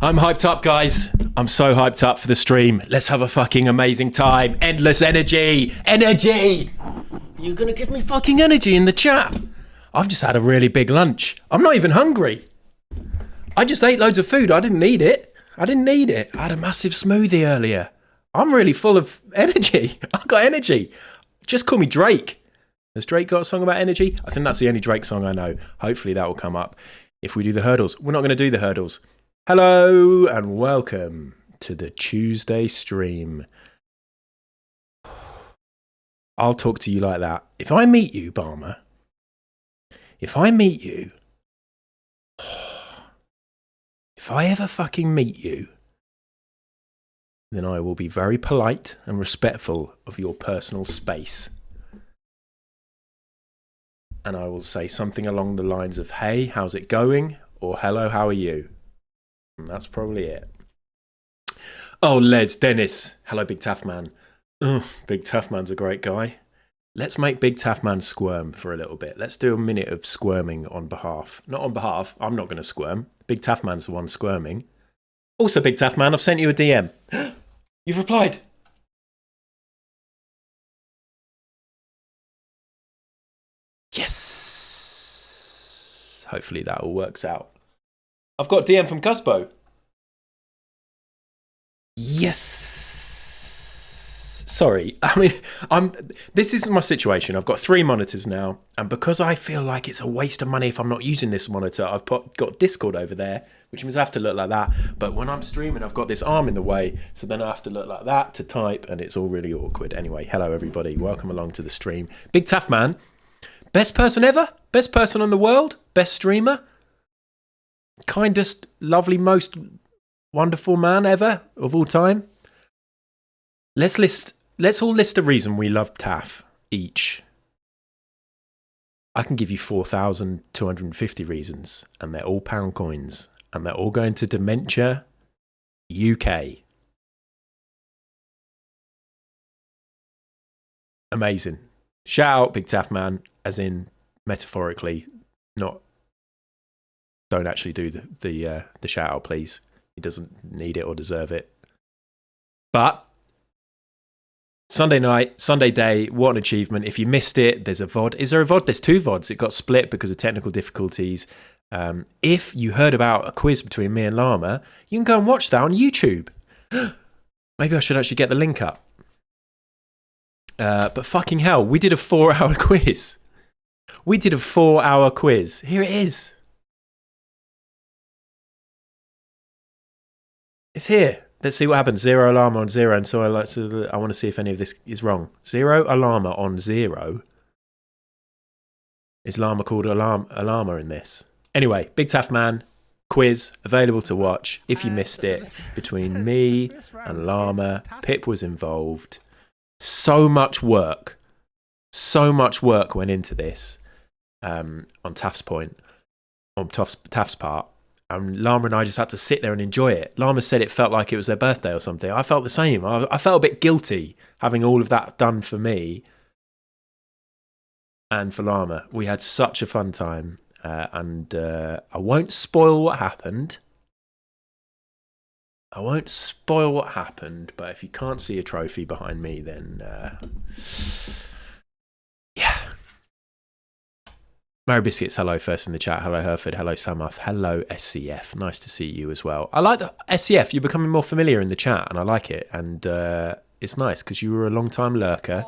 I'm hyped up, guys. I'm so hyped up for the stream. Let's have a fucking amazing time. Endless energy. Energy. You're going to give me fucking energy in the chat. I've just had a really big lunch. I'm not even hungry. I just ate loads of food. I didn't need it. I had a massive smoothie earlier. I'm really full of energy. I've got energy. Just call me Drake. Has Drake got a song about energy? I think that's the only Drake song I know. Hopefully that will come up if we do the hurdles. We're not going to do the hurdles. Hello and welcome to the Tuesday stream. I'll talk to you like that. If I meet you, Barmer, if I ever fucking meet you, then I will be very polite and respectful of your personal space. And I will say something along the lines of, hey, how's it going? Or hello, how are you? And that's probably it. Oh, Les, Dennis. Hello, Big Taff Man. Oh, Big Taff Man's a great guy. Let's make Big Taff Man squirm for a little bit. Let's do a minute of squirming on behalf. Not on behalf. I'm not going to squirm. Big Taff Man's the one squirming. Also, Big Taff Man, I've sent you a DM. You've replied. Yes. Hopefully that all works out. I've got a DM from Cusbo. Yes. Sorry. I mean, this is my situation. I've got 3 monitors now. And because I feel like it's a waste of money if I'm not using this monitor, I've got Discord over there, which means I have to look like that. But when I'm streaming, I've got this arm in the way. So then I have to look like that to type. And it's all really awkward. Anyway, hello, everybody. Welcome along to the stream. Big Taff Man. Best person ever? Best person in the world? Best streamer? Kindest, lovely, most wonderful man ever of all time? Let's all list a reason we love Taff each. I can give you 4,250 reasons, and they're all pound coins, and they're all going to Dementia UK. Amazing. Shout out, Big Taff Man, as in metaphorically, not. Don't actually do the shout out, please. He doesn't need it or deserve it. But Sunday night, Sunday day, what an achievement. If you missed it, there's a VOD. Is there a VOD? There's 2 VODs. It got split because of technical difficulties. If you heard about a quiz between me and Llama, you can go and watch that on YouTube. Maybe I should actually get the link up. But fucking hell, we did a 4-hour quiz. We did a 4-hour quiz. Here it is. It's here. Let's see what happens. 0 Llama on 0. And so I want to see if any of this is wrong. 0 Llama on 0. Is Llama called a llama in this? Anyway, Big Taff Man quiz available to watch if you missed it. Between me and Llama, Pip was involved. So much work went into this on Taff's point, on Taff's part. And Llama and I just had to sit there and enjoy it. Llama said it felt like it was their birthday or something. I felt the same. I felt a bit guilty having all of that done for me and for Llama. We had such a fun time. And I won't spoil what happened. But if you can't see a trophy behind me, then yeah. Mary Biscuits, hello first in the chat. Hello Hereford, hello Samuth, hello SCF. Nice to see you as well. I like the SCF. You're becoming more familiar in the chat, and I like it. And it's nice because you were a long-time lurker,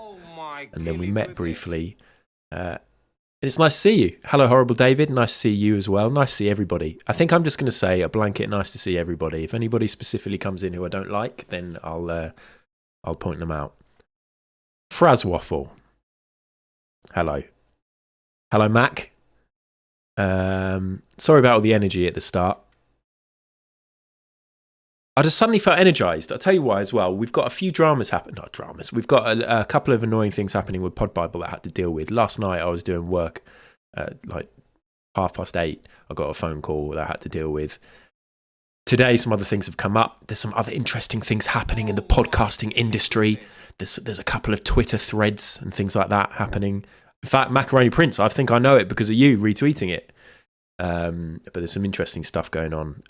and then we met briefly. And it's nice to see you. Hello, Horrible David. Nice to see you as well. Nice to see everybody. I think I'm just going to say a blanket nice to see everybody. If anybody specifically comes in who I don't like, then I'll point them out. Fraz Waffle. Hello. Hello, Mac. Sorry about all the energy at the start. I just suddenly felt energized. I'll tell you why as well. We've got a few dramas happening. Not dramas. We've got a couple of annoying things happening with Pod Bible that I had to deal with. Last night I was doing work like 8:30. I got a phone call that I had to deal with. Today some other things have come up. There's some other interesting things happening in the podcasting industry. There's a couple of Twitter threads and things like that happening. In fact, Macaroni Prince, I think I know it because of you retweeting it. But there's some interesting stuff going on,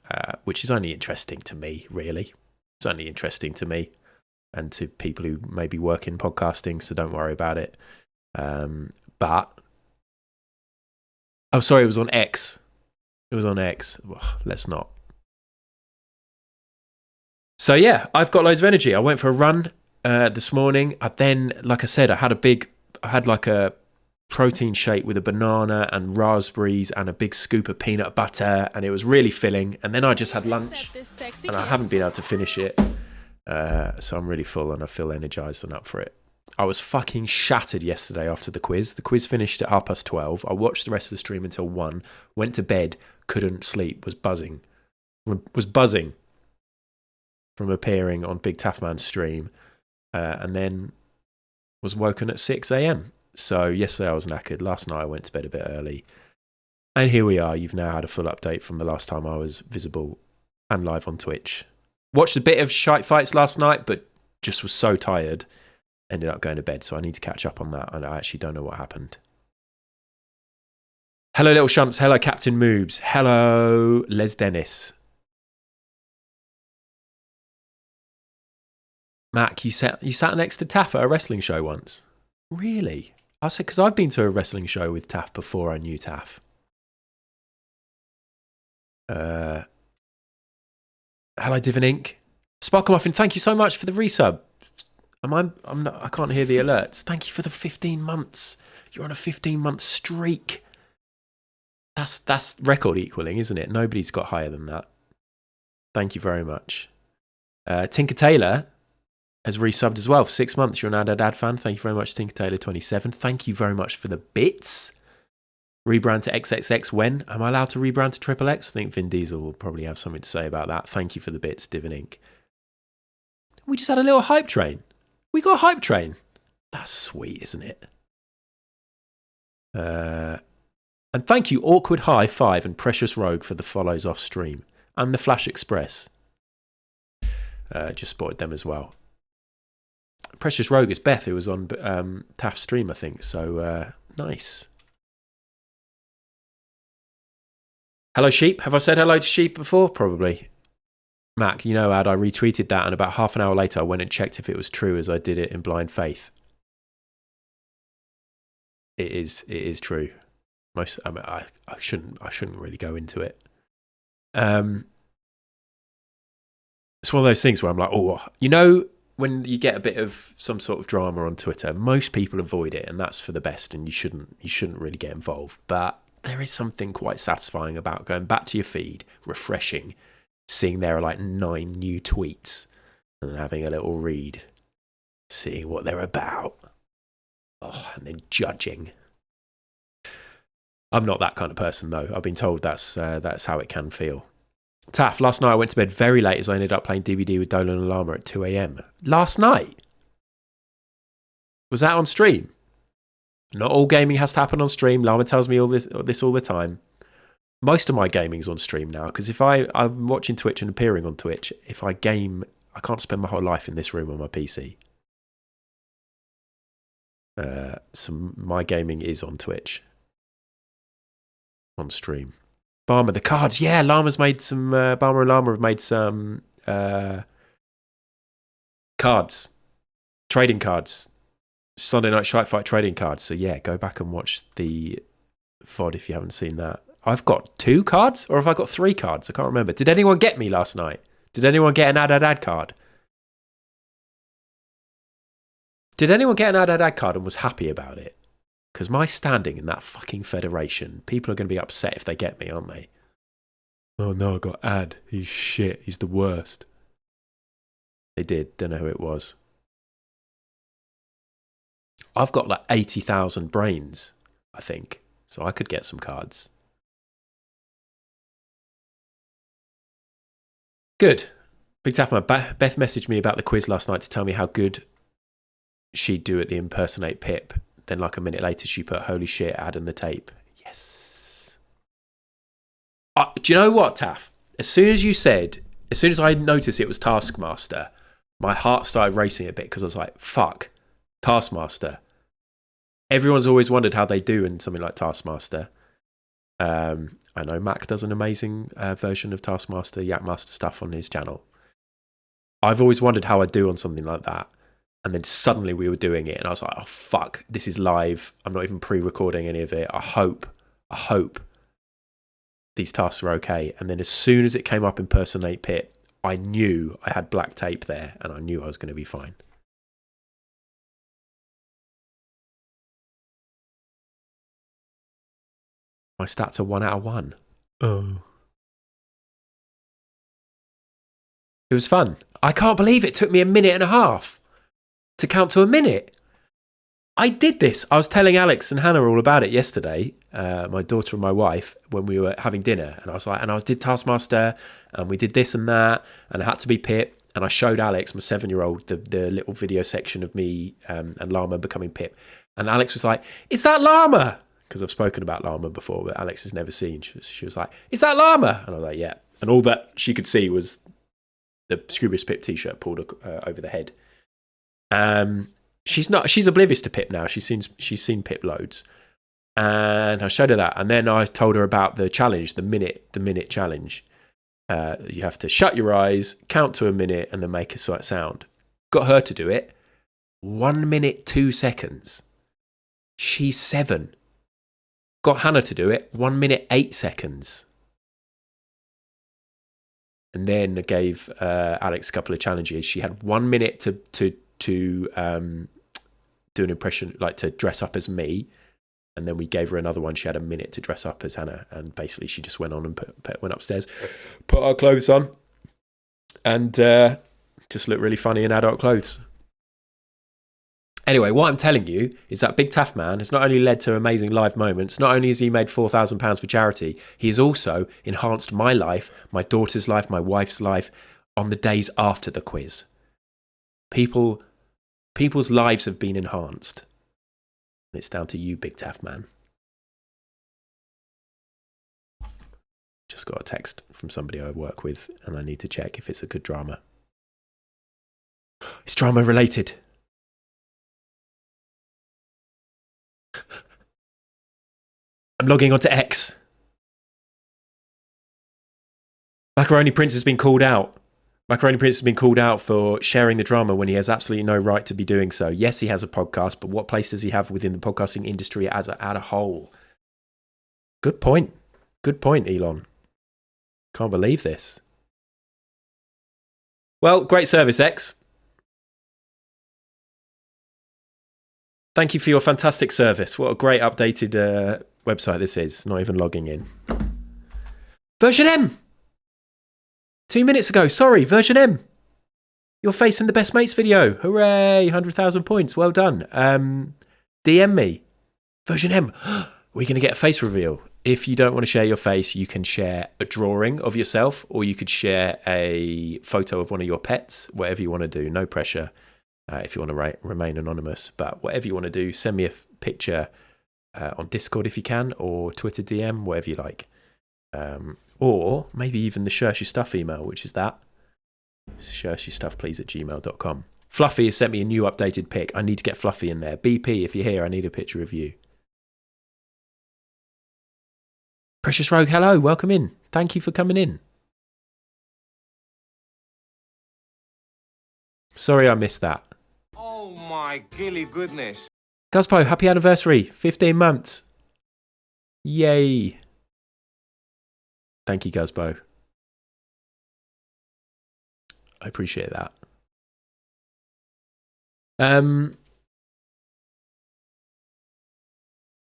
which is only interesting to me, really. It's only interesting to me and to people who maybe work in podcasting, so don't worry about it. But, oh, sorry, it was on X. It was on X. Well, let's not. So, yeah, I've got loads of energy. I went for a run this morning. I then, like I said, I had like a protein shake with a banana and raspberries and a big scoop of peanut butter, and it was really filling. And then I just had lunch and I haven't been able to finish it, so I'm really full and I feel energized and up for it. I was fucking shattered yesterday after the quiz. The quiz finished at 12:30. I watched the rest of the stream until 1, went to bed, couldn't sleep, was buzzing from appearing on Big Taff Man's stream, and then was woken at 6 a.m. So yesterday I was knackered. Last night I went to bed a bit early. And here we are. You've now had a full update from the last time I was visible and live on Twitch. Watched a bit of Shite Fights last night, but just was so tired. Ended up going to bed, so I need to catch up on that. And I actually don't know what happened. Hello, Little Shunts. Hello, Captain Moobs. Hello, Les Dennis. Mac, you sat next to Taff at a wrestling show once. Really? I said, because I've been to a wrestling show with Taff before I knew Taff. Hello, Divin Inc. Sparkle Muffin, thank you so much for the resub. I can't hear the alerts. Thank you for the 15 months. You're on a 15-month streak. That's record equaling, isn't it? Nobody's got higher than that. Thank you very much. Tinker Taylor has resubbed as well for 6 months. You're an ad fan. Thank you very much, Tinker Taylor 27. Thank you very much for the bits. Rebrand to XXX when? Am I allowed to rebrand to Triple X? I think Vin Diesel will probably have something to say about that. Thank you for the bits, Divin Inc. We just had a little hype train. We got a hype train. That's sweet, isn't it? And thank you, Awkward High 5 and Precious Rogue for the follows off stream. And the Flash Express. Just spotted them as well. Precious Rogue is Beth, who was on Taff's stream, I think. So, nice. Hello, Sheep. Have I said hello to Sheep before? Probably. Mac, you know, Ad, I retweeted that, and about half an hour later, I went and checked if it was true, as I did it in blind faith. It is true. I mean, I shouldn't really go into it. It's one of those things where I'm like, oh, you know, when you get a bit of some sort of drama on Twitter, most people avoid it, and that's for the best, and you shouldn't really get involved. But there is something quite satisfying about going back to your feed, refreshing, seeing there are like 9 new tweets, and then having a little read, seeing what they're about, and then judging. I'm not that kind of person, though. I've been told that's how it can feel. Taff, last night I went to bed very late as I ended up playing DVD with Dolan and Llama at 2 a.m. Last night? Was that on stream? Not all gaming has to happen on stream. Llama tells me all this all the time. Most of my gaming's on stream now, because if I'm watching Twitch and appearing on Twitch, if I game, I can't spend my whole life in this room on my PC. So my gaming is on Twitch. On stream. Barmer, the cards. Yeah, Llama's made some. Barmer and Llama have made some cards, trading cards, Sunday Night Shite Fight trading cards. So yeah, go back and watch the VOD if you haven't seen that. I've got 2 cards, or have I got 3 cards? I can't remember. Did anyone get me last night? Did anyone get an ad card? Did anyone get an ad card and was happy about it? Because my standing in that fucking federation, people are going to be upset if they get me, aren't they? Oh no, I got ad. He's shit. He's the worst. They did. Don't know who it was. I've got like 80,000 brains, I think. So I could get some cards. Good. Big Taffman. Beth messaged me about the quiz last night to tell me how good she'd do at the impersonate Pip. Then like a minute later, she put, holy shit, Ad in the tape. Yes. Do you know what, Taff? As soon as I noticed it was Taskmaster, my heart started racing a bit because I was like, fuck, Taskmaster. Everyone's always wondered how they do in something like Taskmaster. I know Mac does an amazing version of Taskmaster, Yakmaster stuff on his channel. I've always wondered how I'd do on something like that. And then suddenly we were doing it, and I was like, oh, fuck, this is live. I'm not even pre-recording any of it. I hope these tasks are okay. And then as soon as it came up impersonate Pit, I knew I had black tape there, and I knew I was going to be fine. My stats are 1 out of 1. Oh. It was fun. I can't believe it took me a minute and a half to count to a minute. I did this. I was telling Alex and Hannah all about it yesterday, my daughter and my wife, when we were having dinner. And I was like, and I did Taskmaster, and we did this and that, and I had to be Pip. And I showed Alex, my 7-year-old, the little video section of me and Llama becoming Pip. And Alex was like, is that Llama? Because I've spoken about Llama before, but Alex has never seen. She was like, is that Llama? And I was like, yeah. And all that she could see was the Scroobius Pip t-shirt pulled over the head. She's oblivious to Pip now. She's seen Pip loads. And I showed her that. And then I told her about the challenge, the minute challenge. You have to shut your eyes, count to a minute, and then make a sound. Got her to do it. 1 minute, 2 seconds. She's 7. Got Hannah to do it. 1 minute, 8 seconds. And then I gave Alex a couple of challenges. She had 1 minute to do an impression, like to dress up as me. And then we gave her another one. She had a minute to dress up as Hannah. And basically she just went on and went upstairs, put our clothes on, and just looked really funny in adult clothes. Anyway, what I'm telling you is that Big Taff Man has not only led to amazing live moments, not only has he made £4,000 for charity, he has also enhanced my life, my daughter's life, my wife's life on the days after the quiz. People's lives have been enhanced. And it's down to you, Big Taff Man. Just got a text from somebody I work with, and I need to check if it's a good drama. It's drama related. I'm logging onto X. Macaroni Prince has been called out. Macaroni Prince has been called out for sharing the drama when he has absolutely no right to be doing so. Yes, he has a podcast, but what place does he have within the podcasting industry as a whole? Good point. Good point, Elon. Can't believe this. Well, great service, X. Thank you for your fantastic service. What a great updated website this is. Not even logging in. Version M! 2 minutes ago. Sorry, version M. Your face in the Best Mates video. Hooray! 100,000 points. Well done. DM me. Version M. We're going to get a face reveal. If you don't want to share your face, you can share a drawing of yourself, or you could share a photo of one of your pets, whatever you want to do. No pressure if you want to remain anonymous. But whatever you want to do, send me a picture on Discord if you can, or Twitter DM, whatever you like. Or maybe even the Shirts Your Stuff email, which is that. shirtsyourstuffplease@gmail.com. Fluffy has sent me a new updated pic. I need to get Fluffy in there. BP, if you're here, I need a picture of you. Precious Rogue, hello, welcome in. Thank you for coming in. Sorry I missed that. Oh my gilly goodness. Guzpo, happy anniversary. 15 months. Yay. Thank you, Guzpo. I appreciate that. You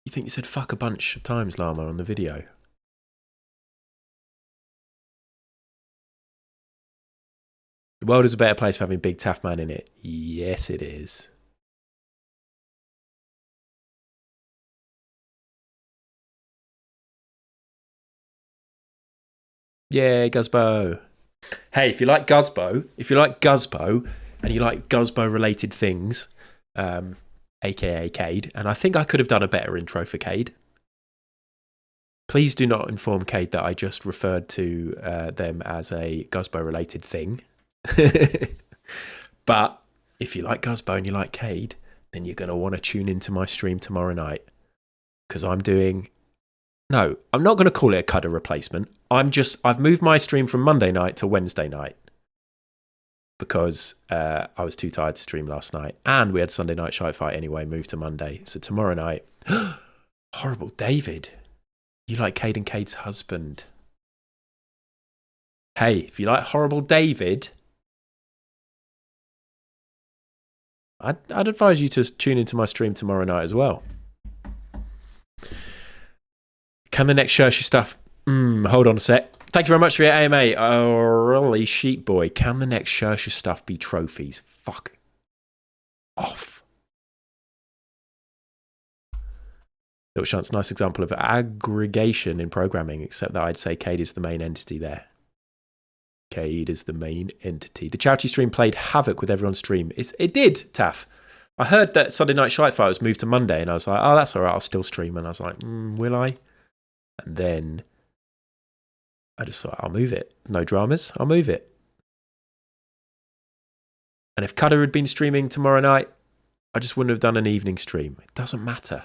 think you said fuck a bunch of times, Llama, on the video? The world is a better place for having Big Taff Man in it. Yes, it is. Yeah, Guzbo. Hey, if you like Guzbo, and you like Guzbo-related things, aka Cade, and I think I could have done a better intro for Cade. Please do not inform Cade that I just referred to them as a Guzbo-related thing. But if you like Guzbo and you like Cade, then you're going to want to tune into my stream tomorrow night. Because I'm doing... No, I'm not going to call it a Cudder replacement. I've moved my stream from Monday night to Wednesday night. Because I was too tired to stream last night. And we had Sunday Night Shite Fight anyway, moved to Monday. So tomorrow night... Horrible David. You like Cade and Cade's husband. Hey, if you like Horrible David... I'd advise you to tune into my stream tomorrow night as well. Can the next Shirts Your Stuff... hold on a sec. Thank you very much for your AMA. Oh, really, sheep boy. Can the next Shirts Your Stuff be trophies? Fuck off. Little Shunt's nice example of aggregation in programming, except that I'd say Cade is the main entity there. Cade is the main entity. The charity stream played havoc with everyone's stream. It did, Taff. I heard that Sunday Night Shite Fight was moved to Monday, and I was like, oh, that's all right, I'll still stream. And I was like, will I? And then I just thought, I'll move it. No dramas, I'll move it. And if Cudder had been streaming tomorrow night, I just wouldn't have done an evening stream. It doesn't matter.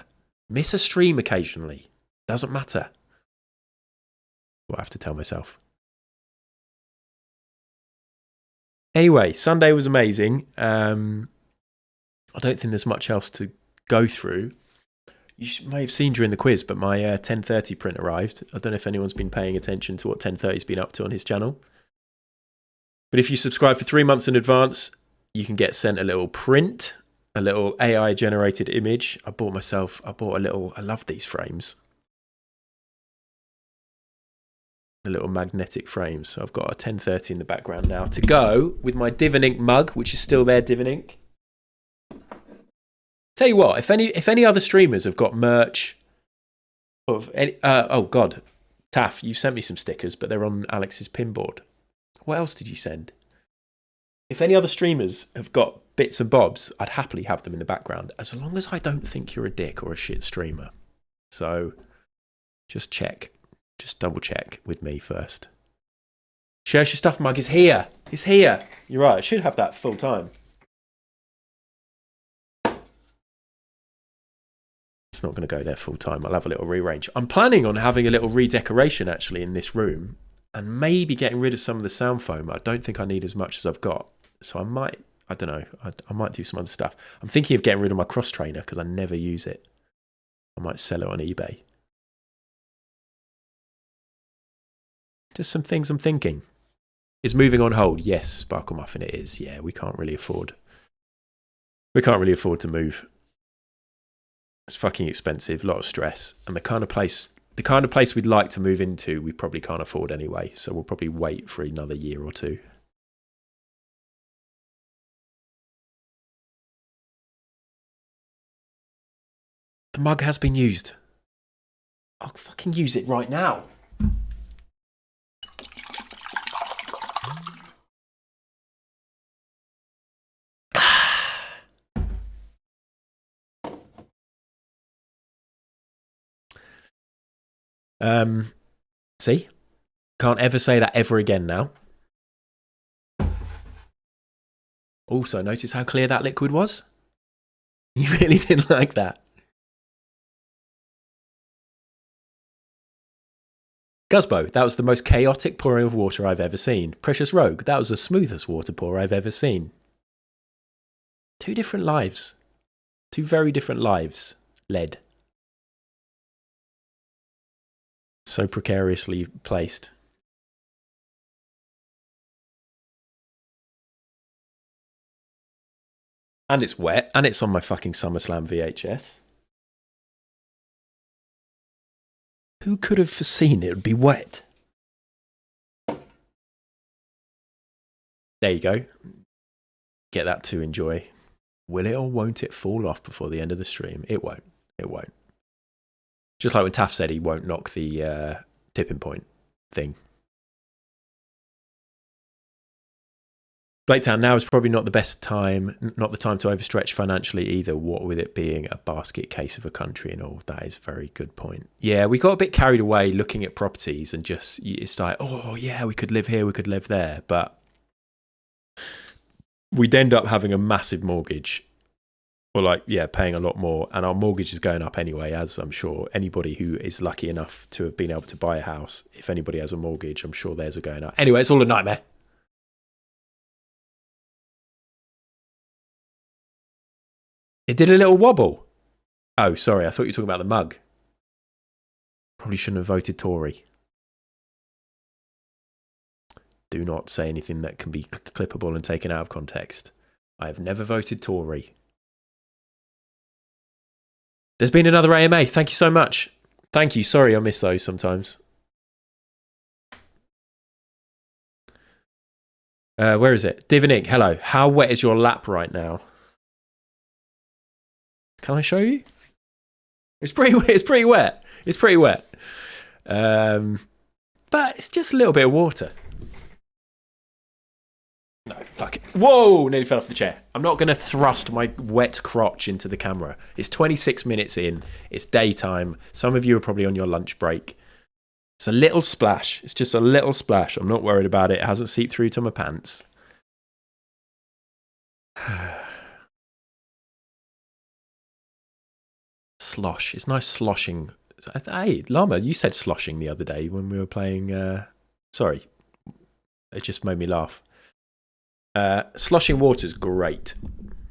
Miss a stream occasionally. Doesn't matter. What I have to tell myself. Anyway, Sunday was amazing. I don't think there's much else to go through. You may have seen during the quiz, but my 1030 print arrived. I don't know if anyone's been paying attention to what 1030's been up to on his channel. But if you subscribe for 3 months in advance, you can get sent a little print, a little AI-generated image. I bought a little, I love these frames. The little magnetic frames. So I've got a 1030 in the background now to go with my Divin Ink mug, which is still there, Divin Ink. Tell you what, if any other streamers have got merch of any, oh god, Taff, you sent me some stickers, but they're on Alex's pinboard. What else did you send? If any other streamers have got bits and bobs, I'd happily have them in the background, as long as I don't think you're a dick or a shit streamer. So just check. Just double check with me first. Shirts Your Stuff mug is here. It's here. You're right. I should have that full time. It's not going to go there full time. I'll have a little rearrange. I'm planning on having a little redecoration actually in this room. and maybe getting rid of some of the sound foam. I don't think I need as much as I've got. So I don't know, I might do some other stuff. I'm thinking of getting rid of my cross trainer because I never use it. I might sell it on eBay. Just some things I'm thinking. Is moving on hold? Yes, Sparkle Muffin, it is. Yeah, we can't really afford to move. It's fucking expensive, a lot of stress, and the kind of place we'd like to move into, we probably can't afford anyway. So we'll probably wait for another year or two. The mug has been used. I'll fucking use it right now. See? Can't ever say that ever again now. Also, notice how clear that liquid was? You really didn't like that. Guzbo, that was the most chaotic pouring of water I've ever seen. Precious Rogue, that was the smoothest water pour I've ever seen. Two different lives. Two very different lives led. So precariously placed. And it's wet, and it's on my fucking SummerSlam VHS. Who could have foreseen it would be wet? There you go. Get that to enjoy. Will it or won't it fall off before the end of the stream? It won't. It won't. Just like when Taff said he won't knock the tipping point thing. Blaketown, now is probably not the best time, not the time to overstretch financially either, what with it being a basket case of a country and all. That is a very good point. Yeah, we got a bit carried away looking at properties and just, it's like, oh yeah, we could live here, we could live there. But we'd end up having a massive mortgage, or like, yeah, paying a lot more. And our mortgage is going up anyway, as I'm sure anybody who is lucky enough to have been able to buy a house, if anybody has a mortgage, I'm sure theirs are going up. Anyway, it's all a nightmare. It did a little wobble. Oh, sorry, I thought you were talking about the mug. Probably shouldn't have voted Tory. Do not say anything that can be clippable and taken out of context. I have never voted Tory. There's been another AMA. Thank you so much. Thank you. Sorry, I miss those sometimes. Where is it? Divinik, hello. How wet is your lap right now? Can I show you? It's pretty wet. It's pretty wet. It's pretty wet. But it's just a little bit of water. No, fuck it. Whoa, nearly fell off the chair. I'm not going to thrust my wet crotch into the camera. It's 26 minutes in. It's daytime. Some of you are probably on your lunch break. It's a little splash. It's just a little splash. I'm not worried about it. It hasn't seeped through to my pants. Slosh. It's nice sloshing. Hey, Llama, you said sloshing the other day when we were playing. Sorry. It just made me laugh. Sloshing water is great.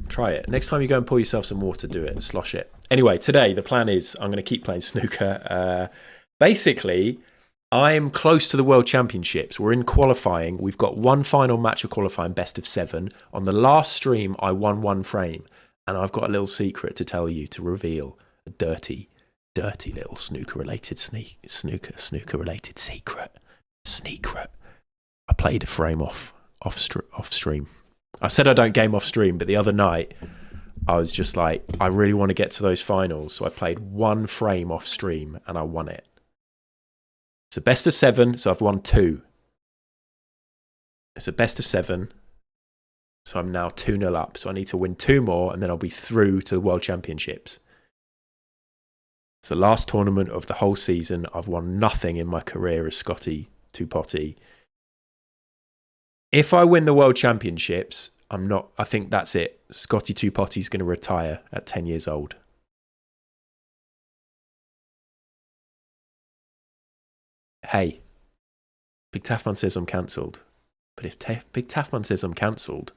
Try it. Next time you go and pour yourself some water, do it and slosh it. Anyway, today the plan is I'm going to keep playing snooker. Basically, I'm close to the World Championships. We're in qualifying. We've got one final match of qualifying, best of 7. On the last stream, I won 1 frame. And I've got a little secret to tell you, to reveal a dirty little snooker-related snooker-related secret. I played a frame off stream. I said I don't game off stream, but the other night I was just like, I really want to get to those finals, so I played 1 frame off stream and I won it. It's a best of 7, so I've won 2. It's a best of 7, so I'm now 2-0 up. So I need to win 2 more and then I'll be through to the World Championships. It's the last tournament of the whole season. I've won nothing in my career as Scotty Two-Potty. If I win the World Championships, I think that's it. Scotty Two-Potty's going to retire at 10 years old. Hey, Big Taffman says I'm cancelled. But if Big Taffman says I'm cancelled,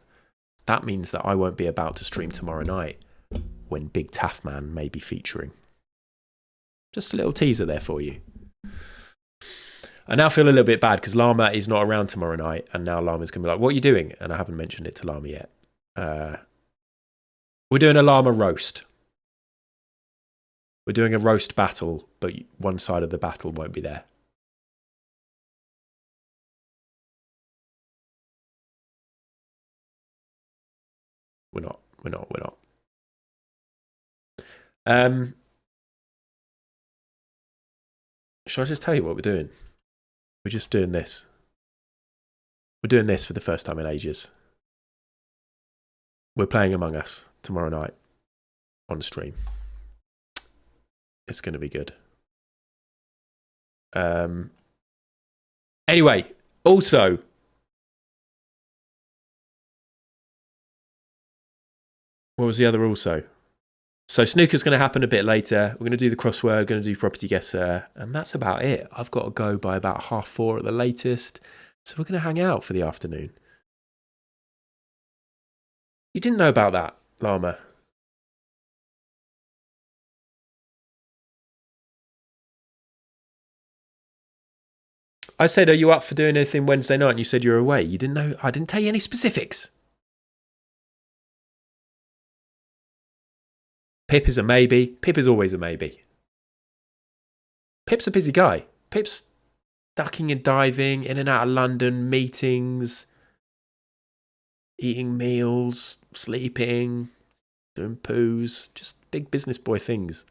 that means that I won't be about to stream tomorrow night when Big Taffman may be featuring. Just a little teaser there for you. I now feel a little bit bad because Llama is not around tomorrow night, and now Llama's going to be like, what are you doing? And I haven't mentioned it to Llama yet. We're doing a Llama roast. We're doing a roast battle, but one side of the battle won't be there. We're not. Shall I just tell you what we're doing? We're just doing this. We're doing this for the first time in ages. We're playing Among Us tomorrow night on stream. It's going to be good. Anyway, also, what was the other also? So Snooker's going to happen a bit later. We're going to do the crossword, going to do property guesser, and that's about it. I've got to go by about 4:30 at the latest. So we're going to hang out for the afternoon. You didn't know about that, Llama? I said, are you up for doing anything Wednesday night? And you said you're away. You didn't know. I didn't tell you any specifics. Pip is a maybe. Pip is always a maybe. Pip's a busy guy. Pip's ducking and diving in and out of London, meetings, eating meals, sleeping, doing poos, just big business boy things.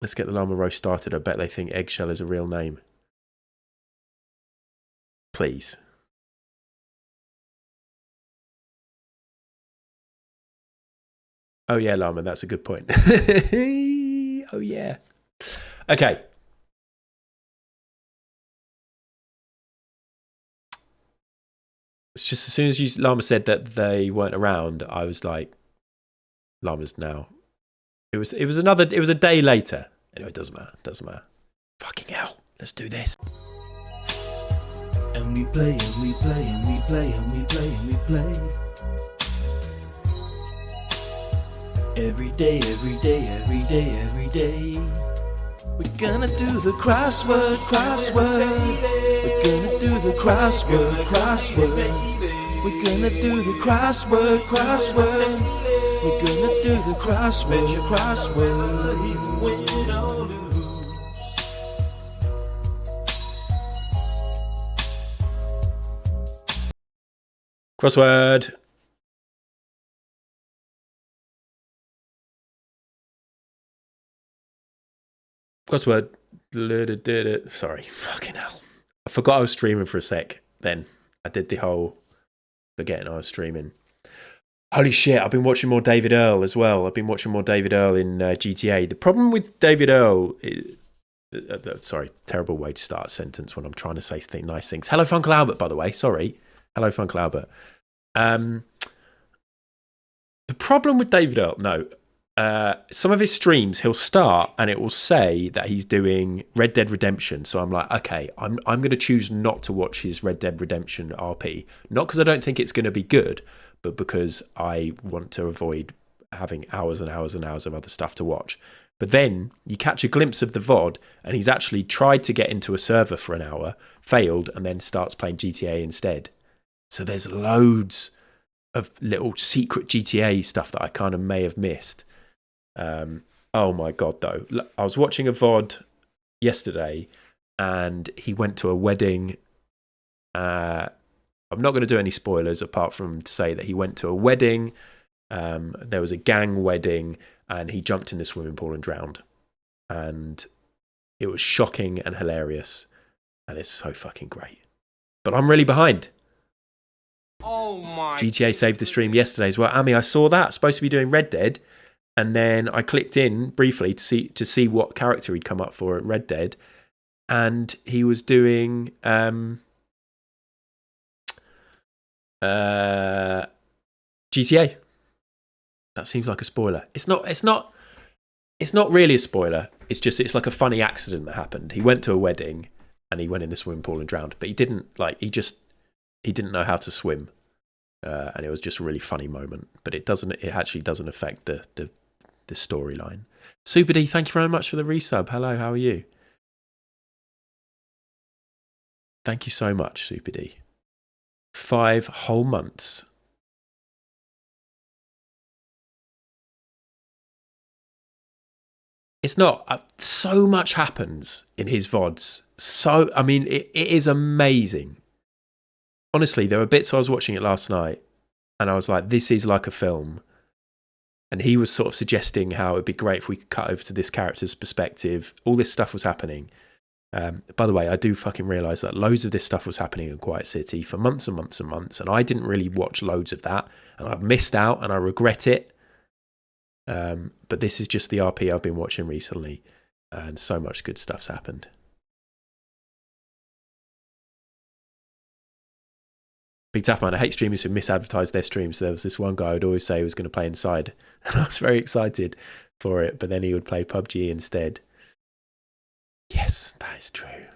Let's get the Llama roast started. I bet they think Eggshell is a real name. Please. Oh yeah, Llama, that's a good point. Oh yeah. Okay. It's just as soon as Llama said that they weren't around, I was like, Llama's now. It was a day later. Anyway, it doesn't matter. Fucking hell. Let's do this. And we play and we play and we play and we play and we play. Every day, every day, every day, every day. We're gonna do the crossword. We're gonna do the crossword. We're gonna do the crossword. We're gonna do the crossword. Even when you don't lose. Crossword. Crossword. Sorry, fucking hell. I forgot I was streaming for a sec then. I did the whole forgetting I was streaming. Holy shit, I've been watching more David Earl as well. I've been watching more David Earl in GTA. The problem with David Earl is... sorry, terrible way to start a sentence when I'm trying to say nice things. Hello, Funkle Albert, by the way. Sorry. Hello, Funkle Albert. The problem with David Earl... some of his streams he'll start and it will say that he's doing Red Dead Redemption, so I'm like, okay, I'm going to choose not to watch his Red Dead Redemption RP, not because I don't think it's going to be good, but because I want to avoid having hours and hours and hours of other stuff to watch. But then you catch a glimpse of the VOD and he's actually tried to get into a server for an hour, failed, and then starts playing GTA instead. So there's loads of little secret GTA stuff that I kind of may have missed. Oh my god, though. I was watching a VOD yesterday and he went to a wedding. I'm not going to do any spoilers apart from to say that he went to a wedding. There was a gang wedding and he jumped in the swimming pool and drowned. And it was shocking and hilarious. And it's so fucking great. But I'm really behind. Oh my. GTA saved the stream yesterday as well. Amy, I saw that. Supposed to be doing Red Dead. And then I clicked in briefly to see what character he'd come up for at Red Dead. And he was doing GTA. That seems like a spoiler. It's not really a spoiler. It's like a funny accident that happened. He went to a wedding and he went in the swimming pool and drowned. But he didn't he didn't know how to swim, and it was just a really funny moment. But it actually doesn't affect the storyline. Super D, thank you very much for the resub. Hello, how are you? Thank you so much, Super D. 5 whole months. It's not, so much happens in his VODs. So, I mean, it is amazing. Honestly, there were bits I was watching it last night and I was like, this is like a film. And he was sort of suggesting how it would be great if we could cut over to this character's perspective. All this stuff was happening. By the way, I do fucking realise that loads of this stuff was happening in Quiet City for months and months and months. And I didn't really watch loads of that. And I've missed out and I regret it. But this is just the RP I've been watching recently, and so much good stuff's happened. Big Tough Man, I hate streamers who misadvertise their streams. There was this one guy I'd always say he was going to play Inside, and I was very excited for it, but then he would play PUBG instead. Yes, that is true.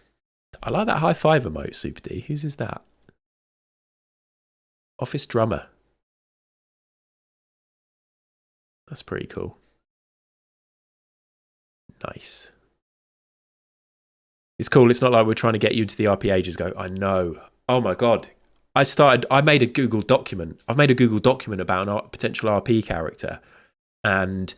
I like that high five emote, Super D. Whose is that? Office Drummer. That's pretty cool. Nice. It's cool. It's not like we're trying to get you into the RP ages ago. I know. Oh my God. I made a Google document. I've made a Google document about a potential RP character. And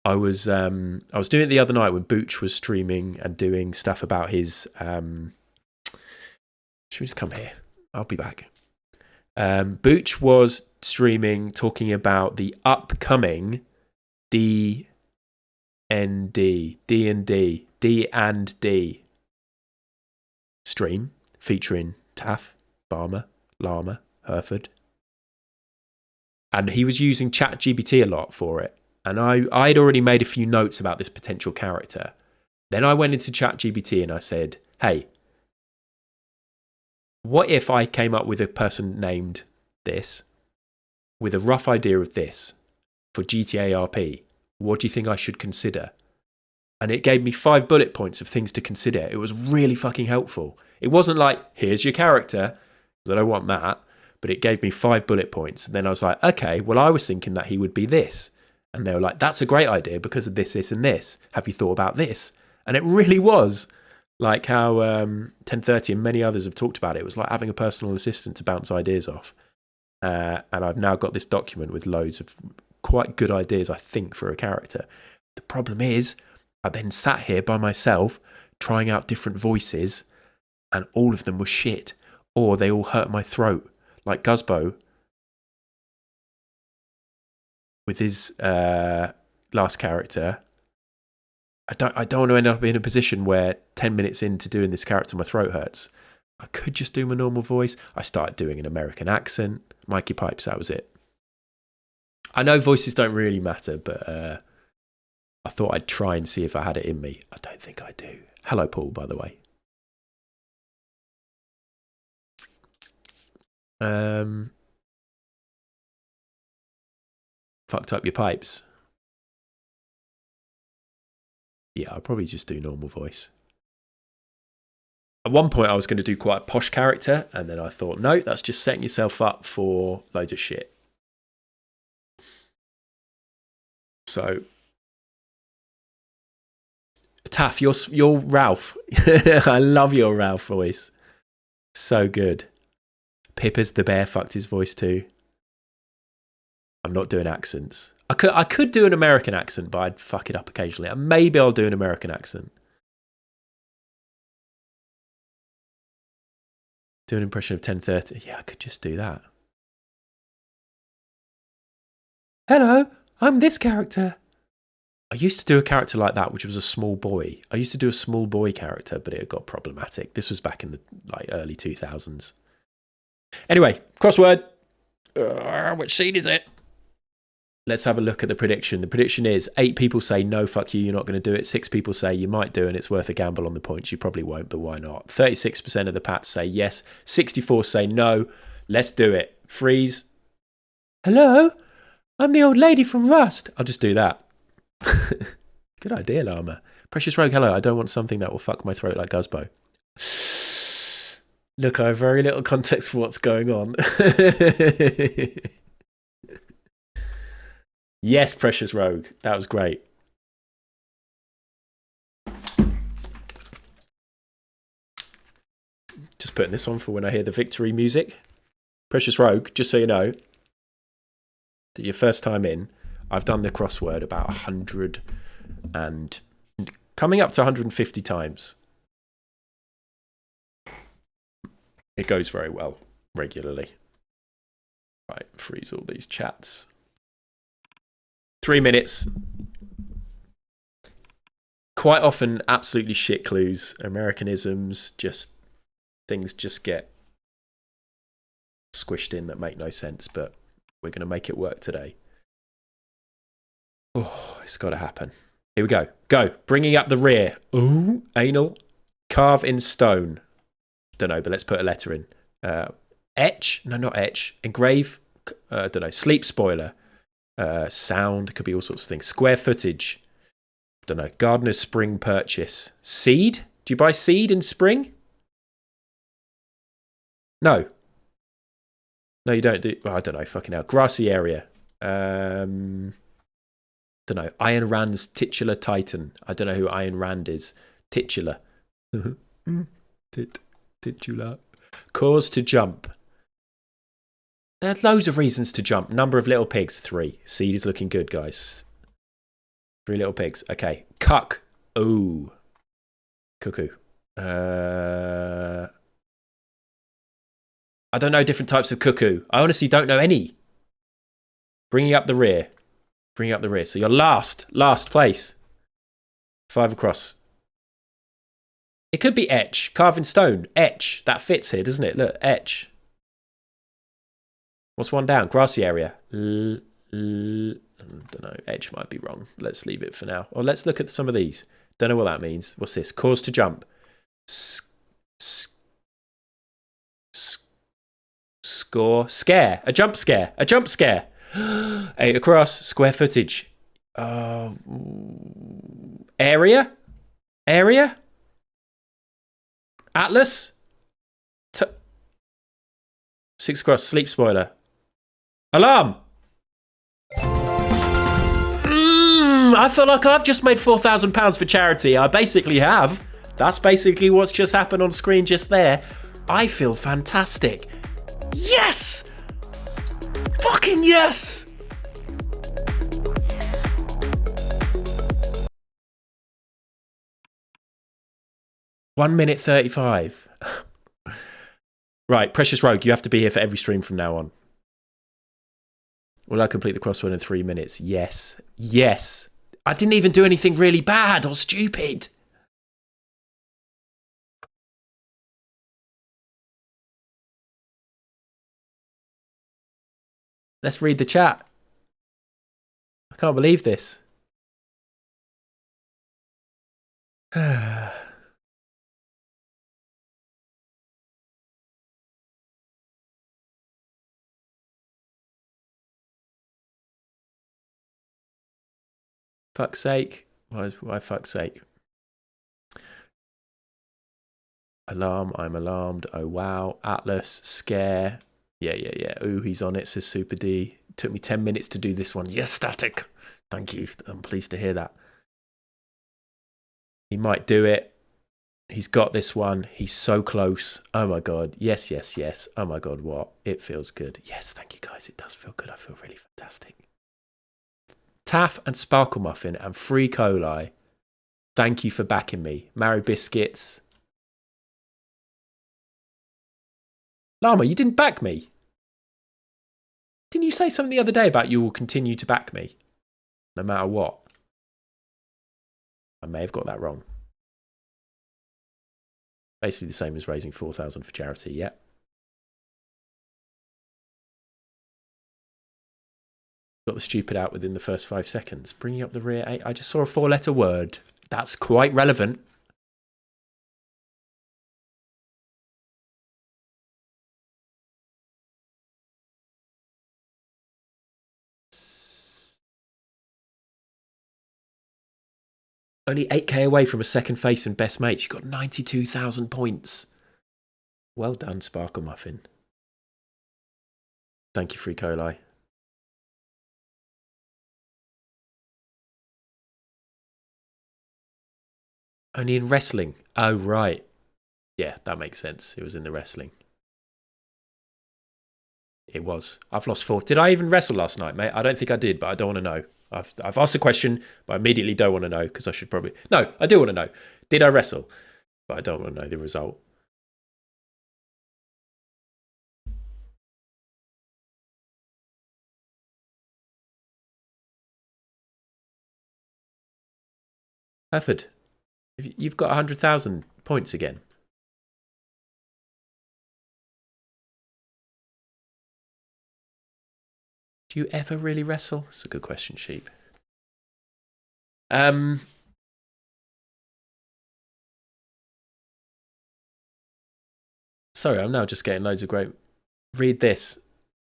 I was doing it the other night when Booch was streaming and doing stuff about his... should we just come here? I'll be back. Booch was streaming talking about the upcoming D&D stream featuring Taff, Barmer, Llama, Hereford. And he was using ChatGPT a lot for it. And I'd already made a few notes about this potential character. Then I went into ChatGPT and I said, hey, what if I came up with a person named this, with a rough idea of this, for GTA RP? What do you think I should consider? And it gave me 5 bullet points of things to consider. It was really fucking helpful. It wasn't like, here's your character, because I don't want that. But it gave me 5 bullet points. And then I was like, okay, well, I was thinking that he would be this. And they were like, that's a great idea because of this, this, and this. Have you thought about this? And it really was. Like how 1030 and many others have talked about it. It was like having a personal assistant to bounce ideas off. And I've now got this document with loads of quite good ideas, I think, for a character. The problem is, I then sat here by myself trying out different voices, and all of them were shit, or they all hurt my throat. Like Guzbo, with his last character. I don't want to end up in a position where 10 minutes into doing this character, my throat hurts. I could just do my normal voice. I started doing an American accent. Mikey Pipes, that was it. I know voices don't really matter, but I thought I'd try and see if I had it in me. I don't think I do. Hello, Paul, by the way. Fucked up your pipes. Yeah, I'll probably just do normal voice. At one point, I was going to do quite a posh character, and then I thought, no, that's just setting yourself up for loads of shit. So, Taff, you're Ralph. I love your Ralph voice. So good. Pippa's the bear fucked his voice too. I'm not doing accents. I could do an American accent, but I'd fuck it up occasionally. Maybe I'll do an American accent. Do an impression of 1030. Yeah, I could just do that. Hello, I'm this character. I used to do a character like that, which was a small boy. I used to do a small boy character, but it got problematic. This was back in the early 2000s. Anyway, crossword. Which scene is it? Let's have a look at the prediction. The prediction is 8 people say, no, fuck you, you're not going to do it. 6 people say you might do and it's worth a gamble on the points. You probably won't, but why not? 36% of the Pats say yes. 64 say no. Let's do it. Freeze. Hello? I'm the old lady from Rust. I'll just do that. Good idea, Llama. Precious Rogue, hello. I don't want something that will fuck my throat like Guzbo. Look, I have very little context for what's going on. Yes, Precious Rogue. That was great. Just putting this on for when I hear the victory music. Precious Rogue, just so you know, that your first time in, I've done the crossword about 100 and coming up to 150 times. It goes very well regularly. Right, freeze all these chats. 3 minutes. Quite often, absolutely shit clues, Americanisms, just things just get squished in that make no sense, but we're going to make it work today. Oh, it's got to happen. Here we go. Go. Bringing up the rear. Ooh, anal. Carve in stone. Don't know, but let's put a letter in. Etch. No, not etch. Engrave. Don't know. Sleep spoiler. Sound. Could be all sorts of things. Square footage. Don't know. Gardener's spring purchase. Seed. Do you buy seed in spring? No. No, you don't do... Well, I don't know. Fucking hell. Grassy area. Don't know. Ayn Rand's titular titan. I don't know who Ayn Rand is. Titular. Titular. Cause to jump. There are loads of reasons to jump. Number of little pigs. 3. Seed is looking good, guys. 3 little pigs. Okay. Cuck. Ooh. Cuckoo. I don't know different types of cuckoo. I honestly don't know any. Bringing up the rear. Bringing up the rear. So you're last place. 5 across. It could be etch. Carve in stone. Etch. That fits here, doesn't it? Look, etch. What's one down? Grassy area. I don't know. Etch might be wrong. Let's leave it for now. Or let's look at some of these. Don't know what that means. What's this? Cause to jump. Score. Scare. A jump scare. A jump scare. 8 across. Square footage. Area. Area. Atlas. 6 across. Sleep spoiler. Alarm. I feel like I've just made £4,000 for charity. I basically have. That's basically what's just happened on screen just there. I feel fantastic. Yes! Fucking yes! One minute 35. Right, Precious Rogue, you have to be here for every stream from now on. Will I complete the crossword in 3 minutes? Yes. Yes. I didn't even do anything really bad or stupid. Let's read the chat. I can't believe this. Fuck's sake. Why fuck's sake? Alarm, I'm alarmed. Oh wow. Atlas, scare. Yeah. Ooh, he's on it, says Super D. It took me 10 minutes to do this one. Yes, static. Thank you. I'm pleased to hear that. He might do it. He's got this one. He's so close. Oh my God. Yes. Oh my God, what? It feels good. Yes, thank you guys. It does feel good. I feel really fantastic. Taff and Sparkle Muffin and Free Coli. Thank you for backing me. Marry Biscuits. Llama, you didn't back me. Didn't you say something the other day about you will continue to back me? No matter what. I may have got that wrong. Basically the same as raising 4,000 for charity, yeah. Got the stupid out within the first 5 seconds. Bringing up the rear 8. I just saw a 4-letter word. That's quite relevant. Only 8k away from a second face in best mates. You got 92,000 points. Well done, Sparkle Muffin. Thank you, Free Coli. Only in wrestling. Oh, right. Yeah, that makes sense. It was in the wrestling. It was. I've lost 4. Did I even wrestle last night, mate? I don't think I did, but I don't want to know. I've asked a question, but I immediately don't want to know because I should probably... No, I do want to know. Did I wrestle? But I don't want to know the result. Herford, you've got 100,000 points again. Do you ever really wrestle? It's a good question, Sheep. Sorry, I'm now just getting loads of great... Read this.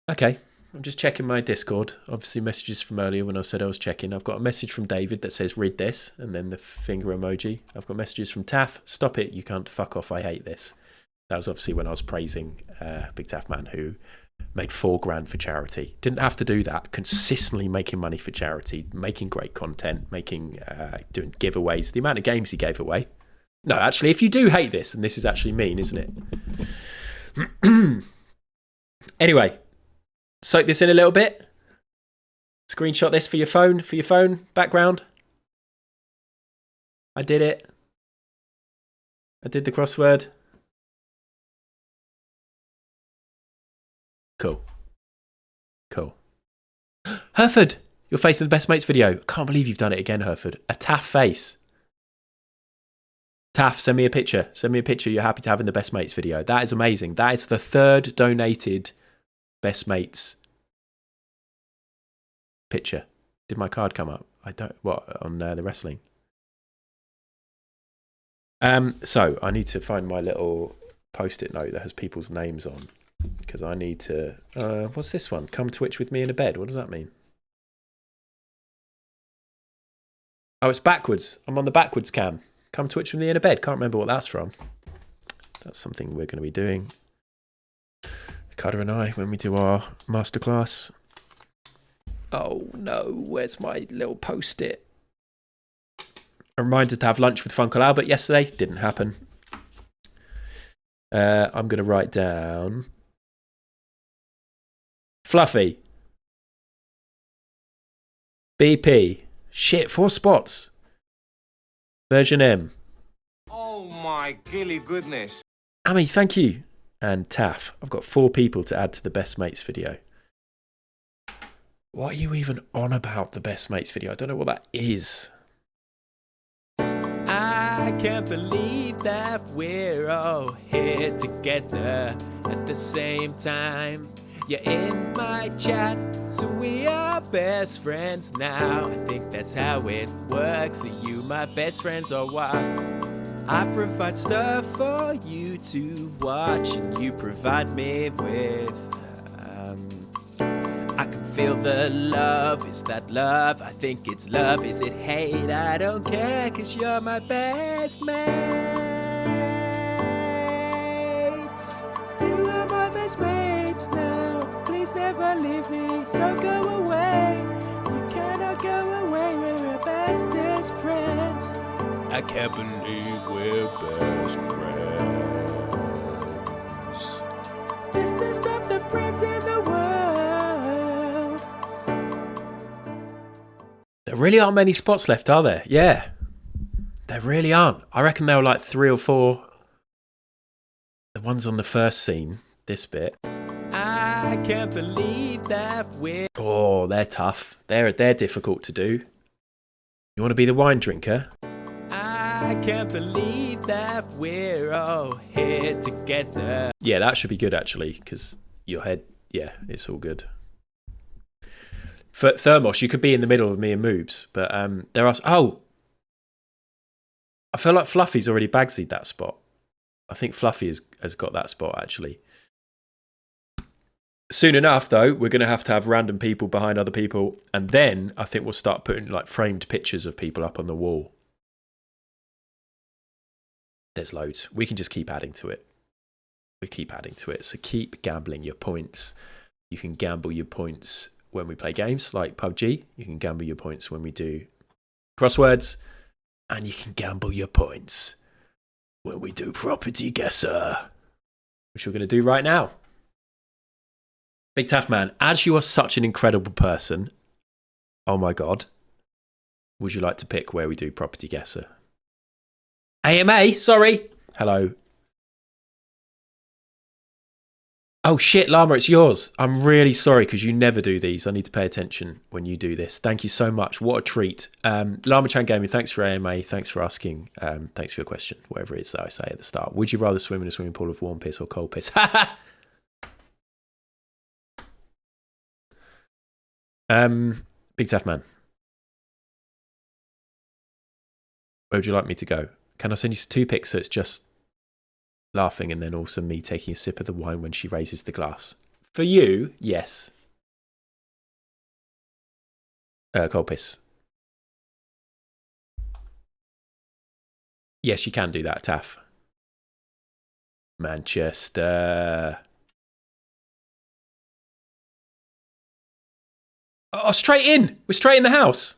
Okay, I'm just checking my Discord. Obviously, messages from earlier when I said I was checking. I've got a message from David that says, read this, and then the finger emoji. I've got messages from Taff. Stop it, you can't fuck off, I hate this. That was obviously when I was praising Big Taff Man, who made $4,000 for charity. Didn't have to do that. Consistently making money for charity, making great content, making doing giveaways. The amount of games he gave away. No, actually, if you do hate this, and this is actually mean, isn't it? Anyway, soak this in a little bit. Screenshot this for your phone background. I did it. I did the crossword. Cool. Herford, your face in the Best Mates video. Can't believe you've done it again, Herford. A Taff face. Taff, send me a picture. Send me a picture you're happy to have in the Best Mates video. That is amazing. That is the 3rd donated Best Mates picture. Did my card come up? I don't... What? On the wrestling? So, I need to find my little post-it note that has people's names on. Because I need to... what's this one? Come Twitch with me in a bed. What does that mean? Oh, it's backwards. I'm on the backwards cam. Come Twitch with me in a bed. Can't remember what that's from. That's something we're going to be doing. Cutter and I, when we do our masterclass. Oh no, where's my little post-it? A reminder to have lunch with Funkle Albert yesterday. Didn't happen. I'm going to write down... Fluffy. BP. Shit, 4 spots. Version M. Oh my gilly goodness. Amy, thank you. And Taff. I've got 4 people to add to the Best Mates video. What are you even on about, the Best Mates video? I don't know what that is. I can't believe that we're all here together at the same time. You're in my chat, so we are best friends now. I think that's how it works. Are you my best friends or what? I provide stuff for you to watch, and you provide me with... I can feel the love. Is that love? I think it's love. Is it hate? I don't care, 'cause you're my best mates. You are my best mates now. Please never leave me. Don't go away. You cannot go away. We're bestest friends. I can't believe we're best friends. Bestest of the friends in the world. There really aren't many spots left, are there? Yeah. There really aren't. I reckon there were like 3 or 4. The ones on the first scene, this bit. I can't believe that we're... Oh, they're tough. They're difficult to do. You want to be the wine drinker? I can't believe that we're all here together. Yeah, that should be good, actually, because your head... Yeah, it's all good. For Thermos, you could be in the middle of me and Moobs, but there are... Oh! I feel like Fluffy's already bagsied that spot. I think Fluffy has got that spot, actually. Soon enough, though, we're going to have random people behind other people, and then I think we'll start putting like framed pictures of people up on the wall. There's loads. We can just keep adding to it. We keep adding to it. So keep gambling your points. You can gamble your points when we play games like PUBG. You can gamble your points when we do crosswords. And you can gamble your points when we do Property Guesser, which we're going to do right now. Big Taff Man, as you are such an incredible person, oh my God, would you like to pick where we do Property Guesser? AMA, sorry. Hello. Oh shit, Llama, it's yours. I'm really sorry because you never do these. I need to pay attention when you do this. Thank you so much. What a treat. Llama Chan Gaming, thanks for AMA. Thanks for asking. Thanks for your question, whatever it is that I say at the start. Would you rather swim in a swimming pool of warm piss or cold piss? Big Tough Man. Where would you like me to go? Can I send you 2 pics so it's just laughing and then also me taking a sip of the wine when she raises the glass? For you, yes. Cold piss. Yes, you can do that, Taff. Manchester. Oh, straight in. We're straight in the house.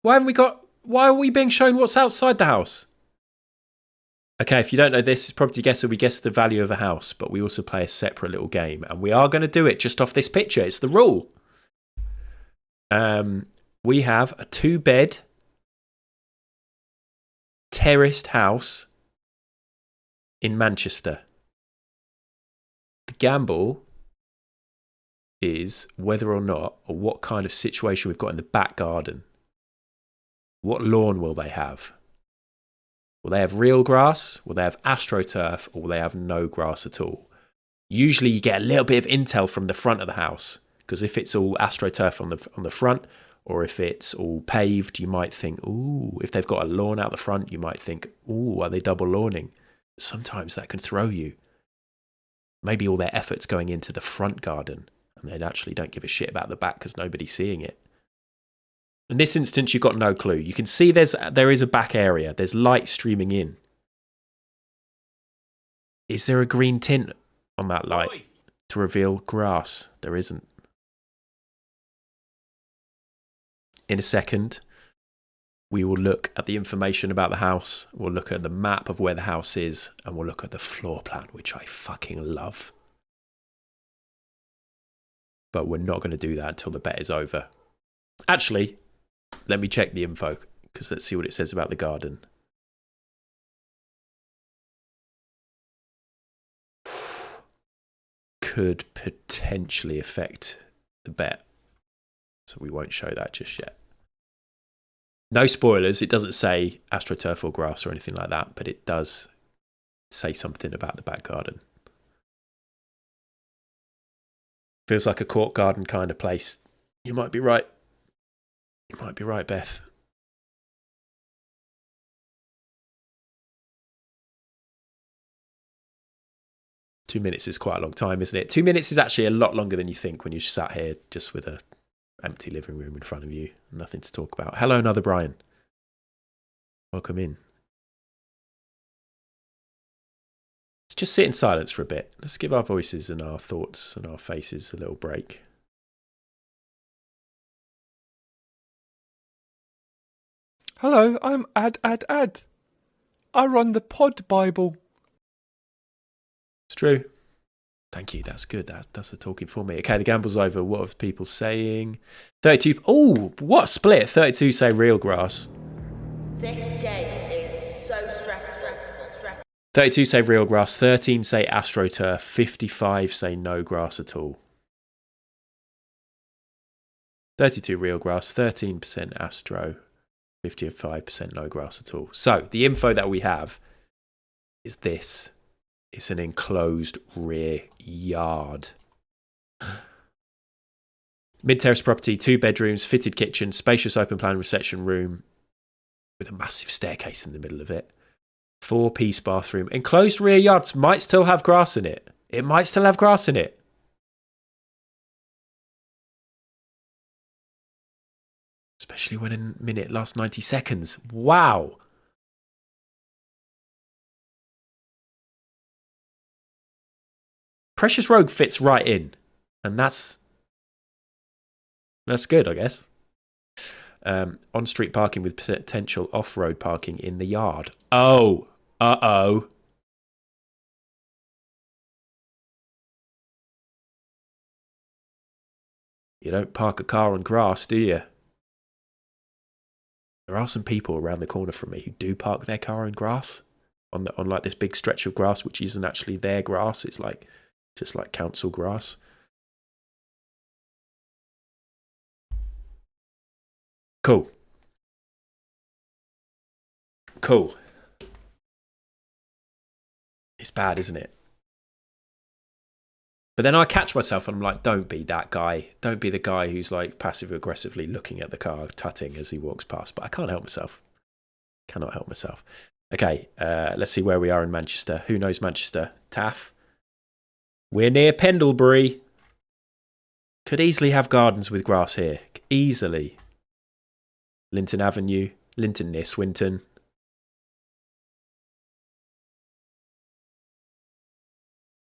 Why are we being shown what's outside the house? Okay, if you don't know this, Property Guesser, we guess the value of a house, but we also play a separate little game, and we are going to do it just off this picture. It's the rule. We have a 2-bed terraced house in Manchester. The gamble is whether or not, or what kind of situation we've got in the back garden. What lawn will they have? Will they have real grass? Will they have AstroTurf? Or will they have no grass at all? Usually you get a little bit of intel from the front of the house, because if it's all AstroTurf on the front, or if it's all paved, you might think, ooh, if they've got a lawn out the front, you might think, ooh, are they double lawning? Sometimes that can throw you. Maybe all their effort's going into the front garden, and they actually don't give a shit about the back because nobody's seeing it. In this instance, you've got no clue. You can see there is a back area. There's light streaming in. Is there a green tint on that light to reveal grass? There isn't. In a second, we will look at the information about the house. We'll look at the map of where the house is, and we'll look at the floor plan, which I fucking love. But we're not going to do that until the bet is over. Actually, let me check the info, because let's see what it says about the garden. Could potentially affect the bet. So we won't show that just yet. No spoilers. It doesn't say AstroTurf or grass or anything like that, but it does say something about the back garden. Feels like a court garden kind of place. You might be right. You might be right, Beth. Two minutes is quite a long time, isn't it? 2 minutes is actually a lot longer than you think when you're sat here just with an empty living room in front of you. Nothing to talk about. Hello, another Brian. Welcome in. Let's just sit in silence for a bit. Let's give our voices and our thoughts and our faces a little break. Hello, I'm Ad. I run the Pod Bible. It's true. Thank you. That's good. That's the talking for me. Okay, the gamble's over. What are people saying? 32. Oh, what a split. 32 say real grass. This game is so stressful. 32 say real grass. 13 say AstroTurf. 55 say no grass at all. 32 real grass. 13% Astro. 55% no grass at all. So the info that we have is this. It's an enclosed rear yard. Mid-terrace property, 2 bedrooms, fitted kitchen, spacious open plan reception room with a massive staircase in the middle of it. 4-piece bathroom. Enclosed rear yards might still have grass in it. It might still have grass in it. Especially when a minute lasts 90 seconds. Wow. Precious Rogue fits right in, and that's good, I guess. On-street parking with potential off-road parking in the yard. Oh, uh-oh. You don't park a car on grass, do you? There are some people around the corner from me who do park their car on grass, on like this big stretch of grass, which isn't actually their grass. It's like just like council grass. Cool. It's bad, isn't it? But then I catch myself and I'm like, don't be that guy. Don't be the guy who's like passive aggressively looking at the car, tutting as he walks past. But I can't help myself. Cannot help myself. Okay, let's see where we are in Manchester. Who knows Manchester? Taff. We're near Pendlebury. Could easily have gardens with grass here. Easily. Linton Avenue. Linton near Swinton.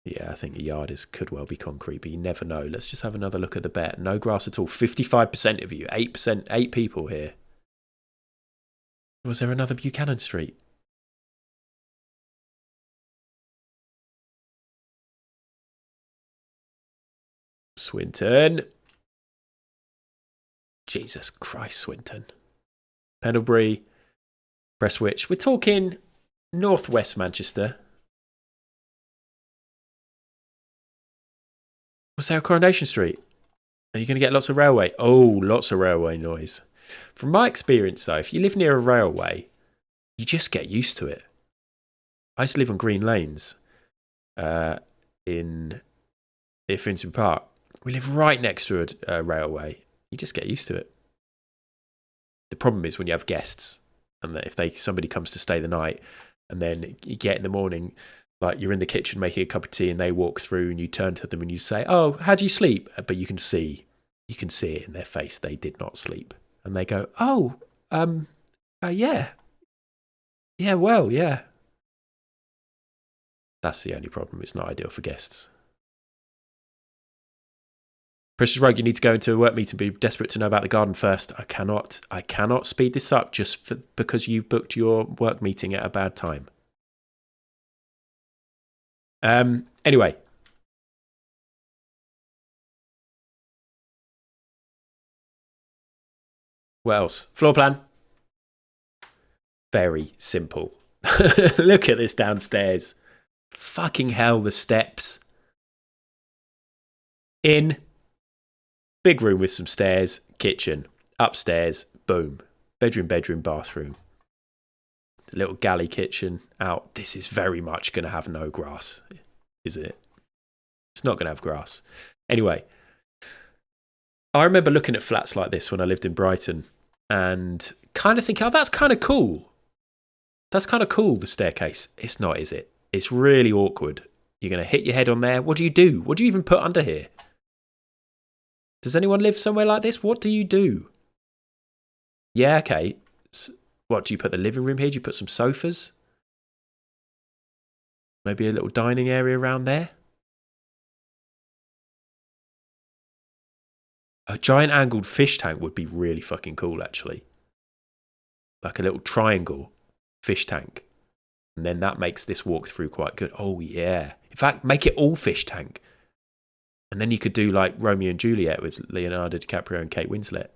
Yeah, I think the yard could well be concrete, but you never know. Let's just have another look at the bet. No grass at all. 55% of you. 8%. 8 people here. Was there another Buchanan Street? Swinton. Jesus Christ, Swinton. Pendlebury. Prestwich. We're talking northwest Manchester. Was there a Coronation Street? Are you going to get lots of railway? Oh, lots of railway noise. From my experience, though, if you live near a railway, you just get used to it. I used to live on Green Lanes in Finsbury Park. We live right next to a railway. You just get used to it. The problem is when you have guests, and that if somebody comes to stay the night, and then you get in the morning, like you're in the kitchen making a cup of tea, and they walk through, and you turn to them and you say, "Oh, how do you sleep?" But you can see it in their face. They did not sleep, and they go, "Oh, yeah, well, yeah." That's the only problem. It's not ideal for guests. Precious Rogue, you need to go into a work meeting, be desperate to know about the garden first. I cannot speed this up just because you've booked your work meeting at a bad time. Anyway. What else? Floor plan. Very simple. Look at this downstairs. Fucking hell, the steps. In. Big room with some stairs. Kitchen. Upstairs. Boom. Bedroom, bathroom. The little galley kitchen out. This is very much going to have no grass, is it? It's not going to have grass. Anyway, I remember looking at flats like this when I lived in Brighton and kind of thinking, oh, that's kind of cool. That's kind of cool, the staircase. It's not, is it? It's really awkward. You're going to hit your head on there. What do you do? What do you even put under here? Does anyone live somewhere like this? What do you do? Yeah, okay. What, do you put the living room here? Do you put some sofas? Maybe a little dining area around there? A giant angled fish tank would be really fucking cool, actually. Like a little triangle fish tank. And then that makes this walkthrough quite good. Oh, yeah. In fact, make it all fish tank. And then you could do like Romeo and Juliet with Leonardo DiCaprio and Kate Winslet.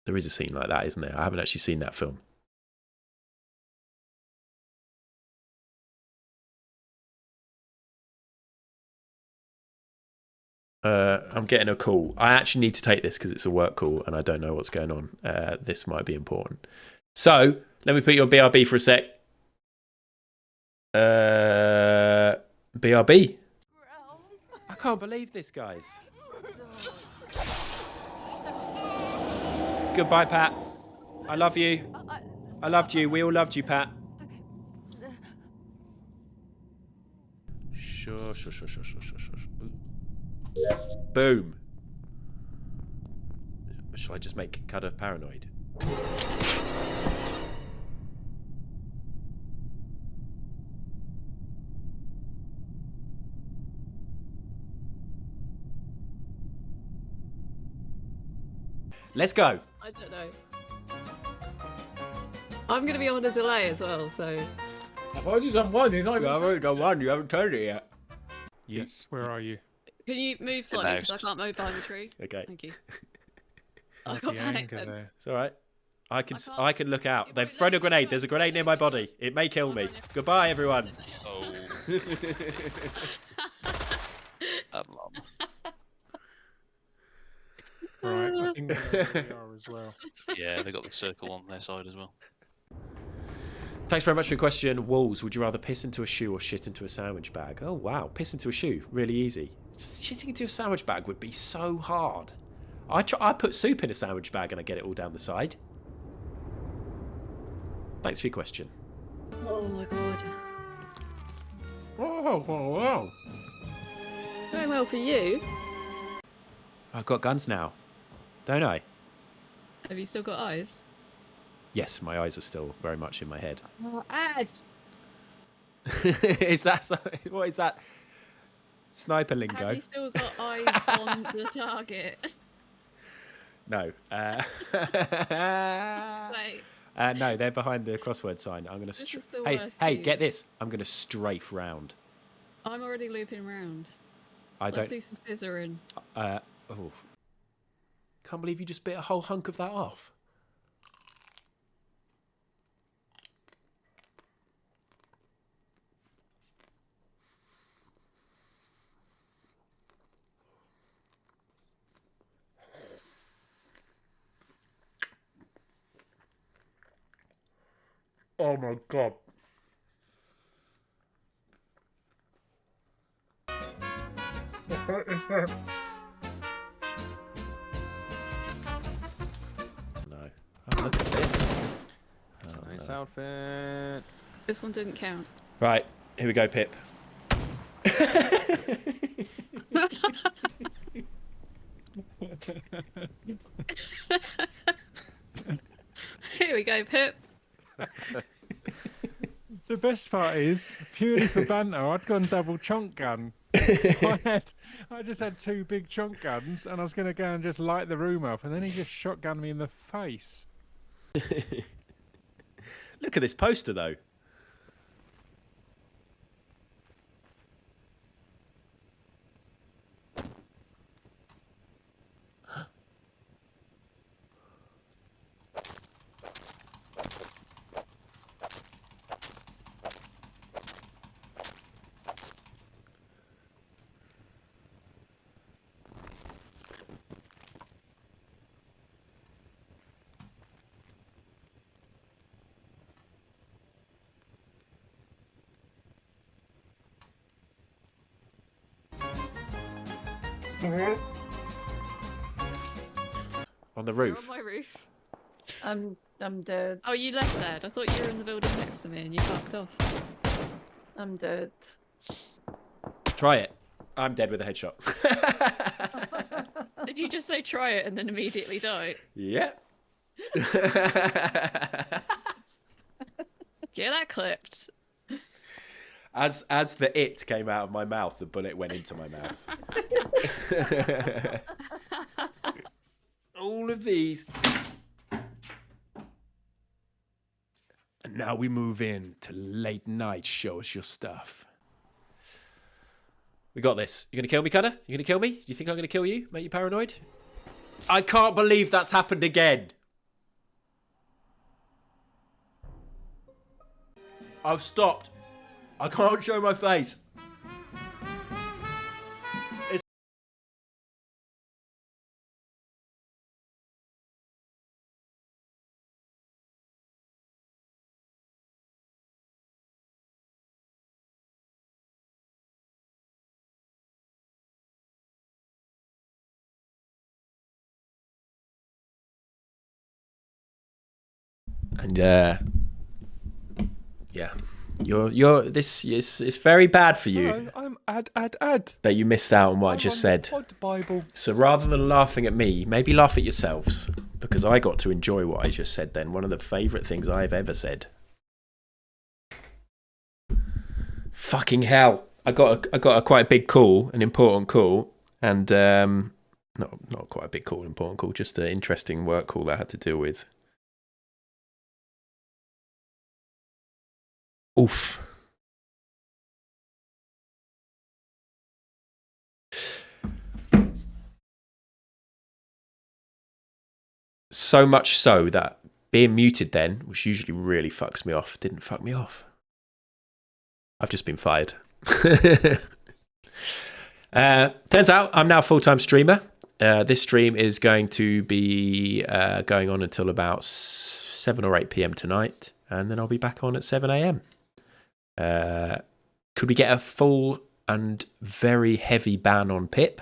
There is a scene like that, isn't there? I haven't actually seen that film. I'm getting a call. I actually need to take this because it's a work call and I don't know what's going on. This might be important. So, let me put you on BRB for a sec. BRB. I can't believe this, guys. Goodbye, Pat. I love you. I loved you. We all loved you, Pat. Sure. Boom. Shall I just make Cutter paranoid? Let's go. I don't know. I'm going to be on a delay as well, so... I've already done one. You're not even... You haven't done one. You haven't turned it yet. Yes, where are you? Can you move slightly, because I can't move behind the tree? Okay. Thank you. I I like got the panicked anger then. there. It's all right. I can't- can look out. It They've won't thrown let a me grenade. look. There's a grenade near my body. It may kill me. Goodbye, everyone. Oh. Mum. Right, I think we are as well. Yeah, they got the circle on their side as well. Thanks very much for your question. Walls, would you rather piss into a shoe or shit into a sandwich bag? Oh, wow. Piss into a shoe. Really easy. Shitting into a sandwich bag would be so hard. I put soup in a sandwich bag and I get it all down the side. Thanks for your question. Oh my god. Wow. Very well for you. I've got guns now. Don't I? Have you still got eyes? Yes, my eyes are still very much in my head. Oh, Ad! Is that what is that? Sniper lingo? Have you still got eyes on the target? No. Say, No, they're behind the crossword sign. I'm gonna. This is the Hey, worst, hey, dude. get this! I'm gonna strafe round. I'm already looping around. I Let's don't. do some scissoring. Oh, can't believe you just bit a whole hunk of that off. Oh my god. No. Oh, look at this. Nice outfit. This one didn't count. Right, here we go, Pip. Here we go, Pip. The best part is, purely for banter, I'd gone double chunk gun. So I just had two big chunk guns, and I was going to go and just light the room up, and then he just shotgunned me in the face. Look at this poster, though. On the You're roof. on my roof. I'm dead. Oh, you left there. I thought you were in the building next to me and you fucked off. I'm dead. Try it. I'm dead with a headshot. Did you just say try it and then immediately die? Yep. Get that clipped. As the it came out of my mouth, the bullet went into my mouth. All of these. And now we move in to late night. Show us your stuff. We got this. You gonna kill me, Cutter? You gonna kill me? Do you think I'm gonna kill you? Make you paranoid? I can't believe that's happened again. I've stopped. I can't show my face. And yeah, this is it's very bad for you Hello, I'm Ad. that you missed out on what I I'm just on said. the Pod Bible. So rather than laughing at me, maybe laugh at yourselves, because I got to enjoy what I just said then. One of the favourite things I've ever said. Fucking hell. I got a quite a big call, an important call, and Not quite a big call, important call, just an interesting work call I had to deal with. Oof. So much so that being muted then, which usually really fucks me off, didn't fuck me off. I've just been fired. Turns out I'm now a full-time streamer. This stream is going to be going on until about 7 or 8 p.m. tonight, and then I'll be back on at 7 a.m. Could we get a full and very heavy ban on Pip?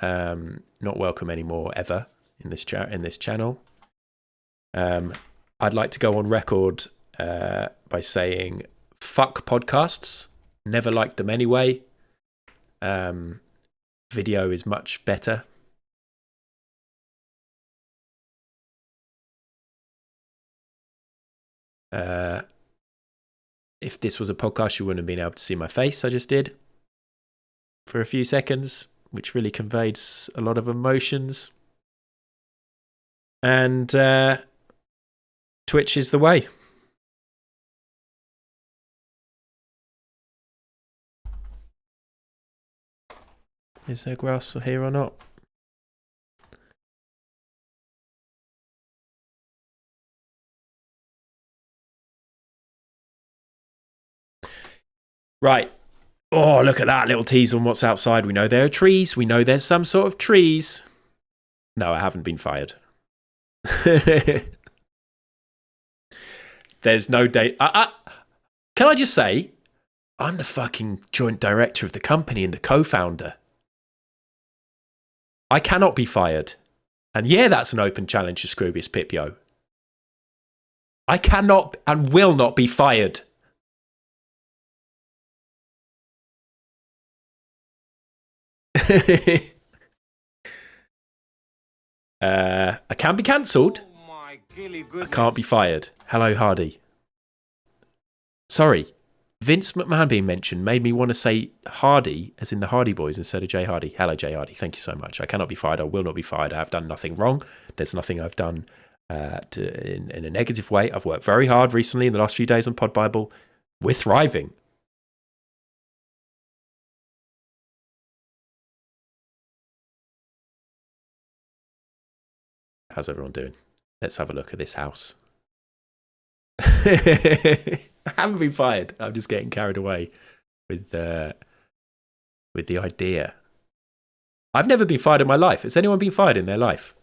Not welcome anymore ever in this channel. I'd like to go on record by saying fuck podcasts. Never liked them anyway. Video is much better. If this was a podcast, you wouldn't have been able to see my face. I just did for a few seconds, which really conveyed a lot of emotions. And Twitch is the way. Is there grass here or not? Right. Oh, look at that little tease on what's outside. We know there are trees. We know there's some sort of trees. No, I haven't been fired. There's no date. Can I just say, I'm the fucking joint director of the company and the co-founder. I cannot be fired. And yeah, that's an open challenge to Scroobius Pipio. I cannot and will not be fired. I can be cancelled. Oh my gilly I goodness. can't be fired. Hello, Hardy. Sorry. Vince McMahon being mentioned made me want to say Hardy, as in the Hardy Boys, instead of Jay Hardy. Hello, Jay Hardy. Thank you so much. I cannot be fired. I will not be fired. I have done nothing wrong. There's nothing I've done in a negative way. I've worked very hard recently in the last few days on Pod Bible. We're thriving. How's everyone doing? Let's have a look at this house. I haven't been fired. I'm just getting carried away with the idea. I've never been fired in my life. Has anyone been fired in their life?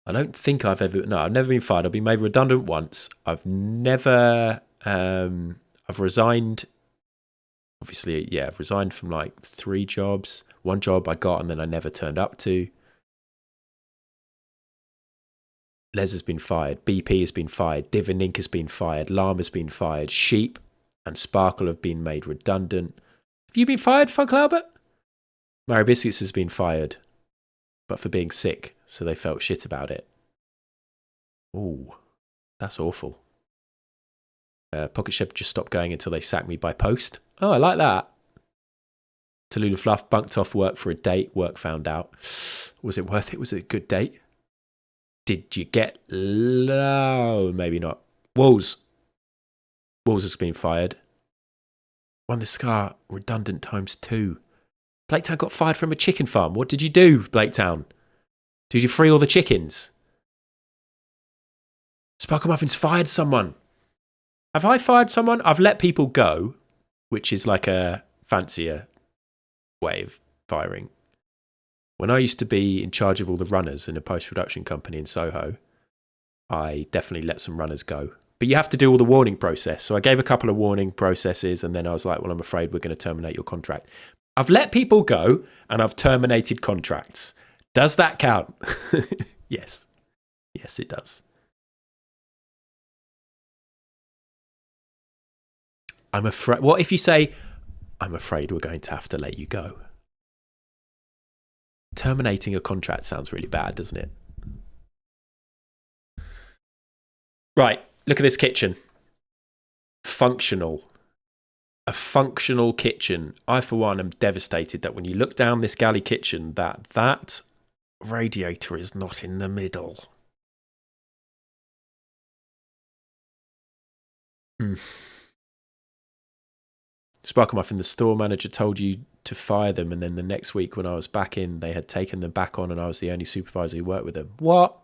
I don't think I've ever. No, I've never been fired. I've been made redundant once. I've never. I've resigned. Obviously, yeah, I've resigned from like 3 jobs. One job I got and then I never turned up to. Les has been fired. BP has been fired. Div and Ink has been fired. Llama's been fired. Sheep and Sparkle have been made redundant. Have you been fired, Funk Albert? Mary Biscuits has been fired, but for being sick, so they felt shit about it. Ooh, that's awful. Pocket Shep just stopped going until they sacked me by post. Oh, I like that. Tallulah Fluff bunked off work for a date. Work found out. Was it worth it? Was it a good date? Did you get low? Maybe not. Walls has been fired. Won the Scar redundant ×2. Blaketown got fired from a chicken farm. What did you do, Blaketown? Did you free all the chickens? Sparkle Muffin's fired someone. Have I fired someone? I've let people go, which is like a fancier way of firing. When I used to be in charge of all the runners in a post-production company in Soho, I definitely let some runners go. But you have to do all the warning process. So I gave a couple of warning processes and then I was like, well, I'm afraid we're going to terminate your contract. I've let people go and I've terminated contracts. Does that count? Yes. Yes, it does. I'm afraid. What if you say, I'm afraid we're going to have to let you go? Terminating a contract sounds really bad, doesn't it? Right, look at this kitchen. Functional. a functional kitchen. I, for one, am devastated that when you look down this galley kitchen, that radiator is not in the middle. Sparkle Muffin, the store manager told you to fire them, and then the next week when I was back in, they had taken them back on and I was the only supervisor who worked with them. What?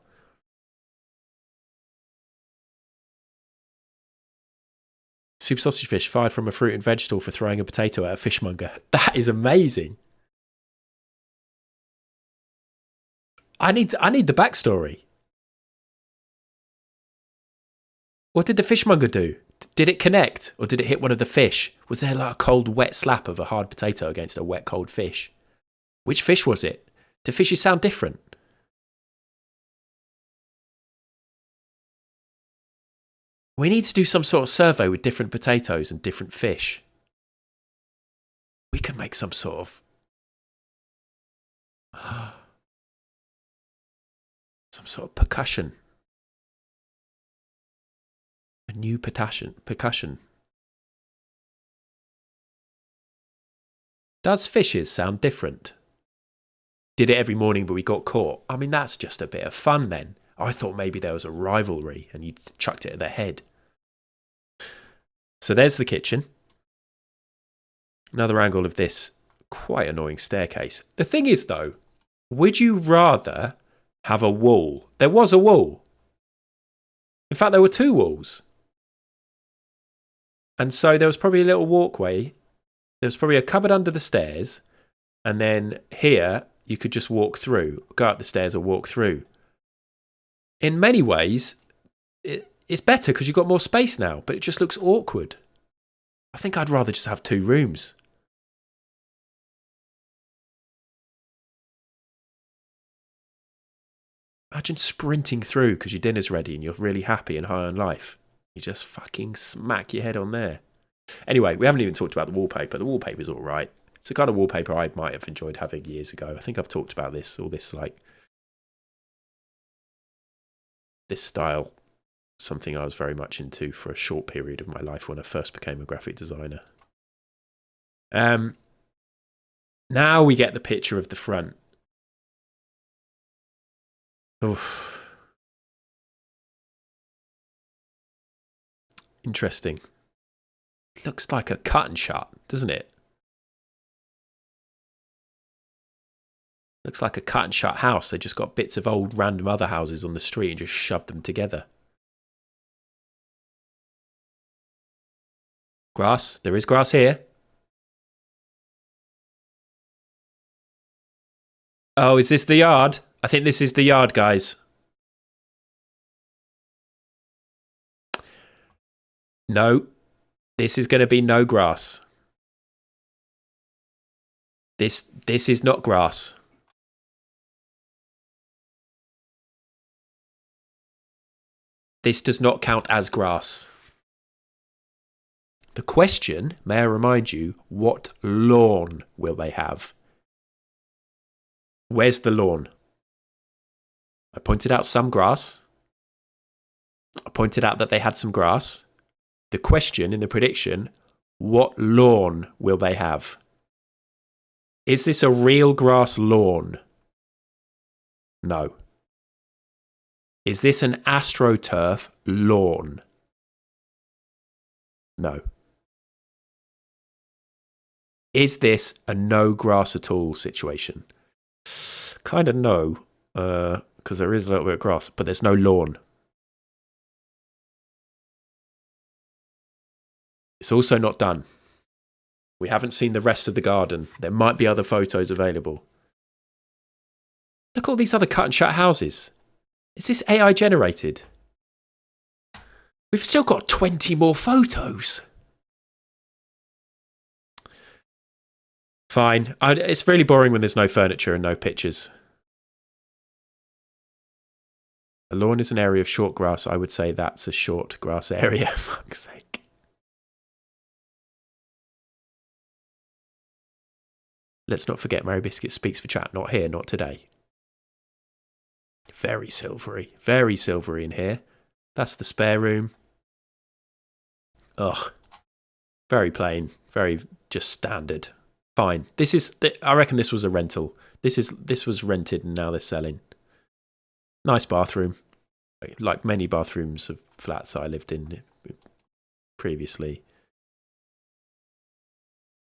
Super Sausage Fish fired from a fruit and veg stall for throwing a potato at a fishmonger. That is amazing. I need the backstory. What did the fishmonger do? Did it connect, or did it hit one of the fish? Was there like a cold, wet slap of a hard potato against a wet, cold fish? Which fish was it? Do fishes sound different? We need to do some sort of survey with different potatoes and different fish. We could make some sort of... some sort of percussion. A new percussion. Does fishes sound different? Did it every morning but we got caught? I mean, that's just a bit of fun then. I thought maybe there was a rivalry and you chucked it at their head. So there's the kitchen. Another angle of this quite annoying staircase. The thing is though, would you rather have a wall? There was a wall. In fact, there were two walls. And so there was probably a little walkway. There was probably a cupboard under the stairs. And then here, you could just walk through, go up the stairs or walk through. In many ways, it's better because you've got more space now, but it just looks awkward. I think I'd rather just have two rooms. Imagine sprinting through because your dinner's ready and you're really happy and high on life. You just fucking smack your head on there. Anyway, we haven't even talked about the wallpaper. The wallpaper's all right. It's the kind of wallpaper I might have enjoyed having years ago. I think I've talked about this, all this like... this style. Something I was very much into for a short period of my life when I first became a graphic designer. Now we get the picture of the front. Oof. Interesting. Looks like a cut and shut, doesn't it? Looks like a cut and shut house. They just got bits of old random other houses on the street and just shoved them together. Grass. There is grass here. Oh, is this the yard? I think this is the yard, guys. No. This is going to be no grass. This is not grass. This does not count as grass. The question, may I remind you, what lawn will they have? Where's the lawn? I pointed out some grass. I pointed out that they had some grass. The question in the prediction, what lawn will they have? Is this a real grass lawn? No. Is this an AstroTurf lawn? No. Is this a no grass at all situation? Kind of no, because there is a little bit of grass, but there's no lawn. It's also not done. We haven't seen the rest of the garden. There might be other photos available. Look at all these other cut and shut houses. Is this AI generated? We've still got 20 more photos. Fine. It's really boring when there's no furniture and no pictures. A lawn is an area of short grass. I would say that's a short grass area, for fuck's sake. Let's not forget Mary Biscuit speaks for chat. Not here, not today. Very silvery in here. That's the spare room. Ugh. Very plain, very just standard. Fine. I reckon this was a rental. This was rented and now they're selling. Nice bathroom. Like many bathrooms of flats I lived in previously.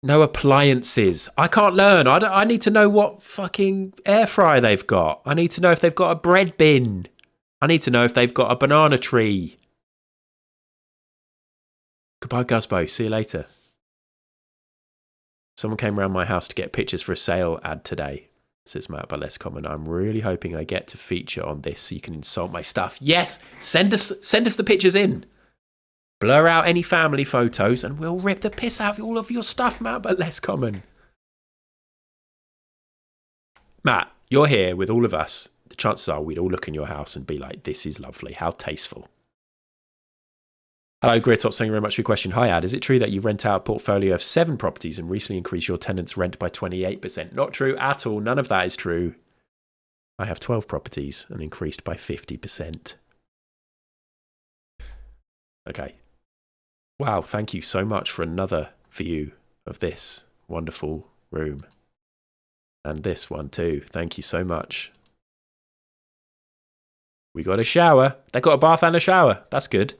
No appliances. I can't learn. I need to know what fucking air fryer they've got. I need to know if they've got a bread bin. I need to know if they've got a banana tree. Goodbye, Guzbo. See you later. Someone came around my house to get pictures for a sale ad today, says Matt, but less common. I'm really hoping I get to feature on this so you can insult my stuff. Yes, send us the pictures in. Blur out any family photos and we'll rip the piss out of all of your stuff, Matt, but less common. Matt, you're here with all of us. The chances are we'd all look in your house and be like, this is lovely. How tasteful. Hello, Gritop. Thank you very much for your question. Hi, Ad. Is it true that you rent out a portfolio of 7 properties and recently increased your tenants' rent by 28%? Not true at all. None of that is true. I have 12 properties and increased by 50%. Okay. Wow, thank you so much for another view of this wonderful room. And this one too. Thank you so much. We got a shower. They got a bath and a shower. That's good.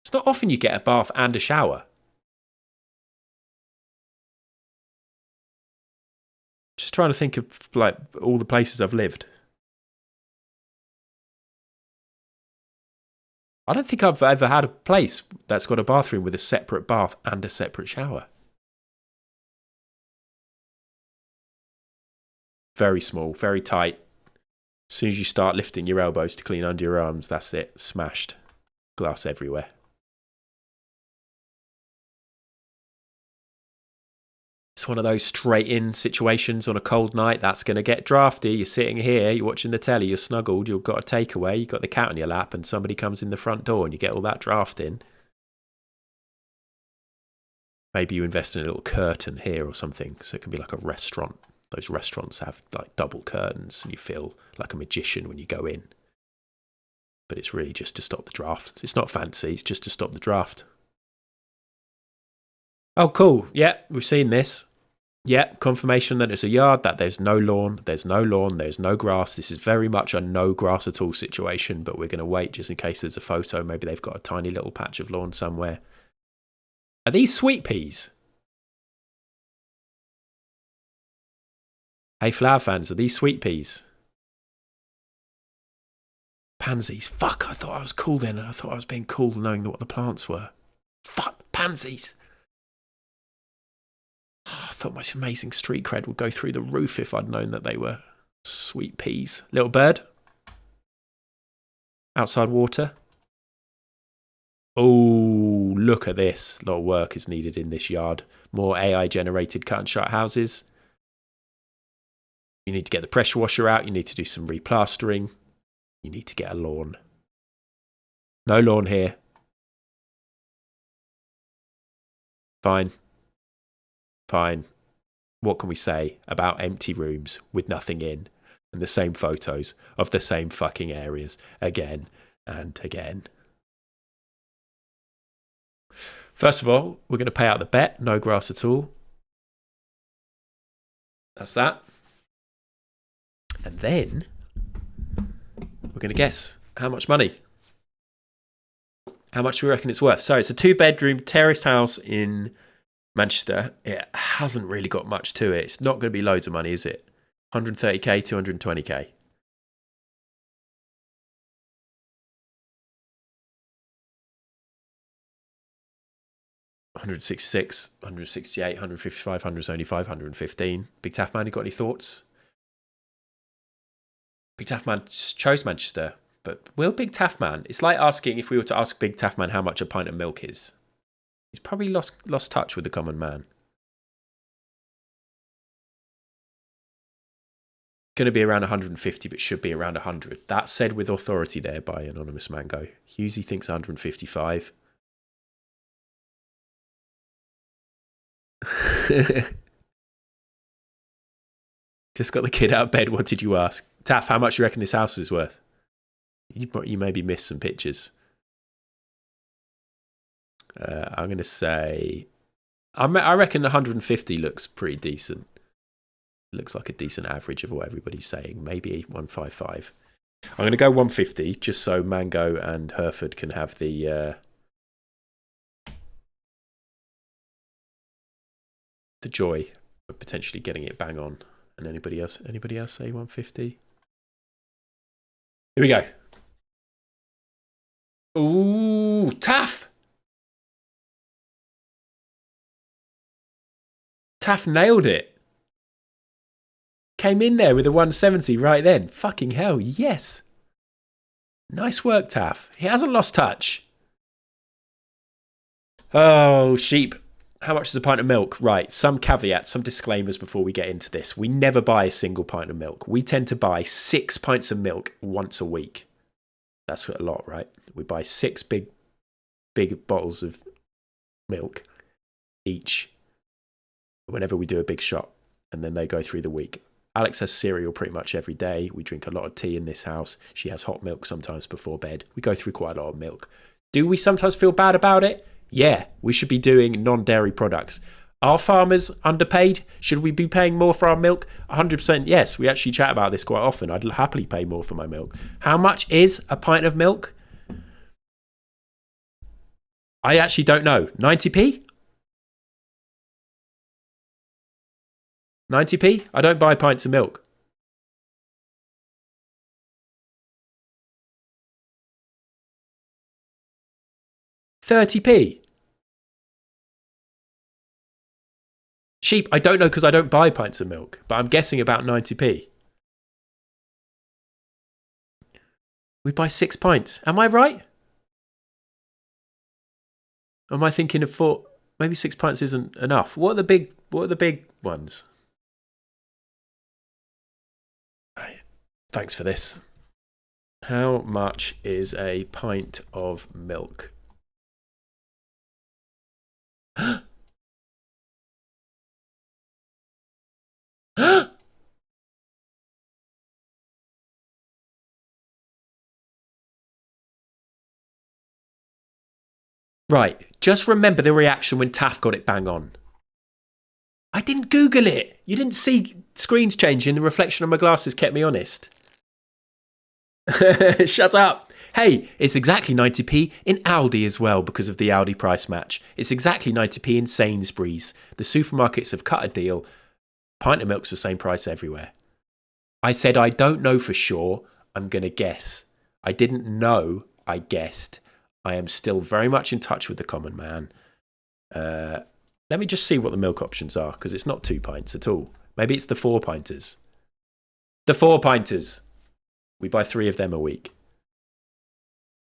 It's not often you get a bath and a shower. Just trying to think of like all the places I've lived. I don't think I've ever had a place that's got a bathroom with a separate bath and a separate shower. Very small, very tight. As soon as you start lifting your elbows to clean under your arms, that's it. Smashed. Glass everywhere. It's one of those straight-in situations on a cold night. That's going to get drafty. You're sitting here, you're watching the telly, you're snuggled, you've got a takeaway, you've got the cat on your lap, and somebody comes in the front door and you get all that draft in. Maybe you invest in a little curtain here or something, so it can be like a restaurant. Those restaurants have like double curtains and you feel like a magician when you go in. But it's really just to stop the draft. It's not fancy, it's just to stop the draft. Oh, cool. Yeah, we've seen this. Yeah, confirmation that it's a yard, that there's no lawn, there's no grass. This is very much a no grass at all situation, but we're going to wait just in case there's a photo. Maybe they've got a tiny little patch of lawn somewhere. Are these sweet peas? Hey, flower fans, are these sweet peas? Pansies. Fuck, I thought I was cool then. I thought I was being cool knowing what the plants were. Fuck, pansies. I thought my amazing street cred would go through the roof if I'd known that they were sweet peas. Little bird. Outside water. Oh, look at this. A lot of work is needed in this yard. More AI-generated cut and shut houses. You need to get the pressure washer out. You need to do some replastering. You need to get a lawn. No lawn here. Fine. Fine. What can we say about empty rooms with nothing in and the same photos of the same fucking areas again and again? First of all, we're going to pay out the bet. No grass at all. That's that. And then we're going to guess how much money. How much do we reckon it's worth? So it's a 2-bedroom terraced house in Manchester. It hasn't really got much to it. It's not going to be loads of money, is it? 130k, 220k. $166, $168, $155, $175, $115. Big Taff Man, you got any thoughts? Big Taff Man chose Manchester, but will Big Taff Man? It's like asking if we were to ask Big Taff Man how much a pint of milk is. He's probably lost touch with the common man. Going to be around 150, but should be around 100. That's said with authority there by Anonymous Mango. Husey thinks 155. Just got the kid out of bed. What did you ask? Taff, how much do you reckon this house is worth? You maybe missed some pictures. I'm going to say... I reckon 150 looks pretty decent. Looks like a decent average of what everybody's saying. Maybe 155. I'm going to go 150 just so Mango and Hereford can have the joy of potentially getting it bang on. And anybody else say 150? Here we go. Ooh, tough. Taff nailed it. Came in there with a 170 right then. Fucking hell, yes. Nice work, Taff. He hasn't lost touch. Oh, sheep. How much is a pint of milk? Right, some caveats, some disclaimers before we get into this. We never buy a single pint of milk. We tend to buy 6 pints of milk once a week. That's a lot, right? We buy 6 big bottles of milk each whenever we do a big shot, and then they go through the week. Alex has cereal pretty much every day. We drink a lot of tea in this house. She has hot milk sometimes before bed. We go through quite a lot of milk. Do we sometimes feel bad about it? Yeah, we should be doing non-dairy products. Are farmers underpaid? Should we be paying more for our milk? 100% yes. We actually chat about this quite often. I'd happily pay more for my milk. How much is a pint of milk? I actually don't know. 90p? 90p? I don't buy pints of milk. £30p? Sheep, I don't know because I don't buy pints of milk, but I'm guessing about 90p. We buy 6 pints. Am I right? Am I thinking of 4? Maybe 6 pints isn't enough. What are the big ones? Thanks for this. How much is a pint of milk? Right, just remember the reaction when Taff got it bang on. I didn't Google it. You didn't see screens changing. The reflection of my glasses kept me honest. Shut up. Hey, it's exactly 90p in Aldi as well because of the Aldi price match. It's exactly 90p in Sainsbury's. The supermarkets have cut a deal. Pint of milk's the same price everywhere. I said I don't know for sure. I'm going to guess. I didn't know. I guessed. I am still very much in touch with the common man. Let me just see what the milk options are because it's not 2 pints at all. Maybe it's the 4 pinters. The 4 pinters. We buy 3 of them a week.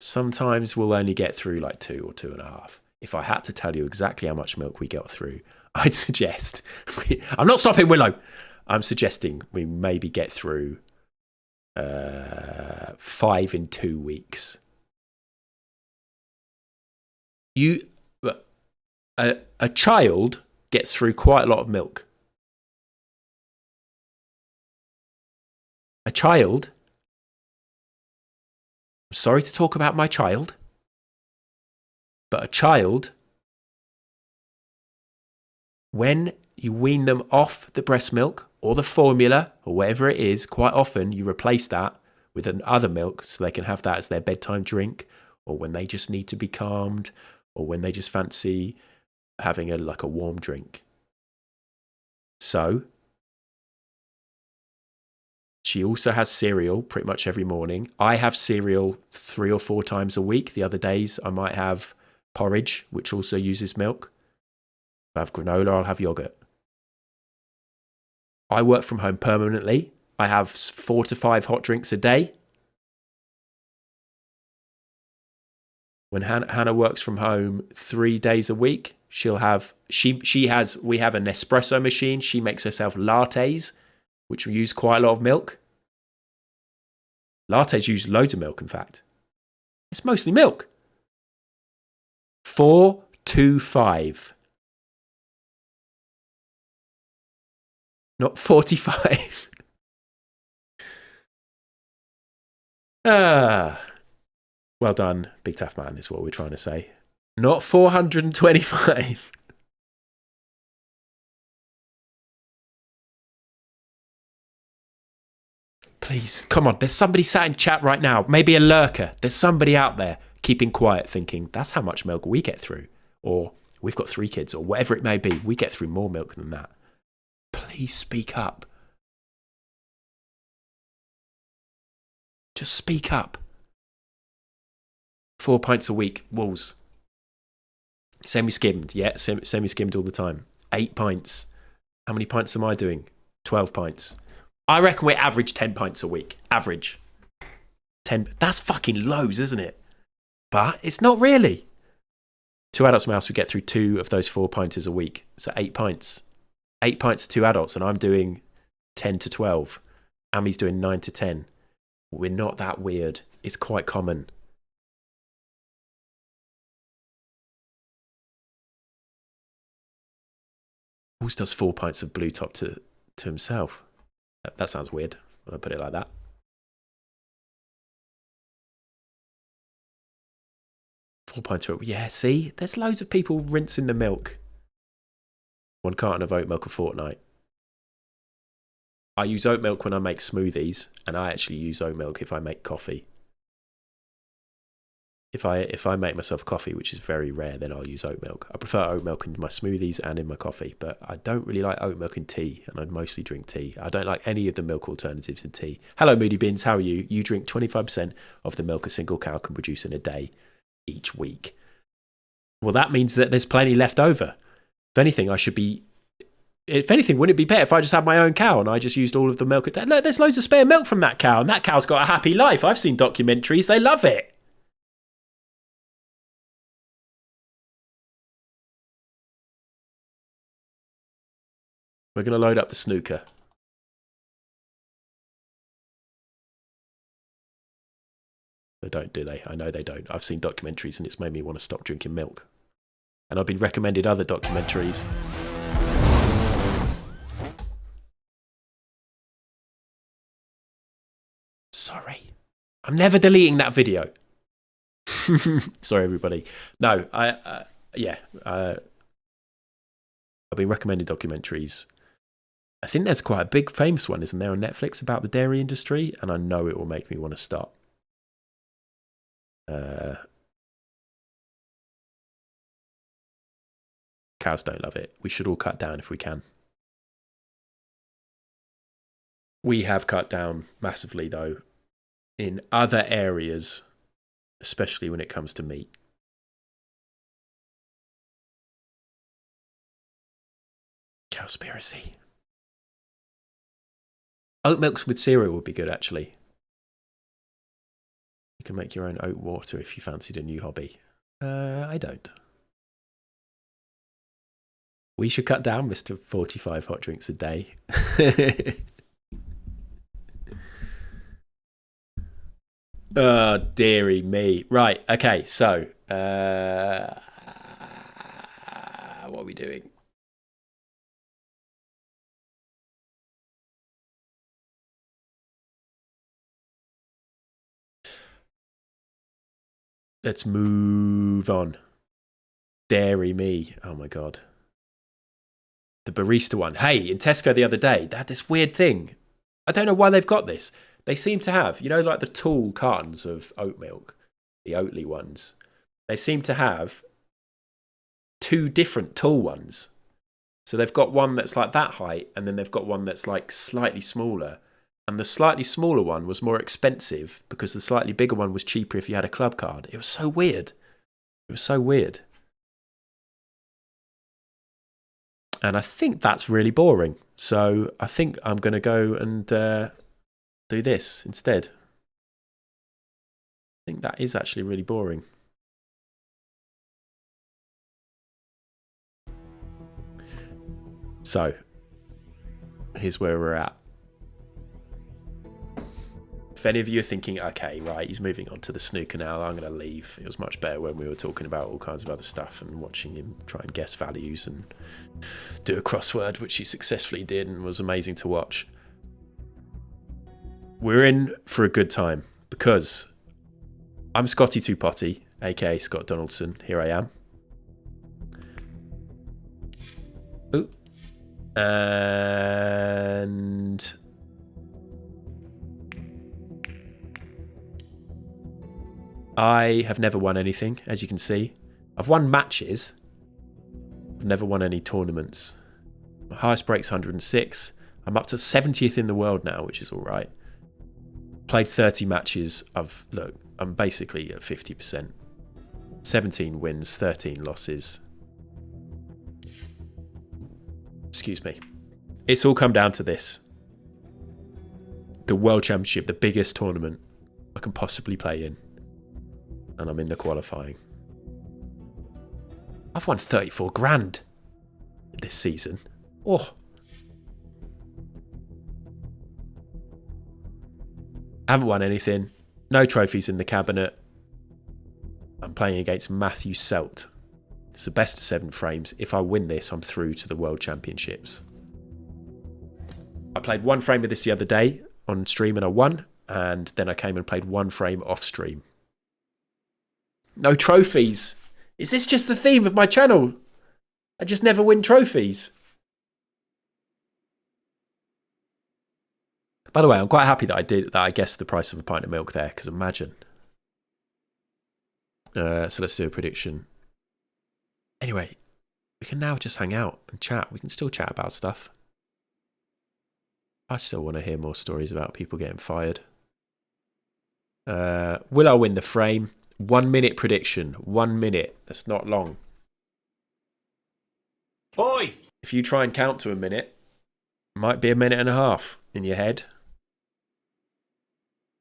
Sometimes we'll only get through like 2 or 2.5. If I had to tell you exactly how much milk we got through, I'd suggest... I'm not stopping, Willow. I'm suggesting we maybe get through 5 in 2 weeks. A child gets through quite a lot of milk. A child... I'm sorry to talk about my child, but a child, when you wean them off the breast milk or the formula or whatever it is, quite often you replace that with other milk so they can have that as their bedtime drink or when they just need to be calmed or when they just fancy having a warm drink. So she also has cereal pretty much every morning. I have cereal 3 or 4 times a week. The other days I might have porridge, which also uses milk. If I have granola, I'll have yogurt. I work from home permanently. I have 4 to 5 hot drinks a day. When Hannah works from home 3 days a week, we have an espresso machine. She makes herself lattes, which use quite a lot of milk. Lattes use loads of milk, in fact. It's mostly milk. 4 to 5. Not 45. Well done, Big Tough Man, is what we're trying to say. Not 425. Please, come on. There's somebody sat in chat right now. Maybe a lurker. There's somebody out there keeping quiet thinking, that's how much milk we get through. Or we've got 3 kids or whatever it may be. We get through more milk than that. Please speak up. Just speak up. 4 pints a week, Wolves. Semi-skimmed, yeah, semi-skimmed all the time. 8 pints. How many pints am I doing? 12 pints. I reckon we're average 10 pints a week. Average. 10. That's fucking lows, isn't it? But it's not really. 2 adults mouse, we get through 2 of those 4 pinters a week. So 8 pints. 8 pints to 2 adults, and I'm doing 10 to 12. Ami's doing 9 to 10. We're not that weird. It's quite common. Wolves does 4 pints of blue top to himself. That sounds weird when I put it like that. Four pints of, yeah, see? There's loads of people rinsing the milk. 1 carton of oat milk a fortnight. I use oat milk when I make smoothies, and I actually use oat milk if I make coffee. If I make myself coffee, which is very rare, then I'll use oat milk. I prefer oat milk in my smoothies and in my coffee, but I don't really like oat milk in tea, and I mostly drink tea. I don't like any of the milk alternatives in tea. Hello, Moody Beans, how are you? You drink 25% of the milk a single cow can produce in a day each week. Well, that means that there's plenty left over. If anything, wouldn't it be better if I just had my own cow and I just used all of the milk? Look, there's loads of spare milk from that cow, and that cow's got a happy life. I've seen documentaries. They love it. We're going to load up the snooker. They don't, do they? I know they don't. I've seen documentaries and it's made me want to stop drinking milk. And I've been recommended other documentaries. Sorry. I'm never deleting that video. Sorry, everybody. No, I've been recommended documentaries. I think there's quite a big famous one, isn't there, on Netflix about the dairy industry? And I know it will make me want to stop. Cows don't love it. We should all cut down if we can. We have cut down massively, though, in other areas, especially when it comes to meat. Cowspiracy. Oat milks with cereal would be good, actually. You can make your own oat water if you fancied a new hobby. I don't. We should cut down, Mr. 45 hot drinks a day. Oh, dearie me. Right, okay, so what are we doing? Let's move on. Dairy me. Oh my God. The barista one. Hey, in Tesco the other day, they had this weird thing. I don't know why they've got this. They seem to have, you know, like the tall cartons of oat milk, the Oatly ones. They seem to have 2 different tall ones. So they've got one that's like that height, and then they've got one that's like slightly smaller. And the slightly smaller one was more expensive because the slightly bigger one was cheaper if you had a club card. It was so weird. It was so weird. And I think that's really boring. So I think I'm going to go and do this instead. I think that is actually really boring. So here's where we're at. If any of you are thinking, okay, right, he's moving on to the snooker now, I'm going to leave. It was much better when we were talking about all kinds of other stuff and watching him try and guess values and do a crossword, which he successfully did and was amazing to watch. We're in for a good time because I'm Scotty Two Potty, aka Scott Donaldson. Here I am. Ooh. And I have never won anything, as you can see. I've won matches. I've never won any tournaments. My highest break's 106. I'm up to 70th in the world now, which is all right. Played 30 matches. I'm basically at 50%. 17 wins, 13 losses. Excuse me. It's all come down to this. The World Championship, the biggest tournament I can possibly play in. And I'm in the qualifying. I've won 34 grand this season. Oh. I haven't won anything. No trophies in the cabinet. I'm playing against Matthew Selt. It's the best of 7 frames. If I win this, I'm through to the World Championships. I played 1 frame of this the other day on stream and I won. And then I came and played 1 frame off stream. No trophies. Is this just the theme of my channel? I just never win trophies. By the way, I'm quite happy that I guessed the price of a pint of milk there, because imagine. So let's do a prediction. Anyway, we can now just hang out and chat. We can still chat about stuff. I still want to hear more stories about people getting fired. Will I win the frame? 1 minute prediction. 1 minute. That's not long. Oi! If you try and count to a minute, it might be a minute and a half in your head.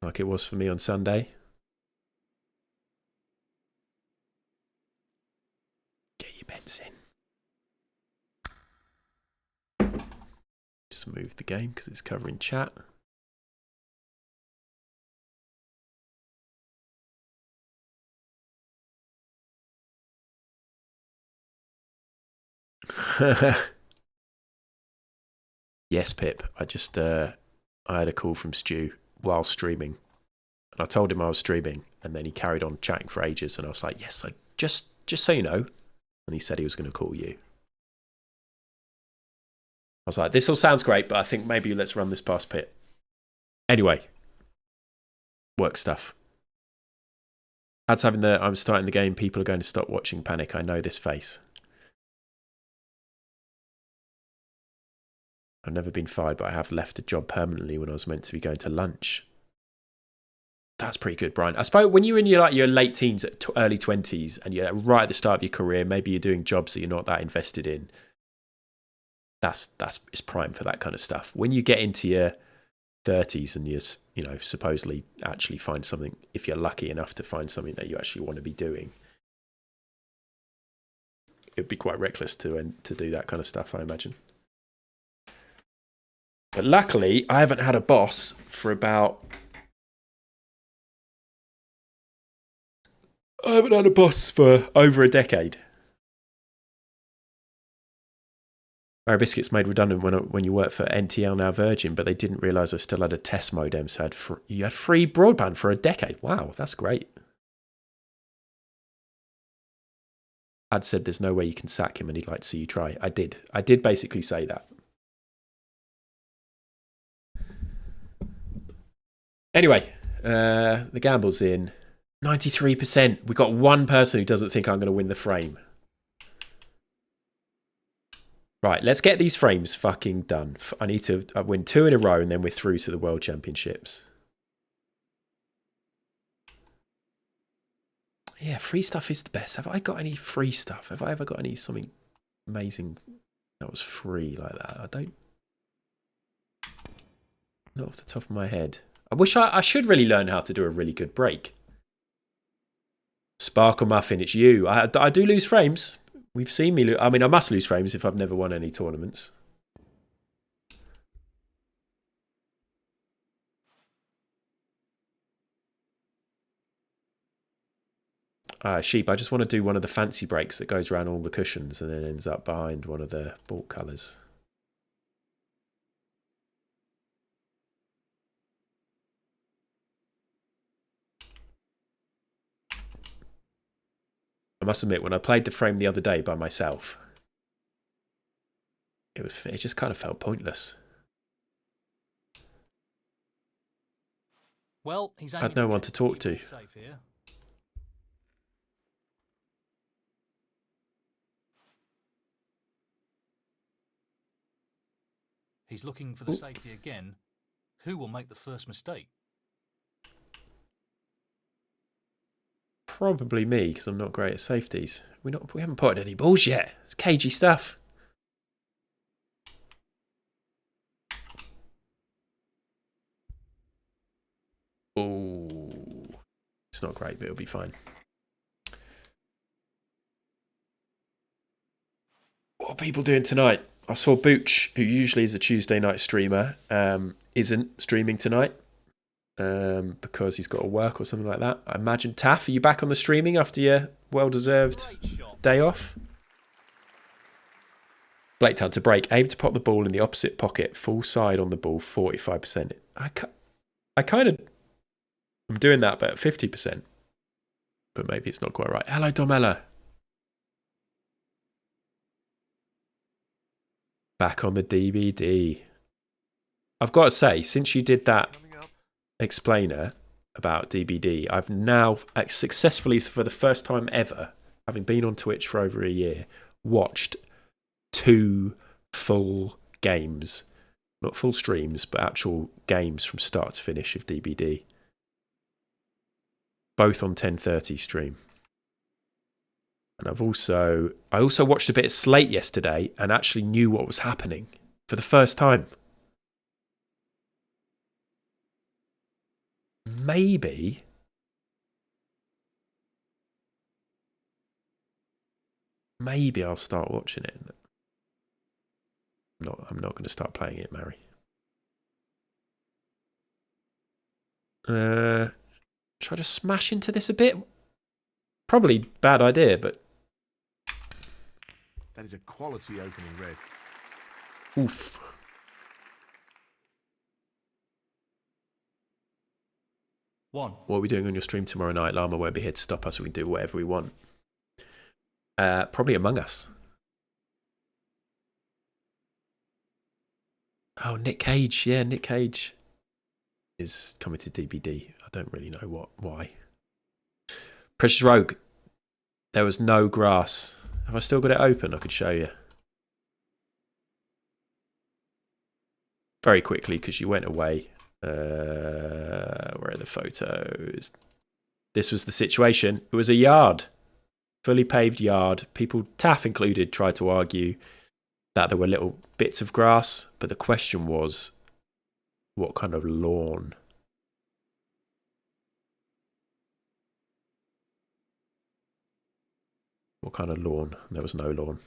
Like it was for me on Sunday. Get your bets in. Just move the game because it's covering chat. Yes, Pip. I had a call from Stu while streaming. And I told him I was streaming, and then he carried on chatting for ages, and I was like, yes, just so you know. And he said he was going to call you. I was like, this all sounds great, but I think maybe let's run this past Pip. Anyway, work stuff. I'm starting the game, people are going to stop watching Panic. I know this face. I've never been fired, but I have left a job permanently when I was meant to be going to lunch. That's pretty good, Brian. I suppose when you're in your late teens, early 20s, and you're right at the start of your career, maybe you're doing jobs that you're not that invested in. It's prime for that kind of stuff. When you get into your 30s and you supposedly actually find something, if you're lucky enough to find something that you actually want to be doing, it'd be quite reckless to do that kind of stuff, I imagine. But luckily, I haven't had a boss for about... I haven't had a boss for over a decade. Mary Biscuit's made redundant when you work for NTL, now Virgin, but they didn't realise I still had a test modem, so you had free broadband for a decade. Wow, that's great. Ad said there's no way you can sack him and he'd like to see you try. I did basically say that. Anyway, the gamble's in. 93%. We've got one person who doesn't think I'm going to win the frame. Right, let's get these frames fucking done. I need to win 2 in a row and then we're through to the World Championships. Yeah, free stuff is the best. Have I got any free stuff? Have I ever got something amazing that was free like that? I don't. Not off the top of my head. I wish I should really learn how to do a really good break. Sparkle Muffin, it's you. I do lose frames. We've seen me lose. I mean, I must lose frames if I've never won any tournaments. Sheep, I just want to do one of the fancy breaks that goes around all the cushions and then ends up behind one of the ball colours. I must admit, when I played the frame the other day by myself, it just kind of felt pointless. Well, he's I had no one to talk to. safe here. He's looking for the safety again. Who will make the first mistake? Probably me, because I'm not great at safeties. We haven't put any balls yet. It's cagey stuff. Oh, it's not great, but it'll be fine. What are people doing tonight? I saw Booch, who usually is a Tuesday night streamer, isn't streaming tonight because he's got to work or something like that. I imagine, Taff, are you back on the streaming after your well-deserved day off? Blake time to break. Aim to pop the ball in the opposite pocket. Full side on the ball, 45%. I kind of... I'm doing that, but at 50%. But maybe it's not quite right. Hello, Domella. Back on the DBD. I've got to say, since you did that explainer about DBD, I've now successfully, for the first time ever, having been on Twitch for over a year, watched 2 full games. Not full streams, but actual games from start to finish of DBD. Both on 10:30 stream. And I also watched a bit of Slate yesterday and actually knew what was happening for the first time. Maybe I'll start watching it. I'm not going to start playing it, Mary. Try to smash into this a bit. Probably bad idea, but that is a quality opening red. Oof. One. What are we doing on your stream tomorrow night? Llama won't be here to stop us. We can do whatever we want. Probably Among Us. Oh, Nick Cage. Yeah, Nick Cage is coming to DBD. I don't really know why. Precious Rogue. There was no grass. Have I still got it open? I could show you. Very quickly, because you went away. Where are the photos? This was the situation. It was a yard. Fully paved yard. People, Taff included, tried to argue that there were little bits of grass. But the question was, what kind of lawn? What kind of lawn? There was no lawn.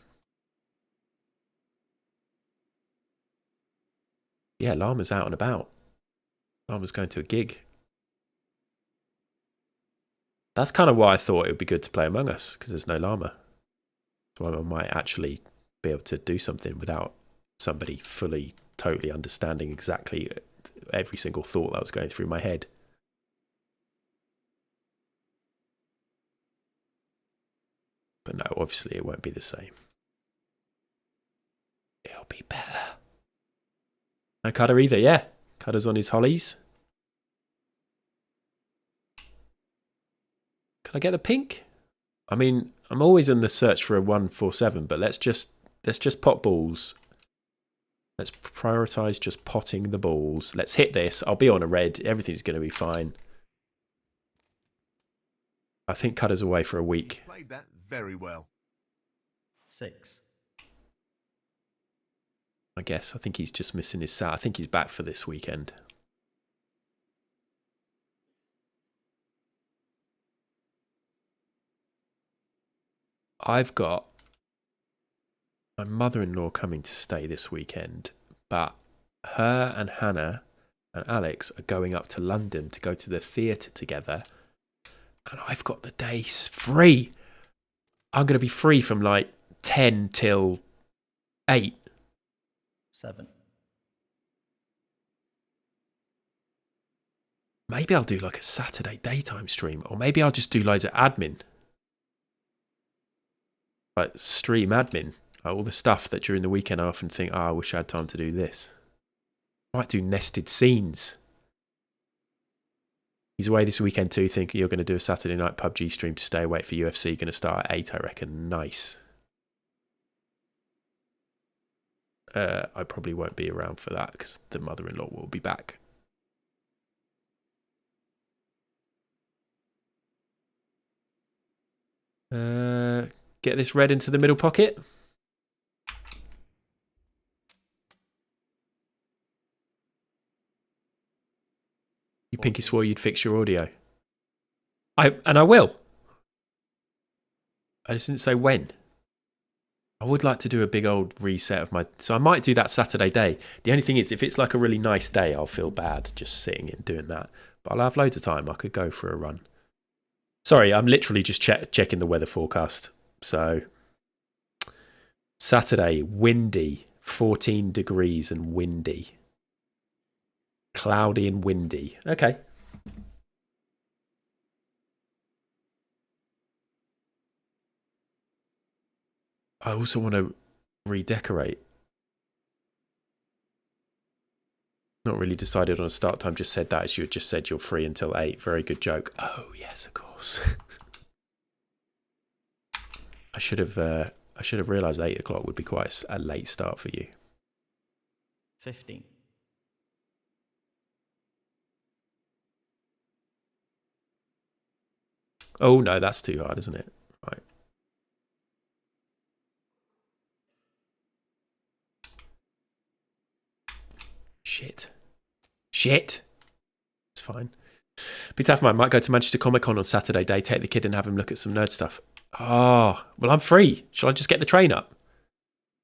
Yeah, Llama's out and about. Llama's going to a gig. That's kind of why I thought it would be good to play Among Us, because there's no Llama. So I might actually be able to do something without somebody fully, totally understanding exactly every single thought that was going through my head. But no, obviously it won't be the same. It'll be better. No Cutter either, yeah. Cutter's on his hollies. Can I get the pink? I mean, I'm always in the search for a 147, but let's just pot balls. Let's prioritise just potting the balls. Let's hit this. I'll be on a red. Everything's going to be fine. I think Cutter's away for a week. Played that very well. 6. I guess. I think he's just missing his set. I think he's back for this weekend. I've got my mother-in-law coming to stay this weekend, but her and Hannah and Alex are going up to London to go to the theatre together, and I've got the days free. I'm going to be free from like 10 till 8. 7. Maybe I'll do like a Saturday daytime stream, or maybe I'll just do loads of admin. Like stream admin. Like all the stuff that during the weekend I often think, I wish I had time to do this. I might do nested scenes. He's away this weekend too. Think you're going to do a Saturday night PUBG stream to stay awake for UFC. Going to start at 8, I reckon. Nice. I probably won't be around for that because the mother-in-law will be back. Get this red into the middle pocket. You pinky swore you'd fix your audio. I will. I just didn't say when. I would like to do a big old reset of my... So I might do that Saturday day. The only thing is, if it's like a really nice day, I'll feel bad just sitting and doing that. But I'll have loads of time. I could go for a run. Sorry, I'm literally just checking the weather forecast. So Saturday, windy, 14 degrees and windy. Cloudy and windy. Okay. I also want to redecorate. Not really decided on a start time, just said that as you had just said you're free until 8. Very good joke. Oh, yes, of course. I should have realised 8 o'clock would be quite a late start for you. 15. Oh, no, that's too hard, isn't it? Right. Shit. It's fine. Peter Affman might go to Manchester Comic Con on Saturday day, take the kid and have him look at some nerd stuff. Oh, well, I'm free. Shall I just get the train up?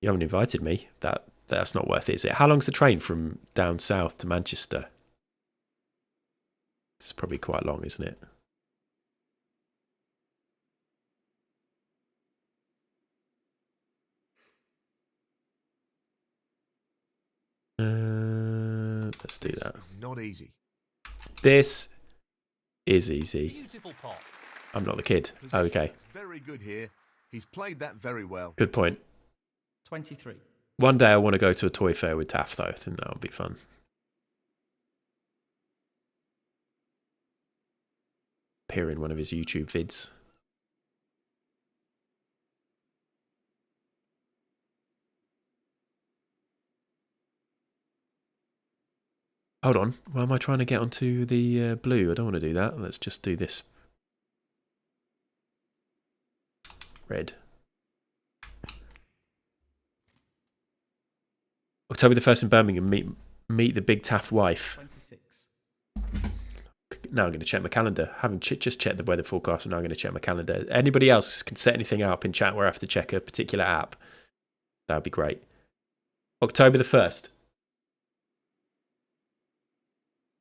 You haven't invited me. That's not worth it, is it? How long's the train from down south to Manchester? It's probably quite long, isn't it? Let's do that. Not easy. This is easy. Beautiful pot. I'm not the kid. Oh, okay. Very good here. He's played that very well. Good point. 23. One day I want to go to a toy fair with Taff, though. I think that would be fun. Appear in one of his YouTube vids. Hold on. Why am I trying to get onto the blue? I don't want to do that. Let's just do this. Red. October the 1st in Birmingham. Meet the Big Taff wife. 26. Now I'm going to check my calendar. Haven't just checked the weather forecast, and now I'm going to check my calendar. Anybody else can set anything up in chat where I have to check a particular app? That would be great. October the 1st.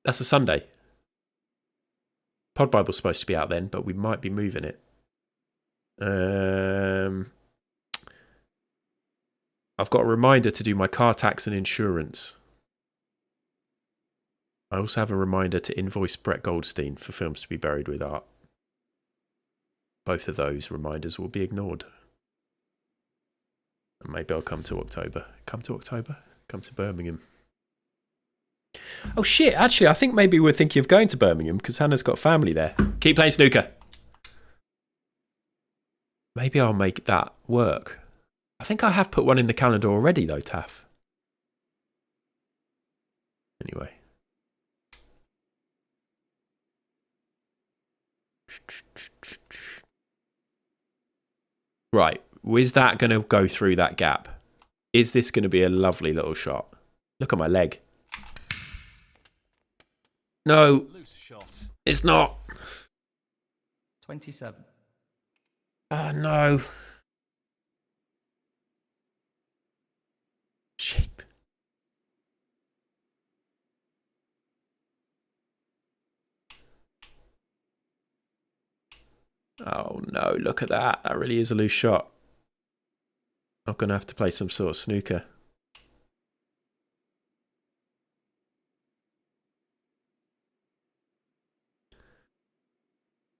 That's a Sunday. Pod Bible's supposed to be out then, but we might be moving it. I've got a reminder to do my car tax and insurance. I also have a reminder to invoice Brett Goldstein for films to be buried with art. Both of those reminders will be ignored. And maybe I'll come to October. Come to Birmingham. Oh shit, actually I think maybe we're thinking of going to Birmingham because Hannah's got family there. Keep playing snooker. Maybe I'll make that work. I think I have put one in the calendar already though, Taff. Anyway. Right, is that going to go through that gap? Is this going to be a lovely little shot? Look at my leg. No, it's not. 27. Oh, no. Sheep. Oh, no, look at that. That really is a loose shot. I'm going to have to play some sort of snooker.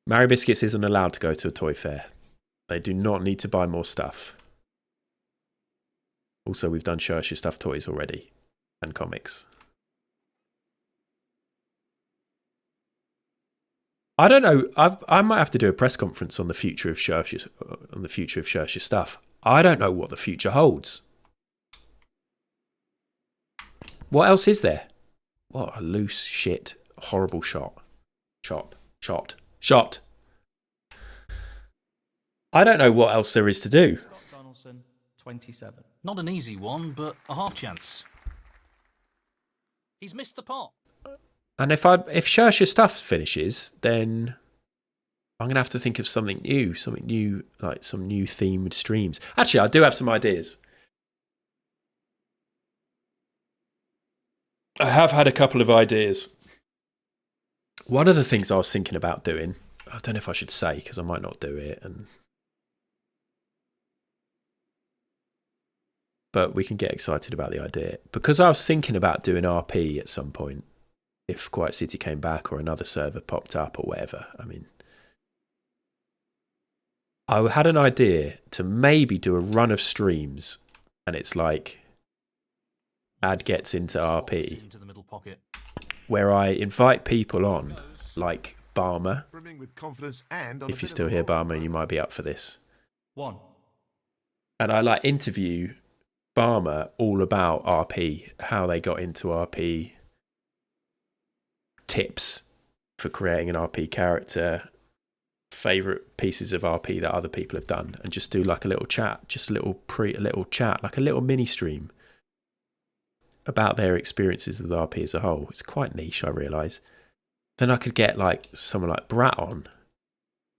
Mary Biscuits isn't allowed to go to a toy fair. They do not need to buy more stuff. Also, we've done Show Us Your Stuff toys already and comics. I don't know. I might have to do a press conference on the future of Show Us Your Stuff. I don't know what the future holds. What else is there? What a loose shit, horrible shot. I don't know what else there is to do. Donaldson, 27. Not an easy one, but a half chance. He's missed the pot. And if Show Us Your Stuff finishes, then I'm gonna have to think of something new, like some new themed streams. Actually, I do have some ideas. I have had a couple of ideas. One of the things I was thinking about doing, I don't know if I should say because I might not do it, but we can get excited about the idea. Because I was thinking about doing RP at some point, if Quiet City came back or another server popped up or whatever. I mean, I had an idea to maybe do a run of streams, and it's like Ad gets into RP, where I invite people on, like Barmer. If you're still here, Barmer, you might be up for this. One. And I like interview Barmer all about RP, how they got into RP, tips for creating an RP character, favourite pieces of RP that other people have done, and just do like a little chat, just a little chat, like a little mini stream about their experiences with RP as a whole. It's quite niche, I realise. Then I could get like someone like Brat on,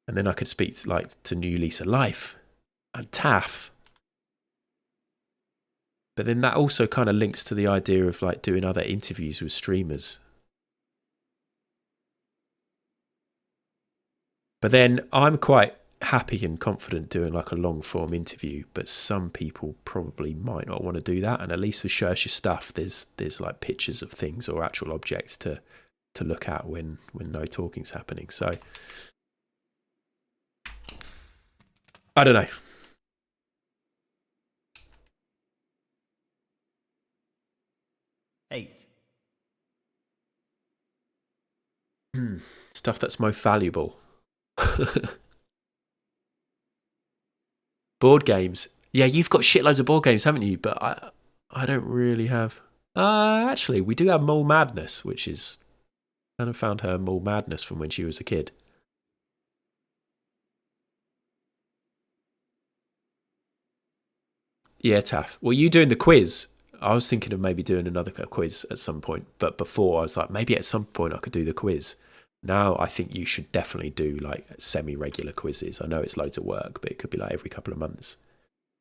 and then I could speak to New Lisa Life and Taff. But then that also kind of links to the idea of like doing other interviews with streamers. But then I'm quite happy and confident doing like a long form interview, but some people probably might not want to do that. And at least with Show Us Your Stuff, there's like pictures of things or actual objects to look at when no talking's happening. So I don't know. Eight. Stuff that's most valuable. Board games. Yeah, you've got shitloads of board games, haven't you? But I don't really have. Actually, we do have Mole Madness, which is... Anna found her Mole Madness from when she was a kid. Yeah, Taff. Well, you doing the quiz. I was thinking of maybe doing another quiz at some point. But before, I was like, maybe at some point I could do the quiz. Now I think you should definitely do like semi-regular quizzes. I know it's loads of work, but it could be like every couple of months.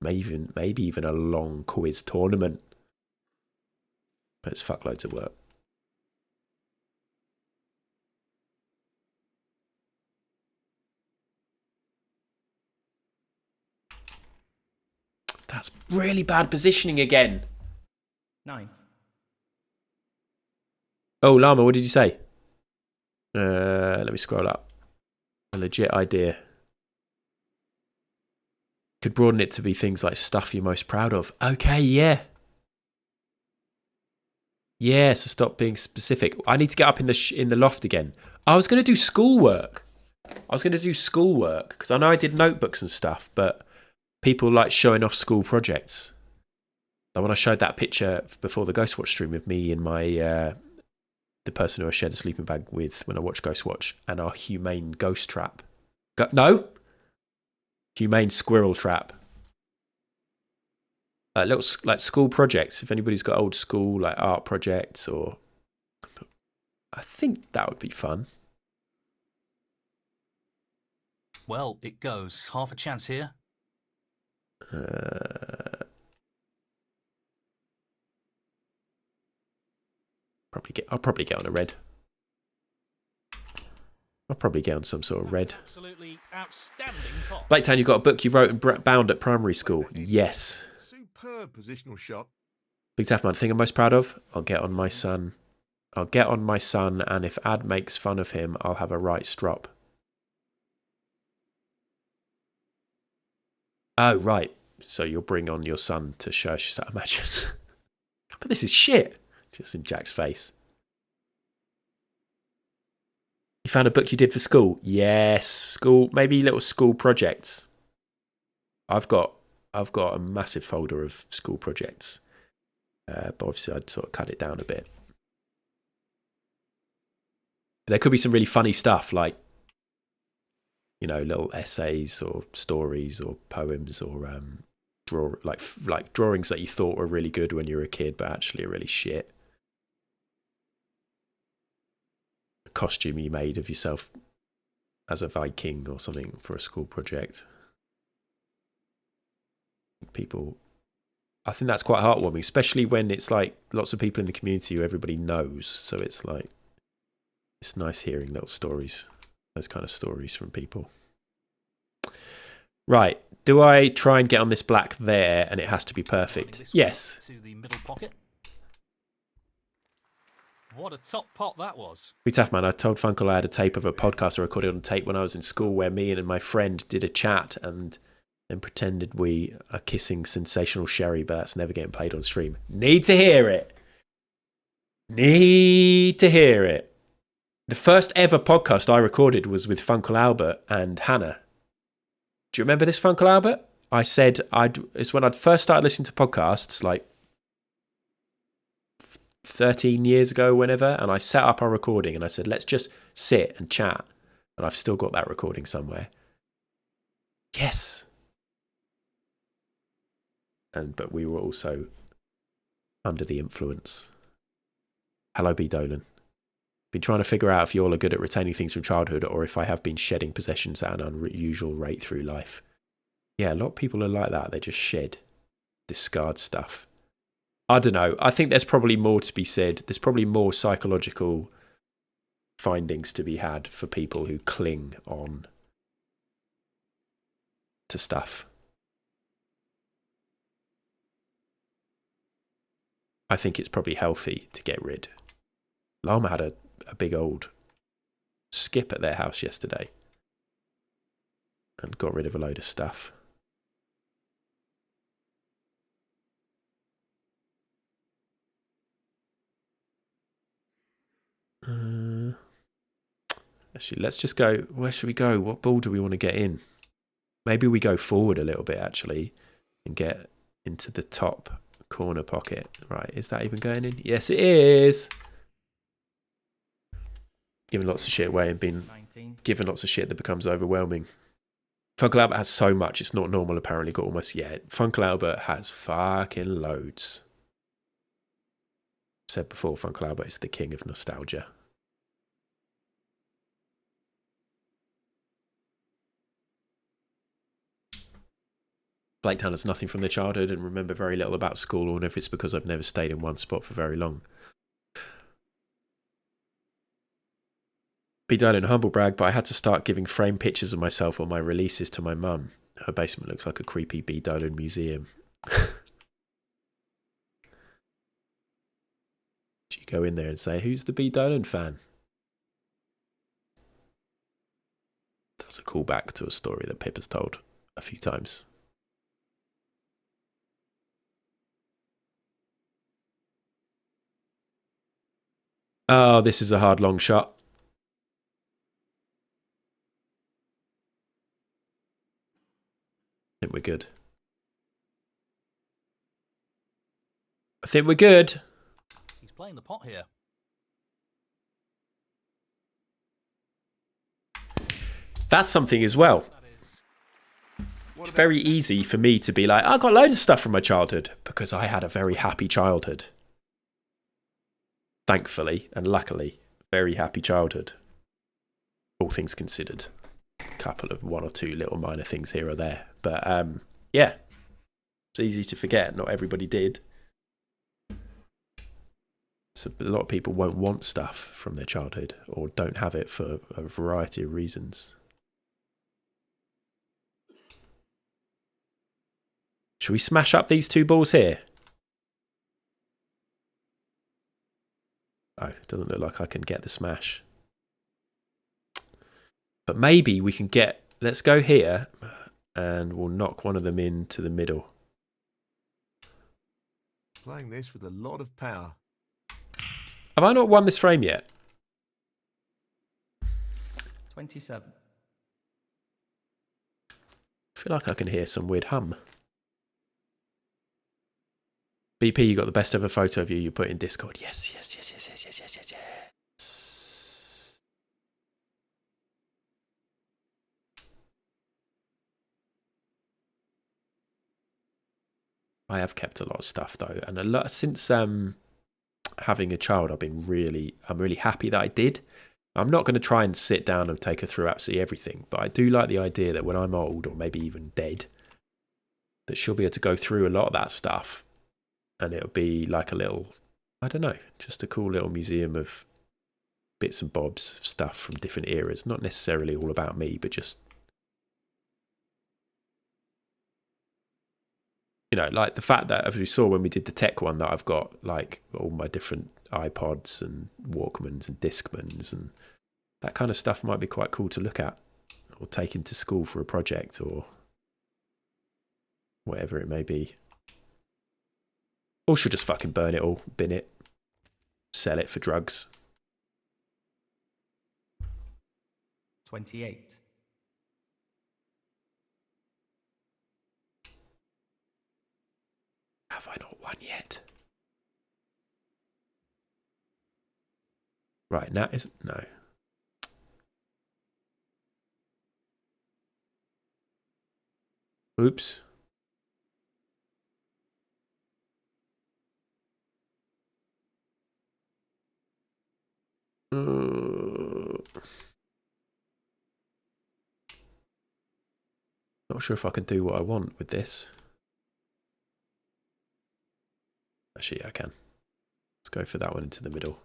Maybe even a long quiz tournament. But it's fuckloads of work. That's really bad positioning again. 9. Oh, Llama, what did you say? Let me scroll up. A legit idea. Could broaden it to be things like stuff you're most proud of. Okay, yeah. Yeah, so stop being specific. I need to get up in the loft again. I was going to do schoolwork. Because I know I did notebooks and stuff, but people like showing off school projects. Like when I showed that picture before the Ghostwatch stream of me and my... the person who I shared a sleeping bag with when I watched Ghostwatch, and our humane ghost trap. Humane squirrel trap. Little like school projects. If anybody's got old school like art projects, or I think that would be fun. Well, it goes. Half a chance here. I'll probably get on a red. I'll probably get on some sort of red. Absolutely outstanding pop. Blaketown, you got a book you wrote and bound at primary school. Yes. Superb positional shot. Big Taff Man, thing I'm most proud of? I'll get on my son, and if Ad makes fun of him, I'll have a right strop. Oh, right. so you'll bring on your son to church, I imagine. But this is shit. Just in Jack's face. You found a book you did for school? Yes, school, maybe little school projects. I've got a massive folder of school projects, but obviously I'd sort of cut it down a bit. There could be some really funny stuff, like, you know, little essays or stories or poems or like drawings that you thought were really good when you were a kid, but actually are really shit. A costume you made of yourself as a Viking or something for a school project. I think that's quite heartwarming, especially when it's like lots of people in the community who everybody knows. So it's like, it's nice hearing little stories, those kind of stories from people. Right, do I try and get on this black there and it has to be perfect? Yes. To the middle pocket. What a top pot that was. We tough, man. I told Funkle I had a tape of a podcast I recorded on tape when I was in school where me and my friend did a chat and then pretended we are kissing sensational Sherry, but that's never getting played on stream. Need to hear it. Need to hear it. The first ever podcast I recorded was with Funkle Albert and Hannah. Do you remember this, Funkle Albert? I said it's when I'd first started listening to podcasts, like 13 years ago, whenever, and I set up our recording and I said, let's just sit and chat. And I've still got that recording somewhere. Yes. But we were also under the influence. Hello, B. Dolan. Been trying to figure out if you all are good at retaining things from childhood or if I have been shedding possessions at an unusual rate through life. Yeah, a lot of people are like that. They just discard stuff. I don't know. I think there's probably more to be said. There's probably more psychological findings to be had for people who cling on to stuff. I think it's probably healthy to get rid. Llama had a big old skip at their house yesterday and got rid of a load of stuff. Actually, let's just go. Where should we go? What ball do we want to get in? Maybe we go forward a little bit, actually, and get into the top corner pocket. Right, is that even going in? Yes, it is. Giving lots of shit away and being given lots of shit that becomes overwhelming. Funkle Albert has so much, it's not normal, apparently. Got almost, yeah. Funkle Albert has fucking loads. Said before, Funkle Albert is the king of nostalgia. Blake Town has nothing from their childhood and remember very little about school, or if it's because I've never stayed in one spot for very long. Be done in humble brag, but I had to start giving framed pictures of myself on my releases to my mum. Her basement looks like a creepy B. Dolan museum. Do you go in there and say, who's the B. Dolan fan? That's a callback to a story that Pip has told a few times. Oh, this is a hard long shot. I think we're good. I think we're good. He's playing the pot here. That's something as well. It's very easy for me to be like, I got loads of stuff from my childhood because I had a very happy childhood. Thankfully and luckily, very happy childhood. All things considered. A couple of one or two little minor things here or there. But yeah, it's easy to forget. Not everybody did. So a lot of people won't want stuff from their childhood or don't have it for a variety of reasons. Should we smash up these two balls here? Oh, it doesn't look like I can get the smash. But maybe we can get... Let's go here and we'll knock one of them into the middle. Playing this with a lot of power. Have I not won this frame yet? 27. I feel like I can hear some weird hum. BP, you got the best ever photo of you put in Discord. Yes, yes, yes, yes, yes, yes, yes, yes, yes. I have kept a lot of stuff though, and a lot since having a child. I'm really happy that I did. I'm not going to try and sit down and take her through absolutely everything, but I do like the idea that when I'm old or maybe even dead, that she'll be able to go through a lot of that stuff, and it'll be like a little, I don't know, just a cool little museum of bits and bobs of stuff from different eras. Not necessarily all about me, but just, you know, like the fact that, as we saw when we did the tech one, that I've got like all my different iPods and Walkmans and Discmans, and that kind of stuff might be quite cool to look at or take into school for a project or whatever it may be. Or she'll just fucking burn it all, bin it, sell it for drugs. 28. Have I not won yet? Right, now is no. Oops. Not sure if I can do what I want with this. Actually, I can. Let's go for that one into the middle.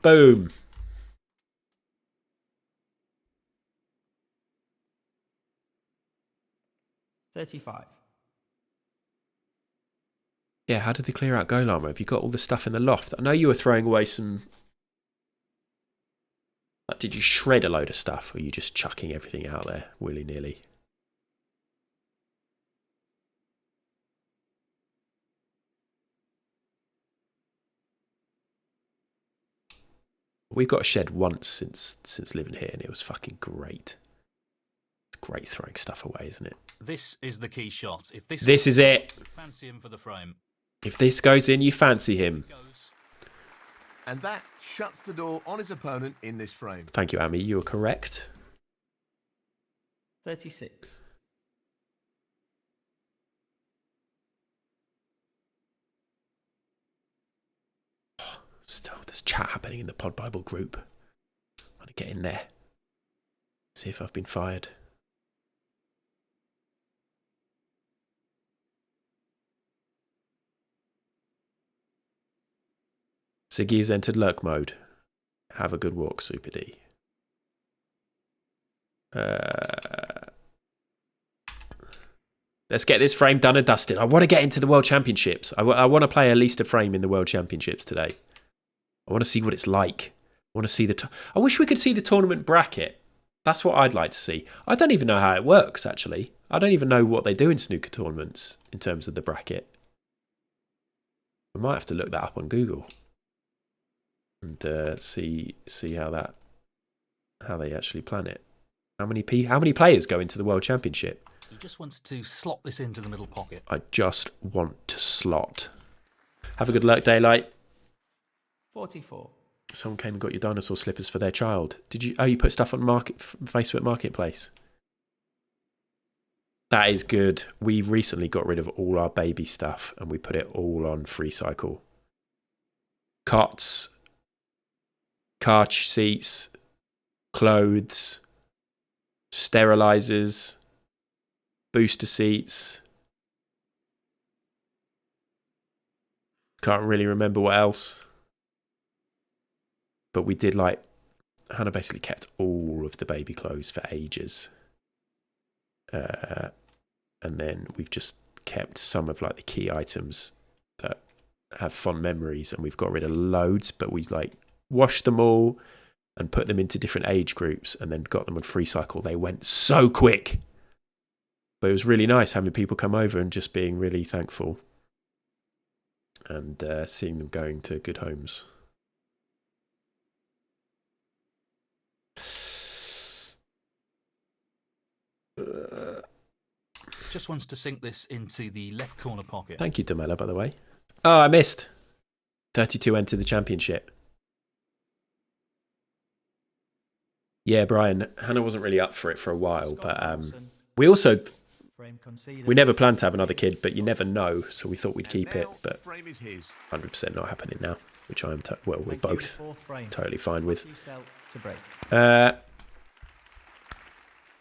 Boom. $35. Yeah, how did they clear out Golama? Have you got all the stuff in the loft? I know you were throwing away some... Like, did you shred a load of stuff, or are you just chucking everything out there willy-nilly? We've got a shed once since living here, and it was fucking great. It's great throwing stuff away, isn't it? This is the key shot. If this is it. Fancy him for the frame. If this goes in, you fancy him. And that shuts the door on his opponent in this frame. Thank you, Amy. You were correct. 36. Still, there's chat happening in the Pod Bible group. I want to get in there. See if I've been fired. Siggy has entered lurk mode. Have a good walk, Super D. Let's get this frame done and dusted. I want to get into the World Championships. I want to play at least a frame in the World Championships today. I want to see what it's like. I want to see I wish we could see the tournament bracket. That's what I'd like to see. I don't even know how it works, actually. I don't even know what they do in snooker tournaments in terms of the bracket. I might have to look that up on Google and see how they actually plan it. How many players go into the World Championship? He just wants to slot this into the middle pocket. I just want to slot. Have a good luck, Daylight. 44. Someone came and got your dinosaur slippers for their child. Did you? Oh, you put stuff on Facebook Marketplace. That is good. We recently got rid of all our baby stuff and we put it all on Free Cycle. Cots, car seats, clothes, sterilizers, booster seats. Can't really remember what else. But we did Hannah basically kept all of the baby clothes for ages. And then we've just kept some of the key items that have fond memories, and we've got rid of loads, but we washed them all and put them into different age groups and then got them on Free Cycle. They went so quick. But it was really nice having people come over and just being really thankful and seeing them going to good homes. Just wants to sink this into the left corner pocket. Thank you, Domella, by the way. Oh, I missed. 32 entered the championship. Yeah, Brian, Hannah wasn't really up for it for a while, but we also... We never planned to have another kid, but you never know, so we thought we'd keep it, but 100% not happening now, which I'm, well, we're both totally fine with.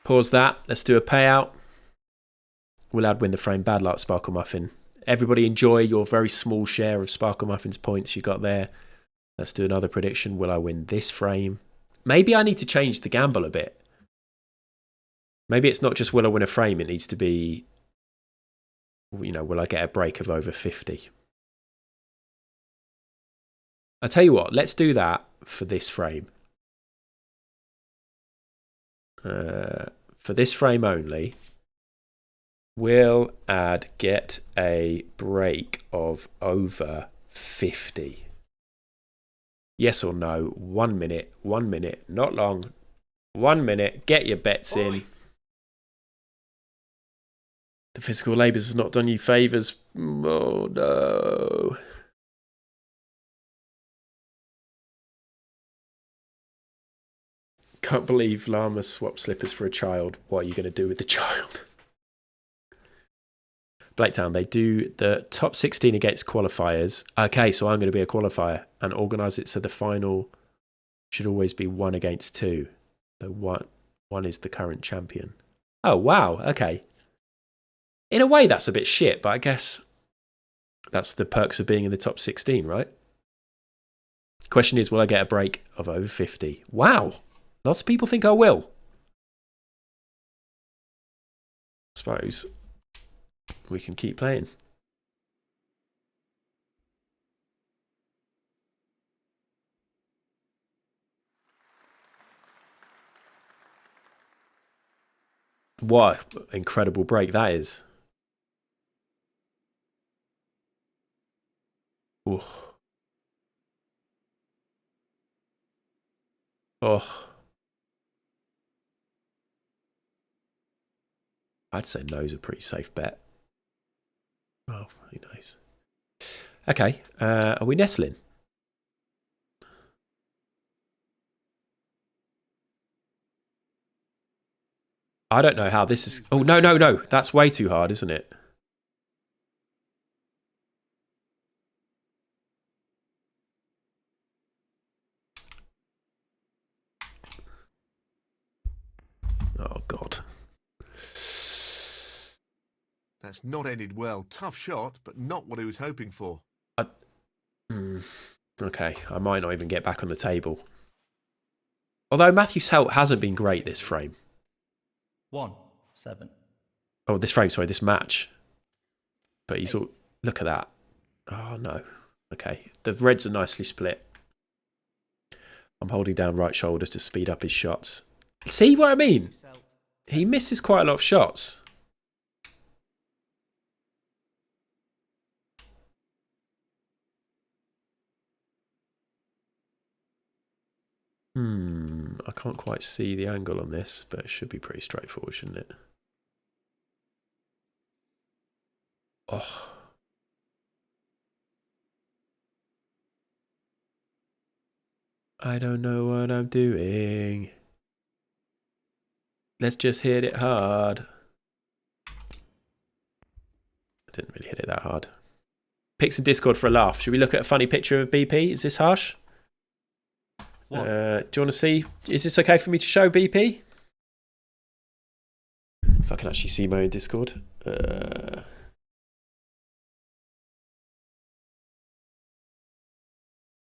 Pause that. Let's do a payout. Will Ad win the frame? Bad luck, Sparkle Muffin. Everybody enjoy your very small share of Sparkle Muffin's points you got there. Let's do another prediction. Will I win this frame? Maybe I need to change the gamble a bit. Maybe it's not just will I win a frame, it needs to be, you know, will I get a break of over 50? I'll tell you what, let's do that for this frame. For this frame only, will Ad get a break of over 50? Yes or no? 1 minute, 1 minute, not long. 1 minute, get your bets in. The physical labours has not done you favours. Oh no. Can't believe Llama swapped slippers for a child. What are you going to do with the child? Blaketown, they do the top 16 against qualifiers. Okay, so I'm going to be a qualifier and organise it so the final should always be 1 against 2. So one is the current champion. Oh, wow. Okay. In a way, that's a bit shit, but I guess that's the perks of being in the top 16, right? Question is, will I get a break of over 50? Wow. Lots of people think I will. I suppose we can keep playing. What incredible break that is. Ooh. Oh. I'd say no's a pretty safe bet. Oh, who knows? Okay, are we nestling? I don't know how this is... Oh, no. That's way too hard, isn't it? Oh, God. That's not ended well. Tough shot, but not what he was hoping for. Okay, I might not even get back on the table. Although Matthew's help hasn't been great this frame. 1-7. Oh, this frame, sorry, this match. But he's all... Look at that. Oh, no. Okay, the reds are nicely split. I'm holding down right shoulder to speed up his shots. See what I mean? He misses quite a lot of shots. I can't quite see the angle on this, but it should be pretty straightforward, shouldn't it? Oh. I don't know what I'm doing. Let's just hit it hard. I didn't really hit it that hard. Pics in Discord for a laugh. Should we look at a funny picture of BP? Is this harsh? Do you want to see? Is this okay for me to show BP? If I can actually see my own Discord.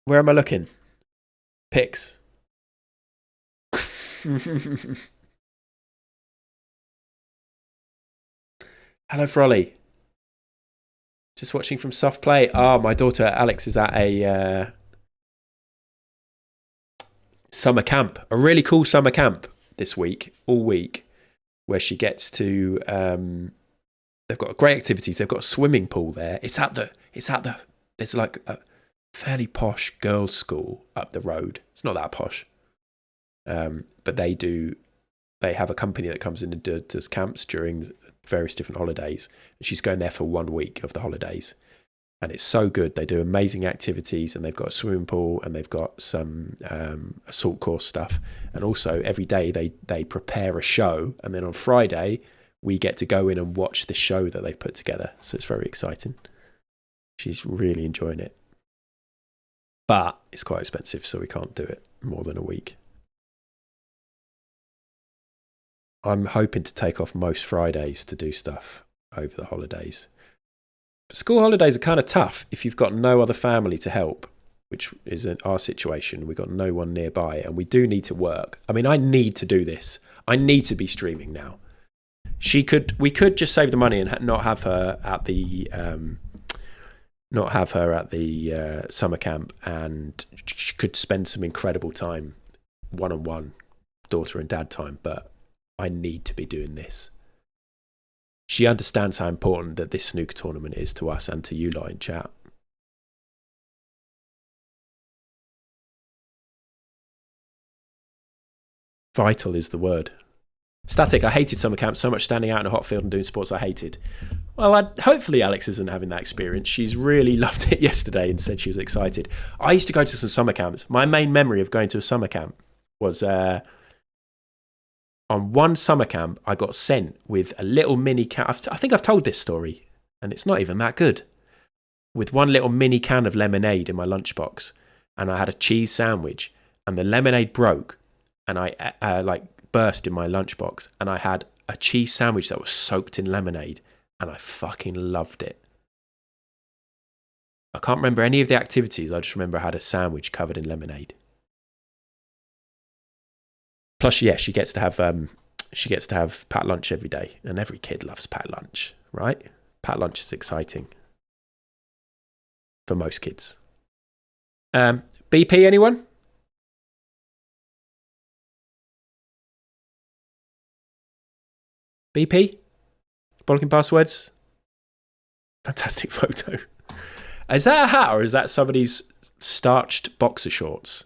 Where am I looking? Pics. Hello, Frolly. Just watching from soft play. Oh, my daughter Alex is at a summer camp, a really cool summer camp this week, all week, where she gets to. They've got great activities. They've got a swimming pool there. It's at the. There's like a fairly posh girls' school up the road. It's not that posh, but they do. They have a company that comes in and does camps during various different holidays. And she's going there for 1 week of the holidays. And it's so good. They do amazing activities, and they've got a swimming pool, and they've got some assault course stuff. And also every day they prepare a show. And then on Friday, we get to go in and watch the show that they've put together. So it's very exciting. She's really enjoying it. But it's quite expensive, so we can't do it more than a week. I'm hoping to take off most Fridays to do stuff over the holidays. But school holidays are kind of tough if you've got no other family to help, which is our situation. We've got no one nearby, and we do need to work. I mean, I need to do this. I need to be streaming now. We could just save the money and not have her at the summer camp, and she could spend some incredible time, one-on-one, daughter and dad time. But I need to be doing this. She understands how important that this snooker tournament is to us and to you lot in chat. Vital is the word. Static, I hated summer camp. So much standing out in a hot field and doing sports I hated. Well, hopefully Alex isn't having that experience. She's really loved it yesterday and said she was excited. I used to go to some summer camps. My main memory of going to a summer camp was... on one summer camp, I got sent with a little mini can. I think I've told this story, and it's not even that good. With one little mini can of lemonade in my lunchbox, and I had a cheese sandwich, and the lemonade broke, and I burst in my lunchbox, and I had a cheese sandwich that was soaked in lemonade, and I fucking loved it. I can't remember any of the activities. I just remember I had a sandwich covered in lemonade. Plus, yeah, she gets to have packed lunch every day, and every kid loves packed lunch, right? Packed lunch is exciting for most kids. BP, anyone? BP? Bollocking passwords? Fantastic photo. Is that a hat, or is that somebody's starched boxer shorts?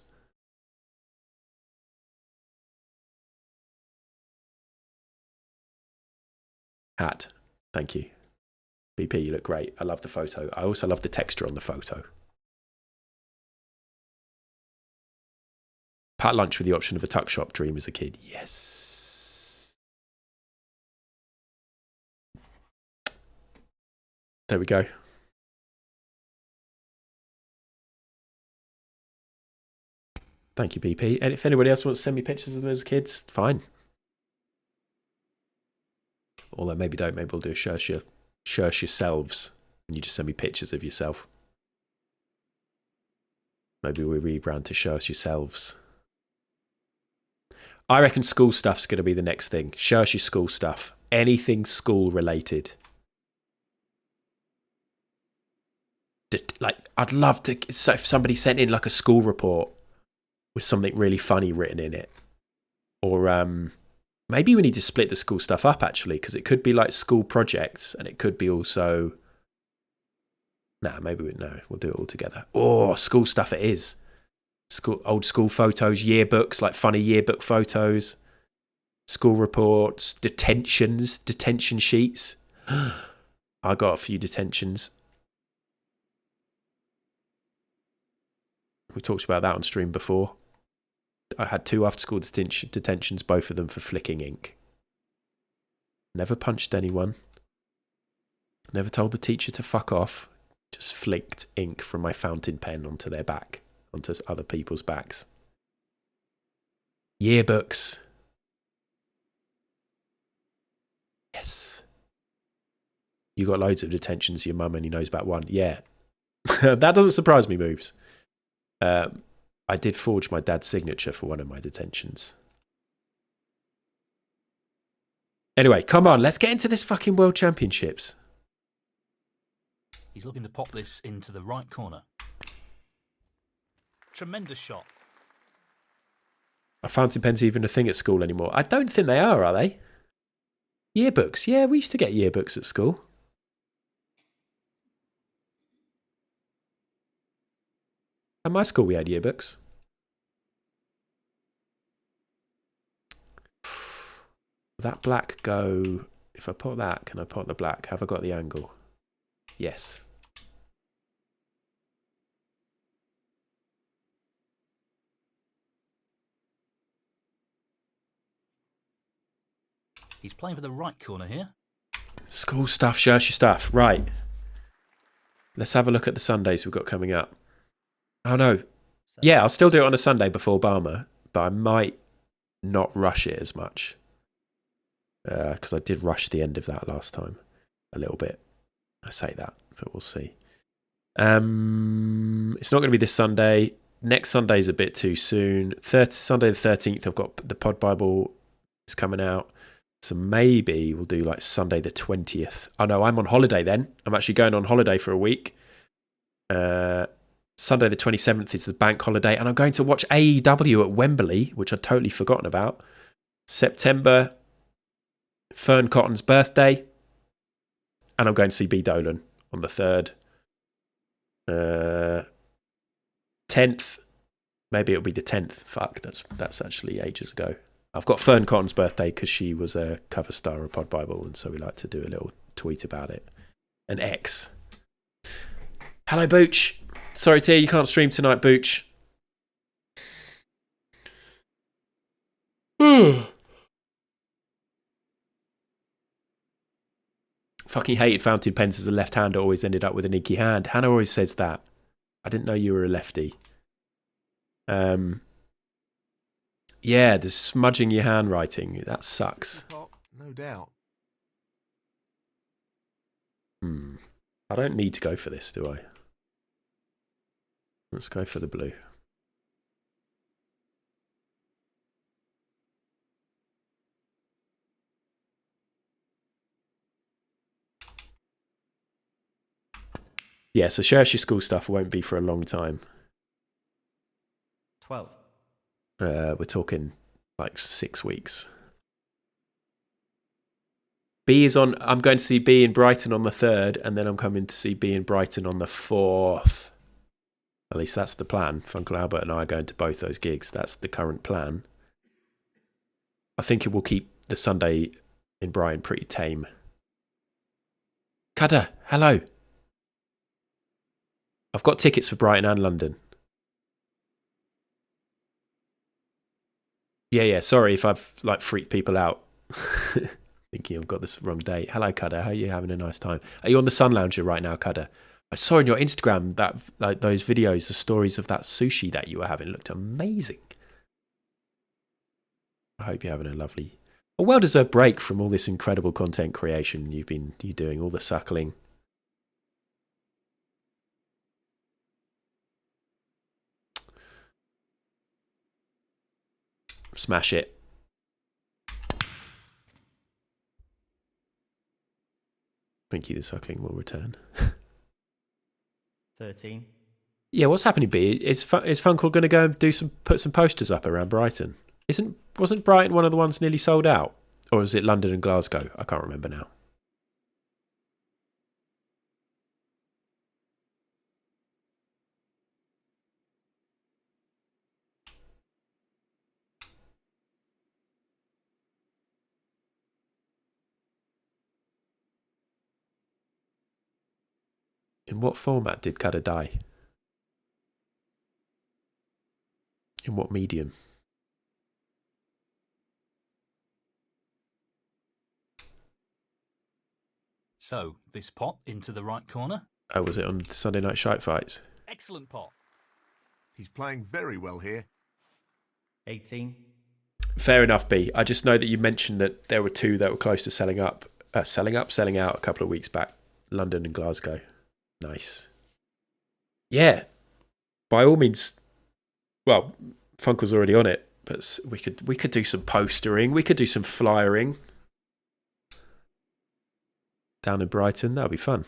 Hat. Thank you. BP, you look great. I love the photo. I also love the texture on the photo. Pat lunch with the option of a tuck shop dream as a kid. Yes. There we go. Thank you, BP. And if anybody else wants to send me pictures of them as kids, fine. Although maybe don't. Maybe we'll do a shush yourselves, and you just send me pictures of yourself. Maybe we rebrand to shush yourselves. I reckon school stuff's going to be the next thing. Shush your school stuff. Anything school related. Like, I'd love to. So if somebody sent in like a school report with something really funny written in it, or maybe we need to split the school stuff up, actually, because it could be like school projects, and it could be also... we'll do it all together. Oh, school stuff it is. Old school photos, yearbooks, like funny yearbook photos, school reports, detention sheets. I got a few detentions. We talked about that on stream before. I had 2 after-school detentions, both of them for flicking ink. Never punched anyone. Never told the teacher to fuck off. Just flicked ink from my fountain pen onto their back, onto other people's backs. Yearbooks. Yes. You got loads of detentions. Your mum only knows about one. Yeah. That doesn't surprise me, Moves. I did forge my dad's signature for one of my detentions. Anyway, come on, let's get into this fucking World Championships. He's looking to pop this into the right corner. Tremendous shot. Are fountain pens even a thing at school anymore? I don't think they are they? Yearbooks. Yeah, we used to get yearbooks at school. At my school, we had yearbooks. That black go... If I put that, can I put the black? Have I got the angle? Yes. He's playing for the right corner here. School stuff, churchy stuff. Right. Let's have a look at the Sundays we've got coming up. Oh, no. Yeah, I'll still do it on a Sunday before Barmer, but I might not rush it as much. Because I did rush the end of that last time a little bit. I say that, but we'll see. It's not going to be this Sunday. Next Sunday's a bit too soon. Sunday the 13th, I've got the Pod Bible is coming out. So maybe we'll do like Sunday the 20th. Oh no, I'm on holiday then. I'm actually going on holiday for a week. Sunday the 27th is the bank holiday, and I'm going to watch AEW at Wembley, which I'd totally forgotten about. September, Fern Cotton's birthday, and I'm going to see B. Dolan on the 3rd. 10th, maybe it'll be the 10th. Fuck, that's actually ages ago. I've got Fern Cotton's birthday because she was a cover star of Pod Bible, and so we like to do a little tweet about it. An X. Hello, Booch. Sorry, Tia, you can't stream tonight, Booch. Fucking hated fountain pens as a left-hander, always ended up with an inky hand. Hannah always says that. I didn't know you were a lefty. Yeah, the smudging your handwriting. That sucks. No doubt. I don't need to go for this, do I? Let's go for the blue. Yeah, so share your school stuff won't be for a long time. 12. We're talking like 6 weeks. B is on. I'm going to see B in Brighton on the 3rd, and then I'm coming to see B in Brighton on the 4th. At least that's the plan. Funkle Albert and I are going to both those gigs. That's the current plan. I think it will keep the Sunday in Brighton pretty tame. Kada, hello. I've got tickets for Brighton and London. Yeah, sorry if I've like freaked people out. Thinking I've got this wrong date. Hello, Kada. How are you having a nice time? Are you on the Sun Lounger right now, Kada? I saw on your Instagram that like those videos, the stories of that sushi that you were having. It looked amazing. I hope you're having a well-deserved break from all this incredible content creation you're doing, all the suckling. Smash it. Thank you, the suckling will return. 13. Yeah, what's happening, B? Is Funkle going to go and put some posters up around Brighton? Wasn't Brighton one of the ones nearly sold out? Or is it London and Glasgow? I can't remember now. In what format did Kada die? In what medium? So, this pot into the right corner. Oh, was it on Sunday Night Shite Fights? Excellent pot. He's playing very well here. 18. Fair enough, B. I just know that you mentioned that there were two that were close to selling out a couple of weeks back. London and Glasgow. Nice. Yeah. By all means, well, Funkle's already on it, but we could do some postering. We could do some flyering. Down in Brighton. That'll be fun.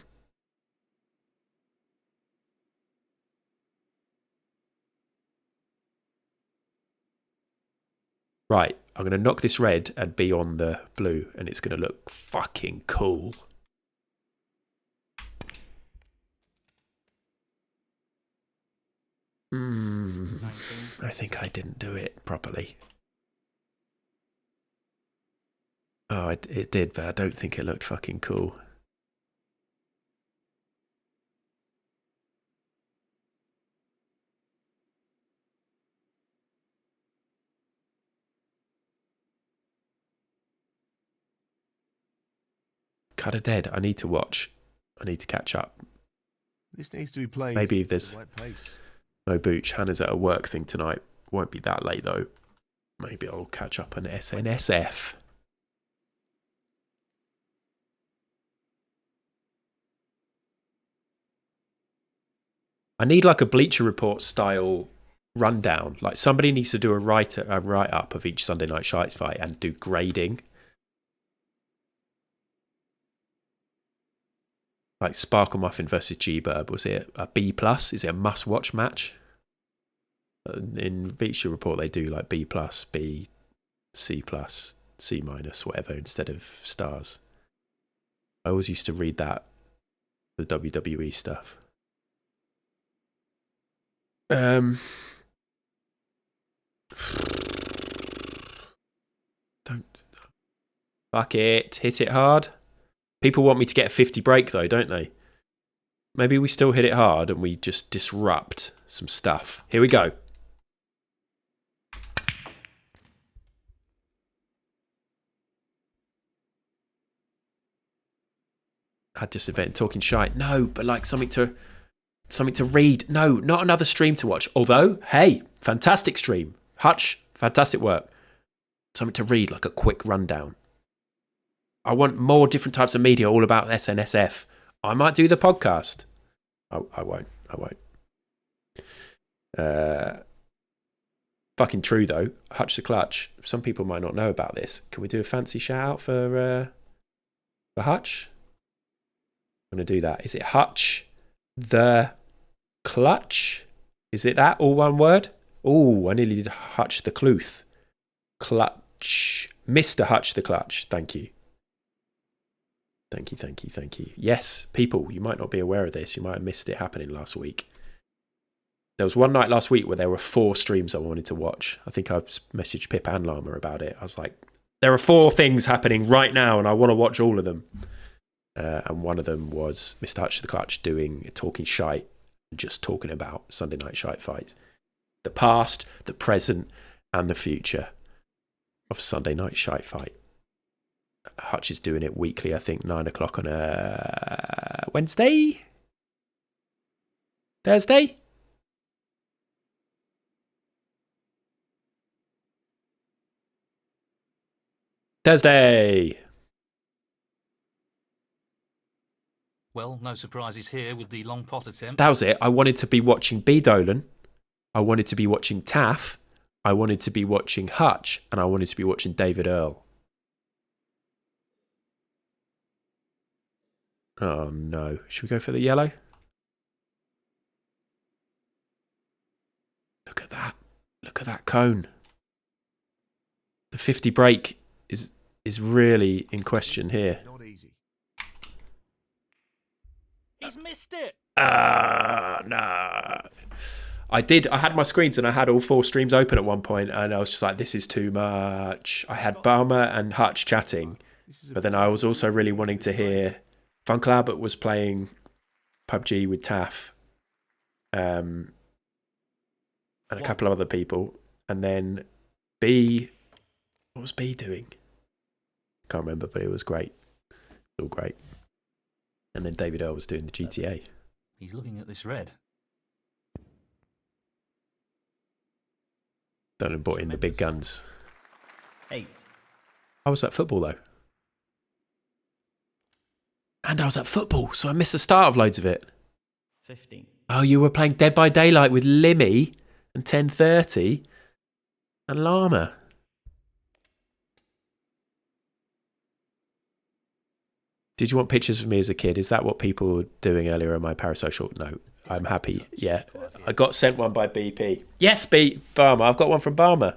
Right. I'm going to knock this red and be on the blue, and it's going to look fucking cool. I think I didn't do it properly. Oh, it did, but I don't think it looked fucking cool. Cut a dead. I need to watch. I need to catch up. This needs to be played. Maybe if there's in the right place. no booch. Hannah's at a work thing tonight. Won't be that late though. Maybe I'll catch up on SNSF. I need like a Bleacher Report style rundown. Like somebody needs to do a write up of each Sunday Night Shites fight and do grading. Like Sparkle Muffin versus G-Burb, was it a B+? Is it a must-watch match? In Bleacher Report, they do like B+, B, C+, C-, whatever, instead of stars. I always used to read that, the WWE stuff. Don't. Fuck it. Hit it hard. People want me to get a 50 break though, don't they? Maybe we still hit it hard and we just disrupt some stuff. Here we go. I had just event talking shite. No, but like something to read. No, not another stream to watch. Although, hey, fantastic stream. Hutch, fantastic work. Something to read, like a quick rundown. I want more different types of media all about SNSF. I might do the podcast. I won't. Fucking true though. Hutch the Clutch. Some people might not know about this. Can we do a fancy shout out for Hutch? I'm going to do that. Is it Hutch the Clutch? Is it that? All one word? Oh, I nearly did Hutch the Cluth. Clutch. Mr. Hutch the Clutch. Thank you. Thank you. Yes, people, you might not be aware of this. You might have missed it happening last week. There was one night last week where there were 4 streams I wanted to watch. I think I messaged Pip and Llama about it. I was like, there are 4 things happening right now and I want to watch all of them. And one of them was Mr. Hutch the Clutch talking shite, just talking about Sunday Night Shite fights. The past, the present, and the future of Sunday Night Shite fight. Hutch is doing it weekly, I think, 9 o'clock on a Wednesday? Thursday? Thursday! Well, no surprises here with the long pot attempt. That was it. I wanted to be watching B. Dolan. I wanted to be watching Taff. I wanted to be watching Hutch. And I wanted to be watching David Earl. Oh no. Should we go for the yellow? Look at that. Look at that cone. The 50 break is really in question here. Not easy. He's missed it. No. I had my screens and I had all 4 streams open at one point and I was just like, this is too much. I had Barmer and Hutch chatting, but then I was also really wanting to hear Funkel Albert was playing PUBG with Taff and a couple of other people. And then B, what was B doing? Can't remember, but it was great. All great. And then David Earl was doing the GTA. He's looking at this red. Dolan brought in the big guns. 8. I was at football though. And I was at football, so I missed the start of loads of it. 15. Oh, you were playing Dead by Daylight with Limmy and 10:30 and Llama. Did you want pictures of me as a kid? Is that what people were doing earlier on my parasocial? No, I'm happy. Yeah, I got sent one by BP. Yes, Barmer. I've got one from Barmer.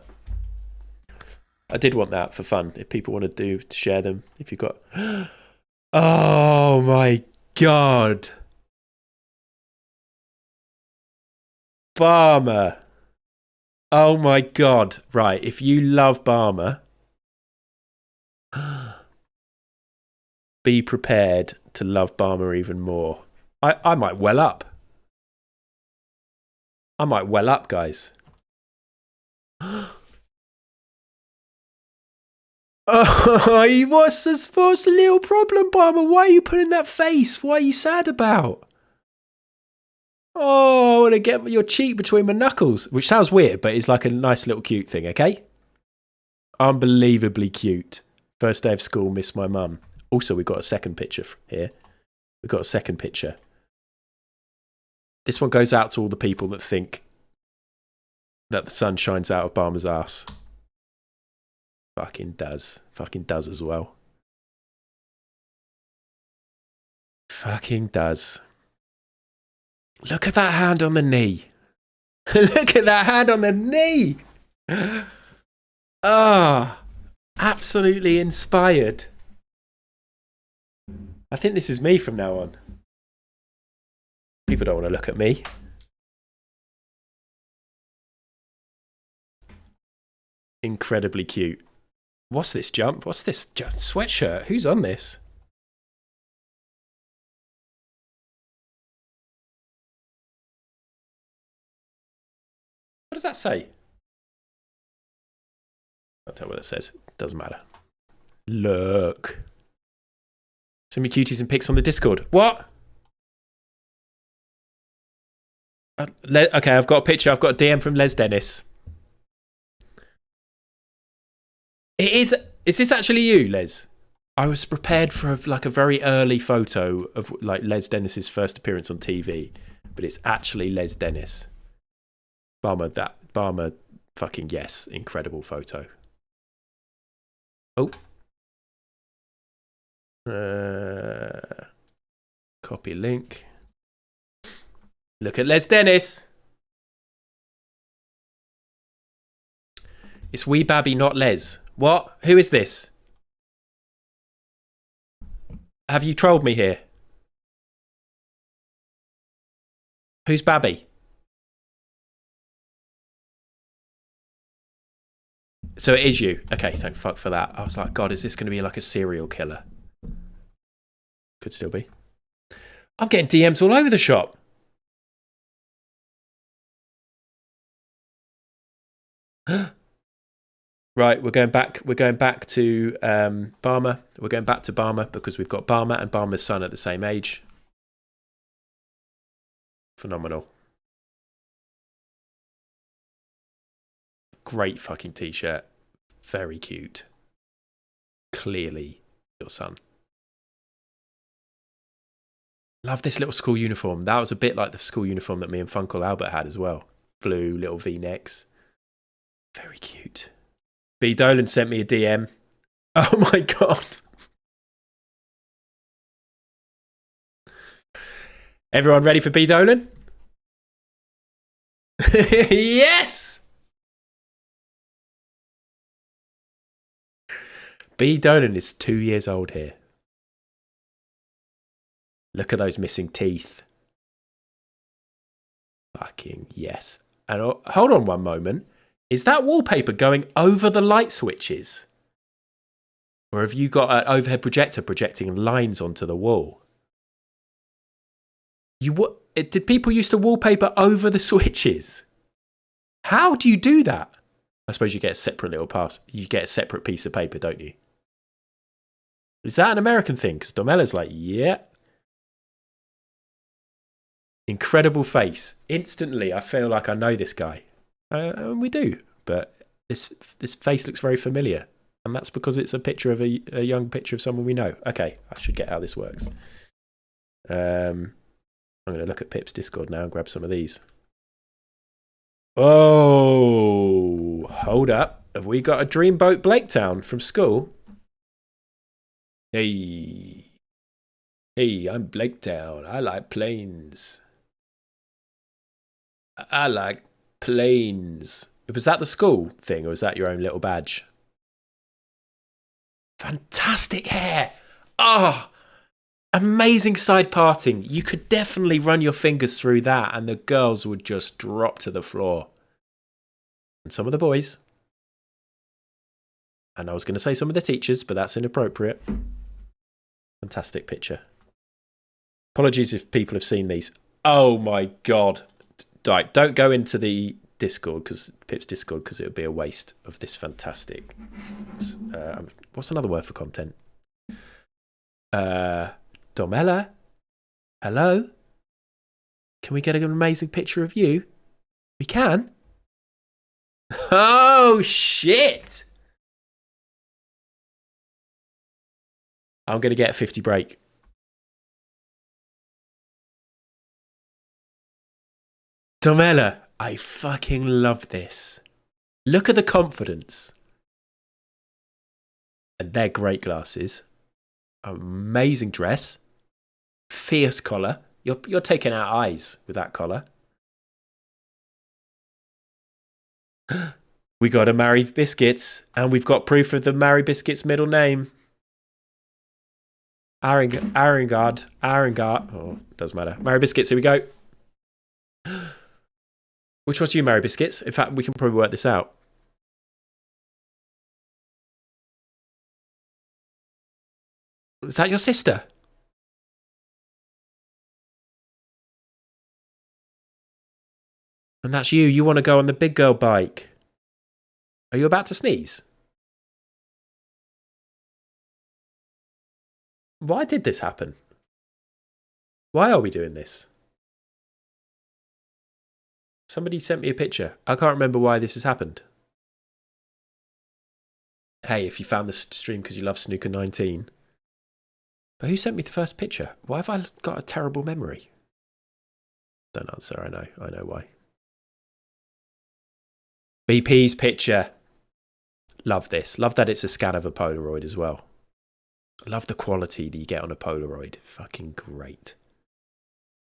I did want that for fun. If people want to share them, if you've got... Oh my God. Barmer. Oh my God. Right, if you love Barmer, be prepared to love Barmer even more. I might well up. I might well up, guys. Oh, what's the little problem, Barmer? Why are you putting that face? What are you sad about? Oh, I want to get your cheek between my knuckles, which sounds weird, but it's like a nice little cute thing, okay? Unbelievably cute. First day of school, miss my mum. Also, we've got a second picture here. We've got a second picture. This one goes out to all the people that think that the sun shines out of Barmer's ass. Fucking does. Fucking does as well. Fucking does. Look at that hand on the knee. Look at that hand on the knee. Ah, absolutely inspired. I think this is me from now on. People don't want to look at me. Incredibly cute. What's this jump? What's this sweatshirt? Who's on this? What does that say? I'll tell you what it says. Doesn't matter. Look. So many cuties and pics on the Discord. What? Okay, I've got a picture. I've got a DM from Les Dennis. Is this actually you, Les? I was prepared for a very early photo of like Les Dennis's first appearance on TV, but it's actually Les Dennis. Barmer, fucking yes, incredible photo. Oh. Copy link. Look at Les Dennis. It's Wee Babby, not Les. What? Who is this? Have you trolled me here? Who's Babby? So it is you. Okay, thank fuck for that. I was like, God, is this going to be like a serial killer? Could still be. I'm getting DMs all over the shop. Right, we're going back to Barmer. We're going back to Barmer because we've got Barmer and Barmer's son at the same age. Phenomenal. Great fucking t-shirt. Very cute. Clearly your son. Love this little school uniform. That was a bit like the school uniform that me and Funkle Albert had as well. Blue little V-necks. Very cute. B. Dolan sent me a DM. Oh my God. Everyone ready for B. Dolan? Yes! B. Dolan is 2 years old here. Look at those missing teeth. Fucking yes. And hold on one moment. Is that wallpaper going over the light switches? Or have you got an overhead projector projecting lines onto the wall? Did people used to wallpaper over the switches? How do you do that? I suppose you get a separate little pass. You get a separate piece of paper, don't you? Is that an American thing? Because Domella's like, yeah. Incredible face. Instantly, I feel like I know this guy. And we do, but this face looks very familiar. And that's because it's a picture of a young picture of someone we know. Okay, I should get how this works. I'm going to look at Pip's Discord now and grab some of these. Oh, hold up. Have we got a Dreamboat Blaketown from school? Hey, I'm Blaketown. I like planes. I like planes. Was that the school thing or was that your own little badge? Fantastic hair. Oh, amazing side parting. You could definitely run your fingers through that and the girls would just drop to the floor. And some of the boys. And I was going to say some of the teachers, but that's inappropriate. Fantastic picture. Apologies if people have seen these. Oh my God. Don't go into the Discord, Pip's Discord, because it would be a waste of this fantastic... what's another word for content? Domella? Hello? Can we get an amazing picture of you? We can? Oh, shit! I'm going to get a 50 break. Domella, I fucking love this. Look at the confidence. And they're great glasses. Amazing dress. Fierce collar. You're taking out eyes with that collar. We got a Mary Biscuits, and we've got proof of the Mary Biscuits' middle name. Arengard. Oh, doesn't matter. Mary Biscuits, here we go. Which one's you, Mary Biscuits? In fact, we can probably work this out. Is that your sister? And that's you. You want to go on the big girl bike. Are you about to sneeze? Why did this happen? Why are we doing this? Somebody sent me a picture. I can't remember why this has happened. Hey, if you found this stream because you love Snooker 19. But who sent me the first picture? Why have I got a terrible memory? Don't answer, I know why. BP's picture. Love this. Love that it's a scan of a Polaroid as well. Love the quality that you get on a Polaroid. Fucking great.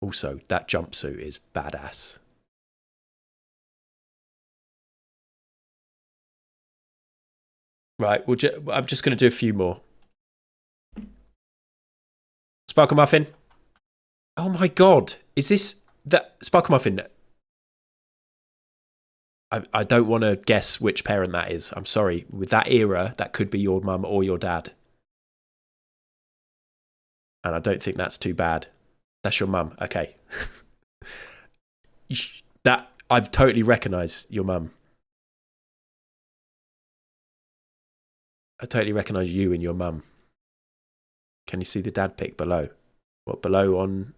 Also, that jumpsuit is badass. Right, I'm just going to do a few more. Sparkle Muffin. Oh my God. Is this that Sparkle Muffin? I don't want to guess which parent that is. I'm sorry. With that era, that could be your mum or your dad. And I don't think that's too bad. That's your mum. Okay. That I've totally recognised your mum. I totally recognise you and your mum. Can you see the dad pic below? What, below on...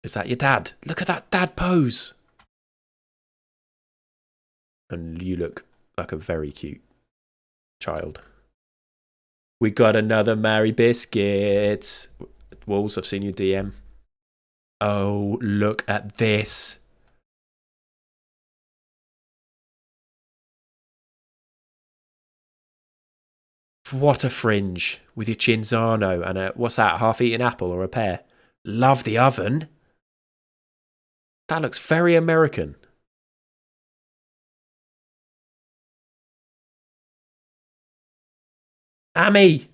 Is that your dad? Look at that dad pose. And you look like a very cute child. We got another Mary Biscuits. Walls, I've seen your DM. Oh, look at this. What a fringe with your Chinzano and a, what's that, half-eaten apple or a pear? Love the oven. That looks very American. Amy.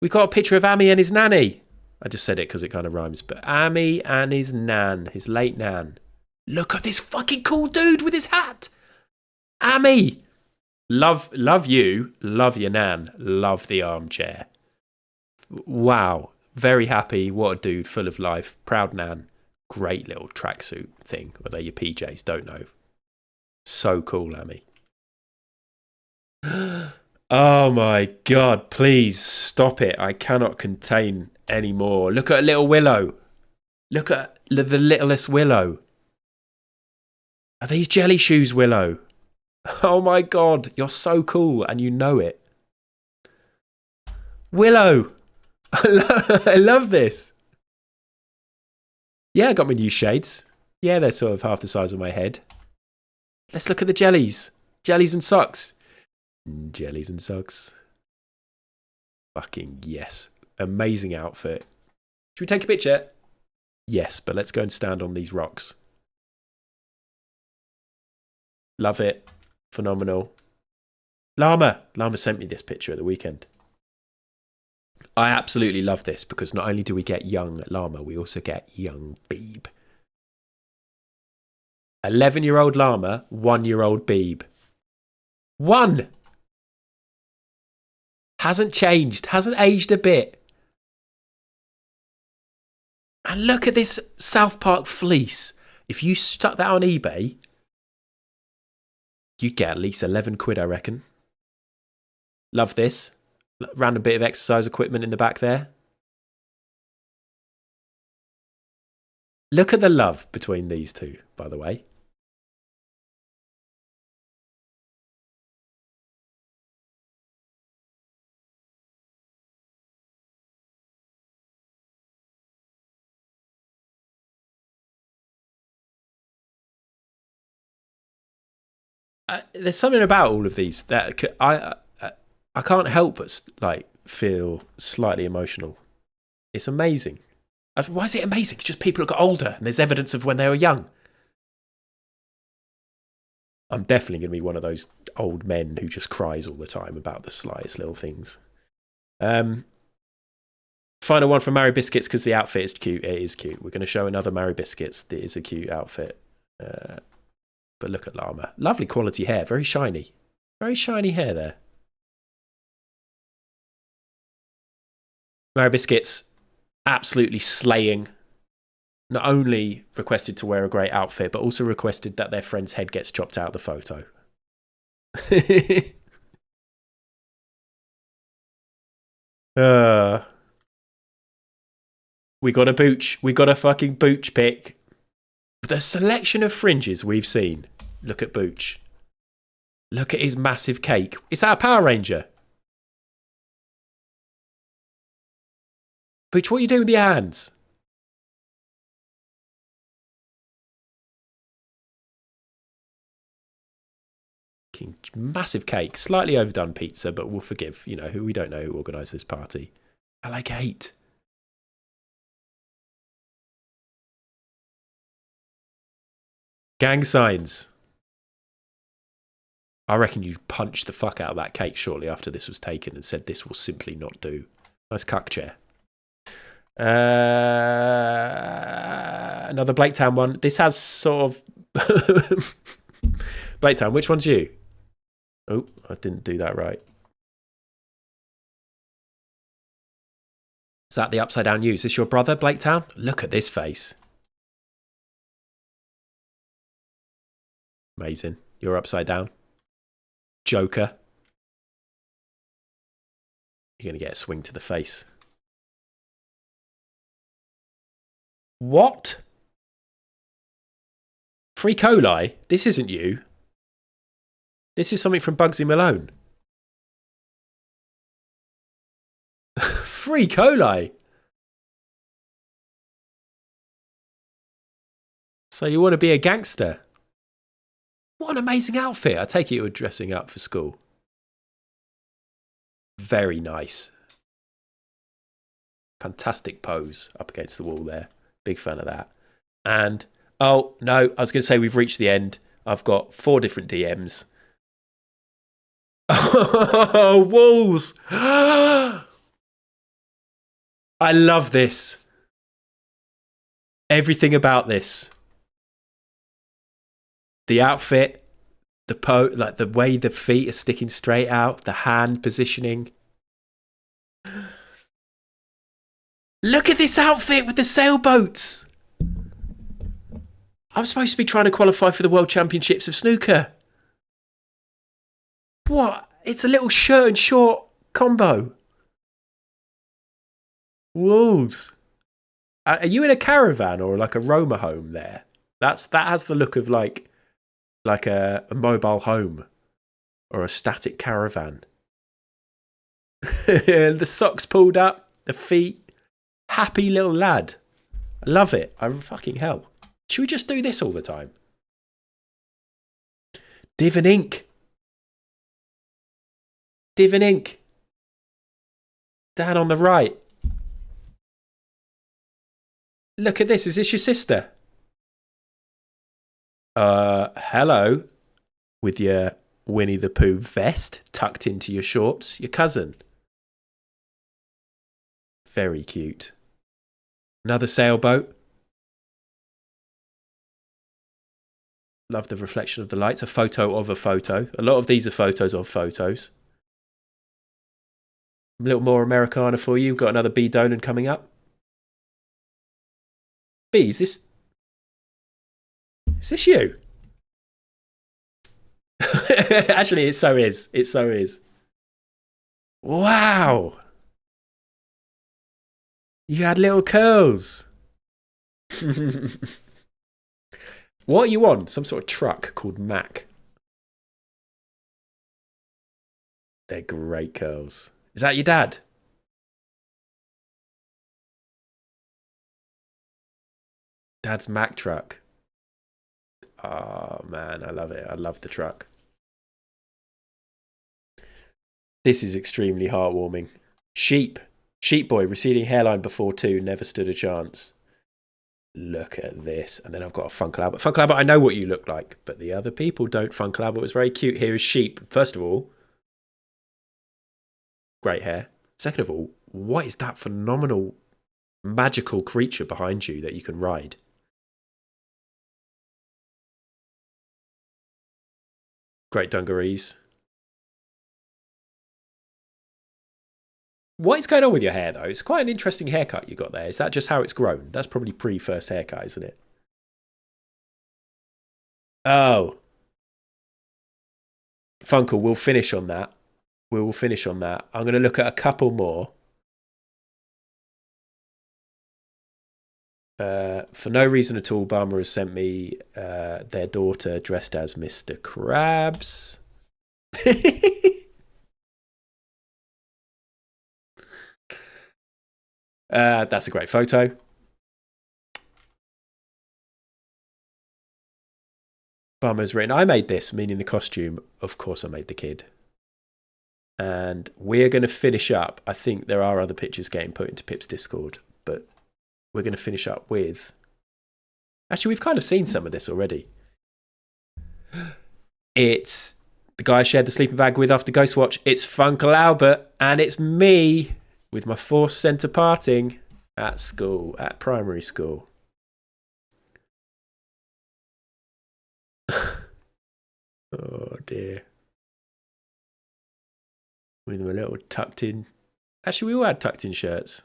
We got a picture of Amy and his nanny. I just said it because it kind of rhymes. But Amy and his nan, his late nan. Look at this fucking cool dude with his hat. Amy. Love you. Love your nan. Love the armchair. Wow. Very happy. What a dude. Full of life. Proud nan. Great little tracksuit thing. Or they're your PJs. Don't know. So cool, Amy. Oh my God, please stop it. I cannot contain anymore. Look at little Willow. Look at the littlest Willow. Are these jelly shoes, Willow? Oh my God, you're so cool and you know it. Willow. I love this. Yeah, I got my new shades. Yeah, they're sort of half the size of my head. Let's look at the jellies. Jellies and socks. Jellies and socks. Fucking yes. Amazing outfit. Should we take a picture? Yes, but let's go and stand on these rocks. Love it. Phenomenal. Llama sent me this picture at the weekend. I absolutely love this because not only do we get young Llama, we also get young Beeb. 11-year-old Llama, 1-year-old Beeb. 1! Hasn't changed, hasn't aged a bit. And look at this South Park fleece. If you stuck that on eBay, you'd get at least 11 quid, I reckon. Love this. Random bit of exercise equipment in the back there. Look at the love between these two, by the way. There's something about all of these that I can't help but like feel slightly emotional. It's amazing. Why is it amazing? It's just people who got older and there's evidence of when they were young. I'm definitely going to be one of those old men who just cries all the time about the slightest little things. Final one from Mary Biscuits because the outfit is cute. It is cute. We're going to show another Mary Biscuits. It is a cute outfit. But look at Llama. Lovely quality hair. Very shiny. Very shiny hair there. Mary Biscuits absolutely slaying. Not only requested to wear a great outfit, but also requested that their friend's head gets chopped out of the photo. We got a booch. We got a fucking booch pick. The selection of fringes we've seen. Look at Booch. Look at his massive cake. Is that a Power Ranger? Booch, what are you doing with your hands? Massive cake. Slightly overdone pizza, but we'll forgive, who we don't know who organised this party. I like 8. Gang signs. I reckon you punched the fuck out of that cake shortly after this was taken and said this will simply not do. Nice cuck chair. Another Blaketown one. This has sort of... Blaketown, which one's you? Oh, I didn't do that right. Is that the upside down you? Is this your brother, Blaketown? Look at this face. Amazing. You're upside down. Joker. You're going to get a swing to the face. What? Free coli? This isn't you. This is something from Bugsy Malone. Free coli? So you want to be a gangster? What an amazing outfit. I take it you were dressing up for school. Very nice. Fantastic pose up against the wall there. Big fan of that. And, oh, no, I was going to say we've reached the end. I've got 4 different DMs. Oh, walls. I love this. Everything about this. The outfit, like the way the feet are sticking straight out, the hand positioning. Look at this outfit with the sailboats. I'm supposed to be trying to qualify for the World Championships of Snooker. What? It's a little shirt and short combo. Wolves. Are you in a caravan or like a Roma home there? That has the look of like a mobile home or a static caravan. The socks pulled up, the feet. Happy little lad. I love it. I'm fucking hell. Should we just do this all the time? Div and ink. Div and ink. Down on the right. Look at this. Is this your sister? Hello. With your Winnie the Pooh vest tucked into your shorts. Your cousin. Very cute. Another sailboat. Love the reflection of the lights. A photo of a photo. A lot of these are photos of photos. A little more Americana for you. We've got another B. Dolan coming up. B, is this you? Actually, it so is. It so is. Wow. You had little curls. What are you on? Some sort of truck called Mac. They're great curls. Is that your dad? Dad's Mac truck. Oh, man, I love it. I love the truck. This is extremely heartwarming. Sheep. Sheep boy, receding hairline before 2, never stood a chance. Look at this. And then I've got a Funkle Albert. Funkle Albert, I know what you look like, but the other people don't. Funkle Albert was very cute. Here is Sheep. First of all, great hair. Second of all, what is that phenomenal, magical creature behind you that you can ride? Great dungarees. What is going on with your hair, though? It's quite an interesting haircut you got there. Is that just how it's grown? That's probably pre-first haircut, isn't it? Oh. Funkle, we'll finish on that. We will finish on that. I'm going to look at a couple more. For no reason at all, Barmer has sent me their daughter dressed as Mr. Krabs. That's a great photo. Barmer's written, I made this, meaning the costume. Of course I made the kid. And we're going to finish up. I think there are other pictures getting put into Pip's Discord, but we're going to finish up with... Actually, we've kind of seen some of this already. It's the guy I shared the sleeping bag with after Ghostwatch. It's Funkle Albert, and it's me with my forced centre parting at school, at primary school. Oh, dear. With my little tucked in... Actually, we all had tucked in shirts.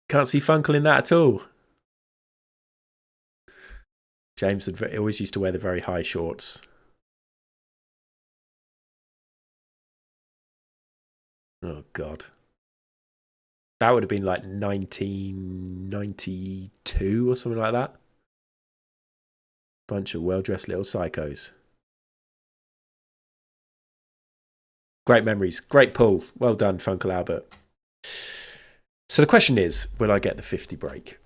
Can't see Funkle in that at all. James always used to wear the very high shorts. Oh, God. That would have been like 1992 or something like that. Bunch of well-dressed little psychos. Great memories. Great pull. Well done, Funkle Albert. So the question is, will I get the 50 break?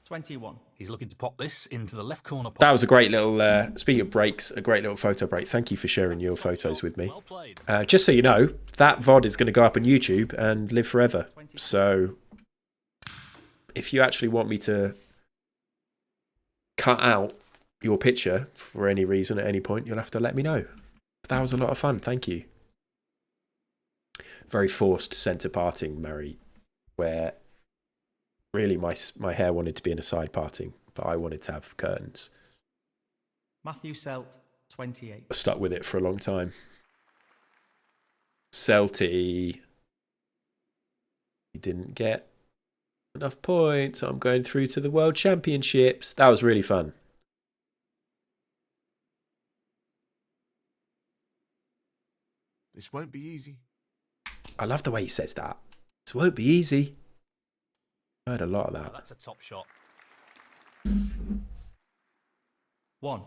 21. He's looking to pop this into the left corner. That was a great little, speaking of breaks, a great little photo break. Thank you for sharing your photos with me. Just so you know, that VOD is going to go up on YouTube and live forever. So if you actually want me to cut out your picture for any reason at any point, you'll have to let me know. That was a lot of fun. Thank you. Very forced centre parting, Mary, where really my hair wanted to be in a side parting, but I wanted to have curtains. Matthew Selt, 28. I stuck with it for a long time. Celty. He didn't get enough points. I'm going through to the World Championships. That was really fun. This won't be easy. I love the way he says that. This won't be easy. I heard a lot of that. That's a top shot. 1.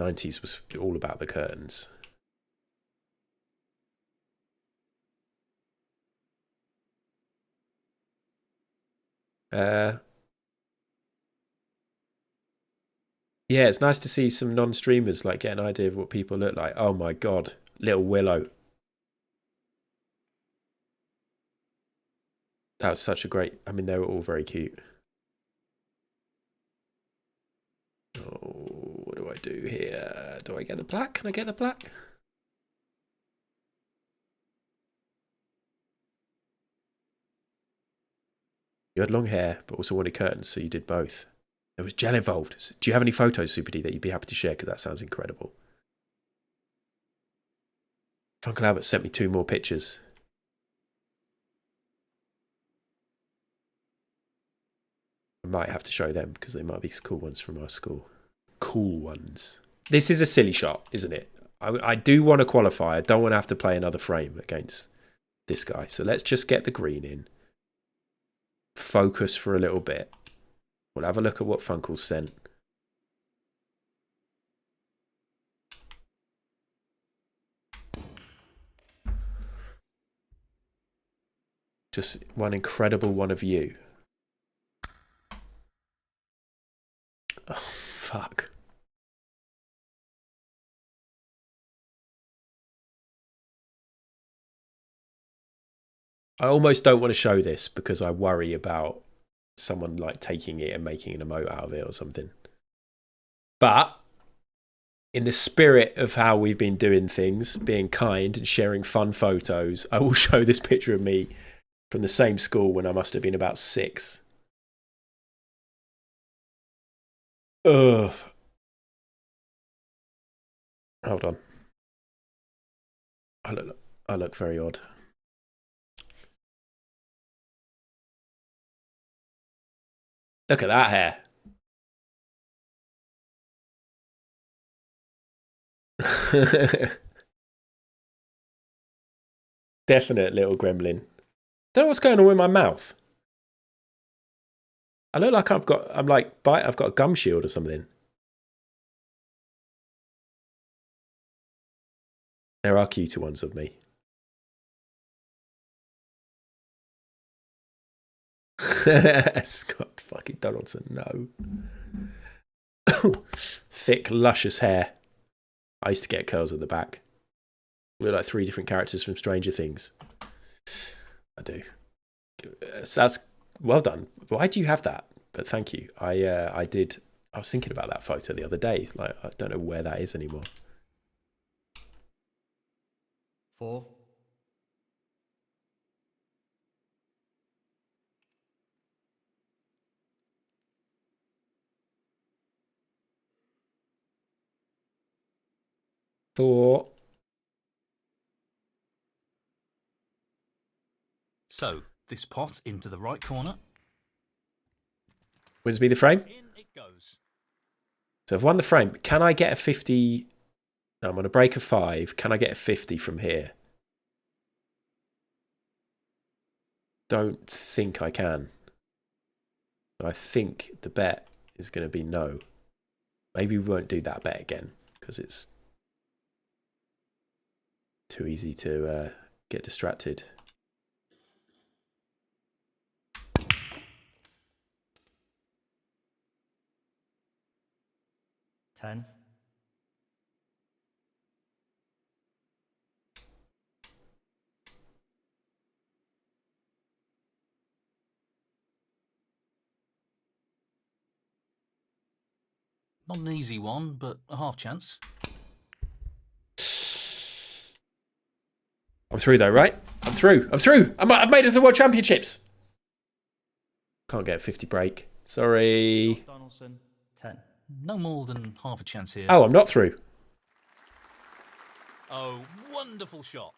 90s was all about the curtains. Yeah, it's nice to see some non-streamers like get an idea of what people look like. Oh my God, Little Willow. That was such a great... I mean, they were all very cute. Oh, what do I do here? Do I get the black? Can I get the black? You had long hair, but also wanted curtains, so you did both. There was gel involved. Do you have any photos, Super D, that you'd be happy to share? Because that sounds incredible. Uncle Albert sent me 2 more pictures. I might have to show them because they might be cool ones from our school. Cool ones. This is a silly shot, isn't it? I do want to qualify. I don't want to have to play another frame against this guy. So let's just get the green in. Focus for a little bit. We'll have a look at what Funkel's sent. Just one incredible one of you. Oh, fuck. I almost don't want to show this because I worry about someone like taking it and making an emote out of it or something. But in the spirit of how we've been doing things, being kind and sharing fun photos, I will show this picture of me from the same school when I must have been about 6. Ugh. Hold on. I look very odd. Look at that hair. Definite little gremlin. Don't know what's going on with my mouth. I look like I've got a gum shield or something. There are cuter ones of me. Scott fucking Donaldson, no. Thick, luscious hair. I used to get curls at the back. We're like 3 different characters from Stranger Things. I do. So that's well done. Why do you have that? But thank you. I did. I was thinking about that photo the other day. Like, I don't know where that is anymore. 4. So, this pot into the right corner. Wins me the frame. In it goes. So I've won the frame. Can I get a 50? No, I'm on a break of 5. Can I get a 50 from here? Don't think I can. I think the bet is going to be no. Maybe we won't do that bet again because it's too easy to get distracted. $10. Not an easy one, but a half chance. I'm through though, right? I'm through. I've made it to the World Championships. Can't get a 50 break. Sorry. Donaldson, 10. No more than half a chance here. Oh, I'm not through. Oh, wonderful shot.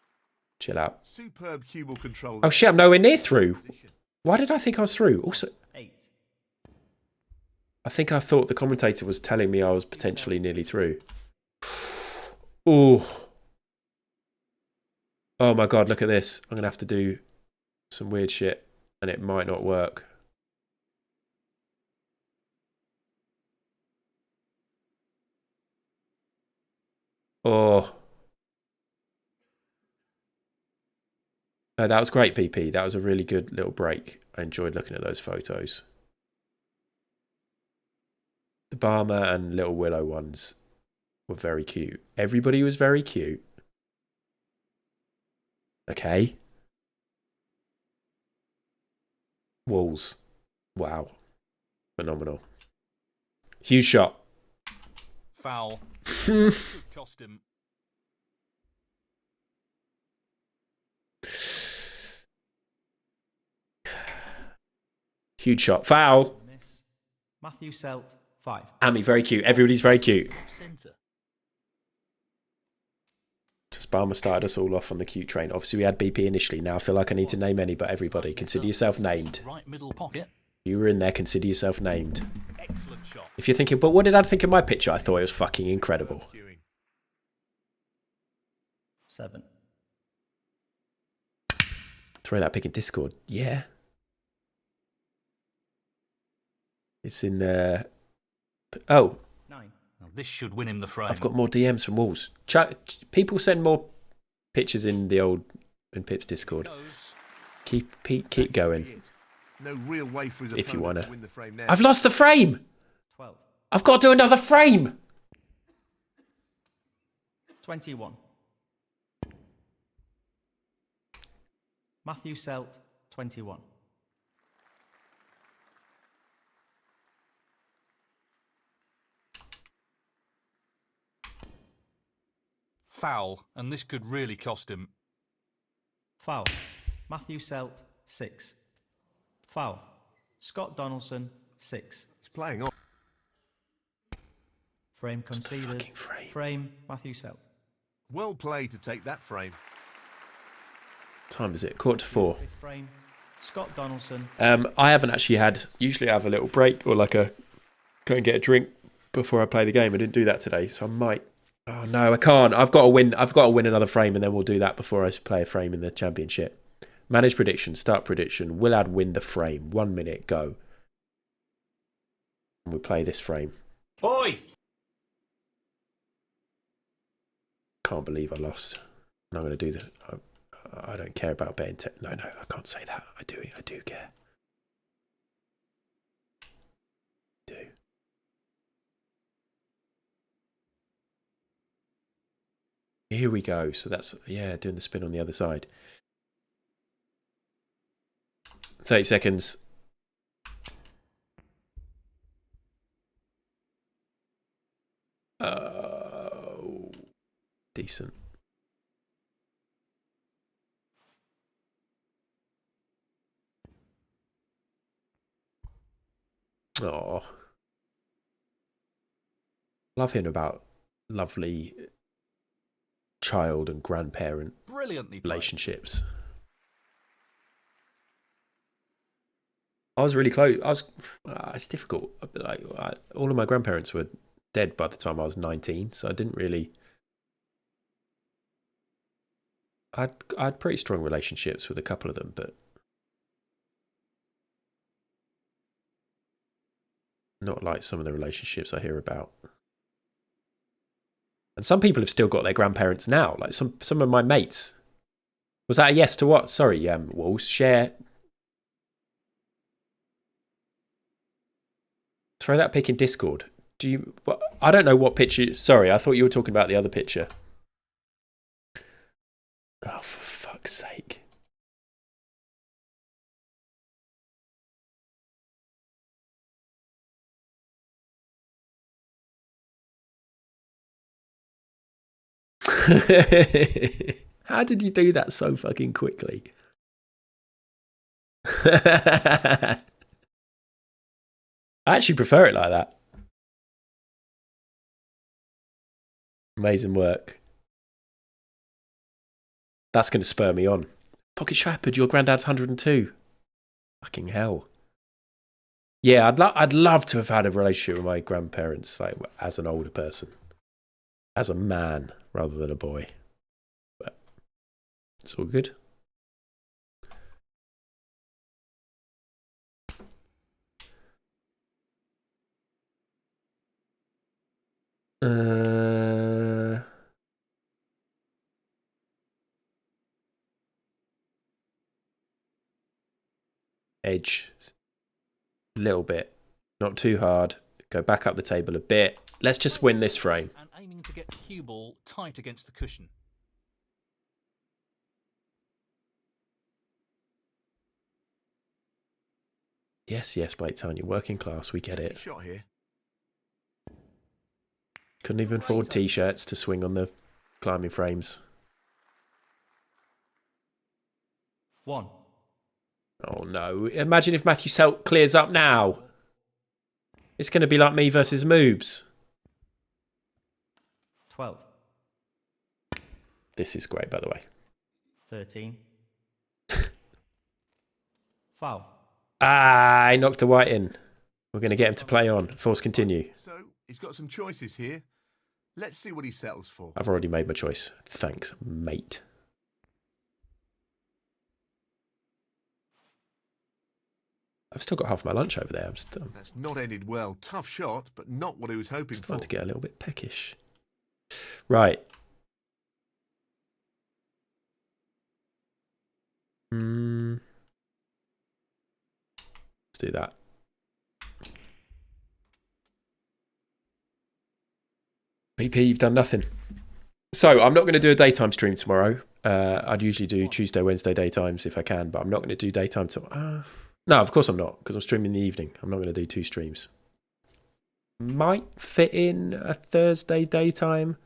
Chill out. Superb cubal control. Oh shit, I'm nowhere near through. Why did I think I was through? Also, 8. I think I thought the commentator was telling me I was potentially nearly through. Ooh. Oh my god, look at this. I'm going to have to do some weird shit and it might not work. Oh. No, that was great, PP. That was a really good little break. I enjoyed looking at those photos. The Barmer and Little Willow ones were very cute. Everybody was very cute. Okay. Walls. Wow. Phenomenal. Huge shot. Foul. Could cost him. Huge shot. Foul. Matthew Selt, 5. Amy, very cute. Everybody's very cute. Centre. Just Barmer started us all off on the cute train. Obviously, we had BP initially. Now I feel like I need to name any, but everybody. Consider yourself named. Right middle pocket. You were in there. Consider yourself named. Excellent shot. If you're thinking, but what did I think of my picture? I thought it was fucking incredible. 7. Throw that pic in Discord. Yeah. It's in... Oh. 9. Now this should win him the frame. I've got more DMs from Walls. People send more pictures in the old... in Pip's Discord. Keep going. No real way for his If you opponent want to win the frame now. I've lost the frame! 12. I've got to do another frame! 21. Matthew Selt, 21. Foul, and this could really cost him. Foul. Matthew Selt, 6. Foul. Scott Donaldson, 6. He's playing on. Frame conceded. Frame, Matthew Selt. Well played to take that frame. Time is it? 4:45. Fifth frame, Scott Donaldson. I haven't actually had... Usually I have a little break or like a... Go and get a drink before I play the game. I didn't do that today, so I might... Oh no, I can't. I've got to win another frame, and then we'll do that before I play a frame in the championship. Manage prediction. Start prediction. Will Ad win the frame? 1 minute. Go. And we play this frame. Oi! Can't believe I lost. And I'm going to do the... I don't care about betting. No, I can't say that. I do care. I do. Here we go. So that's, yeah, doing the spin on the other side. 30 seconds. Oh, decent. Oh, love hearing about lovely child and grandparent Brilliantly relationships. I was really close. It's difficult. Like all of my grandparents were dead by the time I was 19, so I didn't really. I had pretty strong relationships with a couple of them, but not like some of the relationships I hear about. And some people have still got their grandparents now. Like some of my mates. Was that a yes to what? Sorry, Walls. Share. Throw that pic in Discord. Do you? Well, I don't know what picture. Sorry, I thought you were talking about the other picture. Oh, for fuck's sake. How did you do that so fucking quickly? I actually prefer it like that. Amazing work. That's going to spur me on. Pocket Shepherd, your granddad's 102. Fucking hell. Yeah, I'd love to have had a relationship with my grandparents, like as an older person, as a man rather than a boy. But it's all good. Edge. A little bit. Not too hard. Go back up the table a bit. Let's just win this frame. And aiming to get the cue ball tight against the cushion. Yes, Blake Town, you're working class. We get it. Shot here. Couldn't even afford T-shirts to swing on the climbing frames. 1. Oh no! Imagine if Matthew Selt clears up now. It's going to be like me versus Moobs. 12. This is great, by the way. 13. Foul. Ah, I knocked the white in. We're going to get him to play on. Force continue. So he's got some choices here. Let's see what he settles for. I've already made my choice. Thanks, mate. I've still got half my lunch over there. I'm That's not ended well. Tough shot, but not what he was hoping for. starting to get a little bit peckish. Right. Let's do that. PP, you've done nothing. So I'm not going to do a daytime stream tomorrow. I'd usually do Tuesday, Wednesday daytimes if I can, but I'm not going to do daytime tomorrow. No, of course I'm not, because I'm streaming in the evening. I'm not going to do 2 streams. Might fit in a Thursday daytime.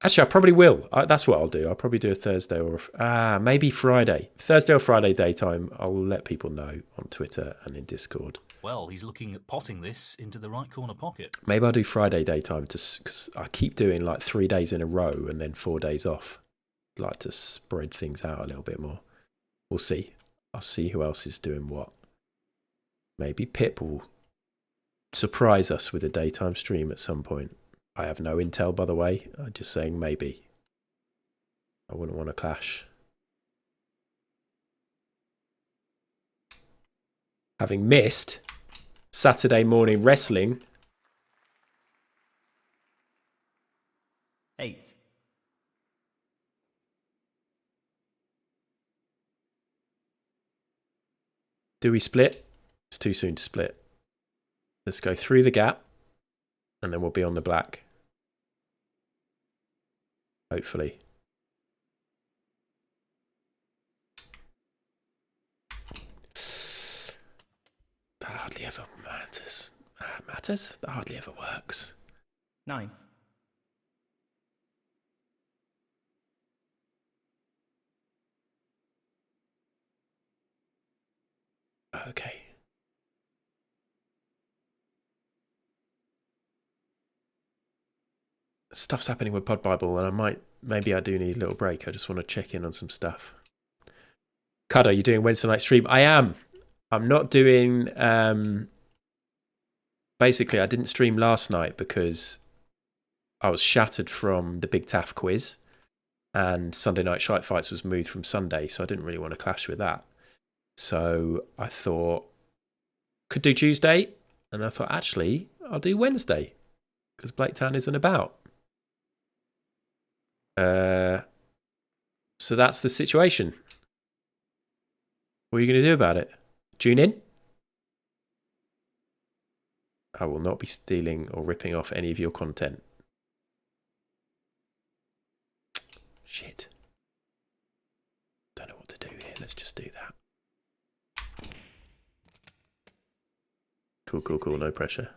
Actually, I probably will. That's what I'll do. I'll probably do a Thursday or maybe Friday. Thursday or Friday daytime. I'll let people know on Twitter and in Discord. Well, he's looking at potting this into the right corner pocket. Maybe I'll do Friday daytime because I keep doing like 3 days in a row and then 4 days off. I'd like to spread things out a little bit more. We'll see. I'll see who else is doing what. Maybe Pip will surprise us with a daytime stream at some point. I have no intel, by the way. I'm just saying maybe. I wouldn't want to clash. Having missed Saturday morning wrestling. 8. Do we split? It's too soon to split. Let's go through the gap and then we'll be on the black. Hopefully. That hardly ever matters. Matters? That hardly ever works. 9. Okay. Stuff's happening with Pod Bible, and maybe I do need a little break. I just want to check in on some stuff. Cudder, you doing Wednesday night stream? I am. I'm not doing. Basically, I didn't stream last night because I was shattered from the Big Taff quiz, and Sunday Night Shite Fights was moved from Sunday, so I didn't really want to clash with that. So I thought could do Tuesday, and I thought actually I'll do Wednesday because Blaketown isn't about. So that's the situation. What are you going to do about it? Tune in? I will not be stealing or ripping off any of your content. Shit. Don't know what to do here. Let's just do that. Cool. No pressure.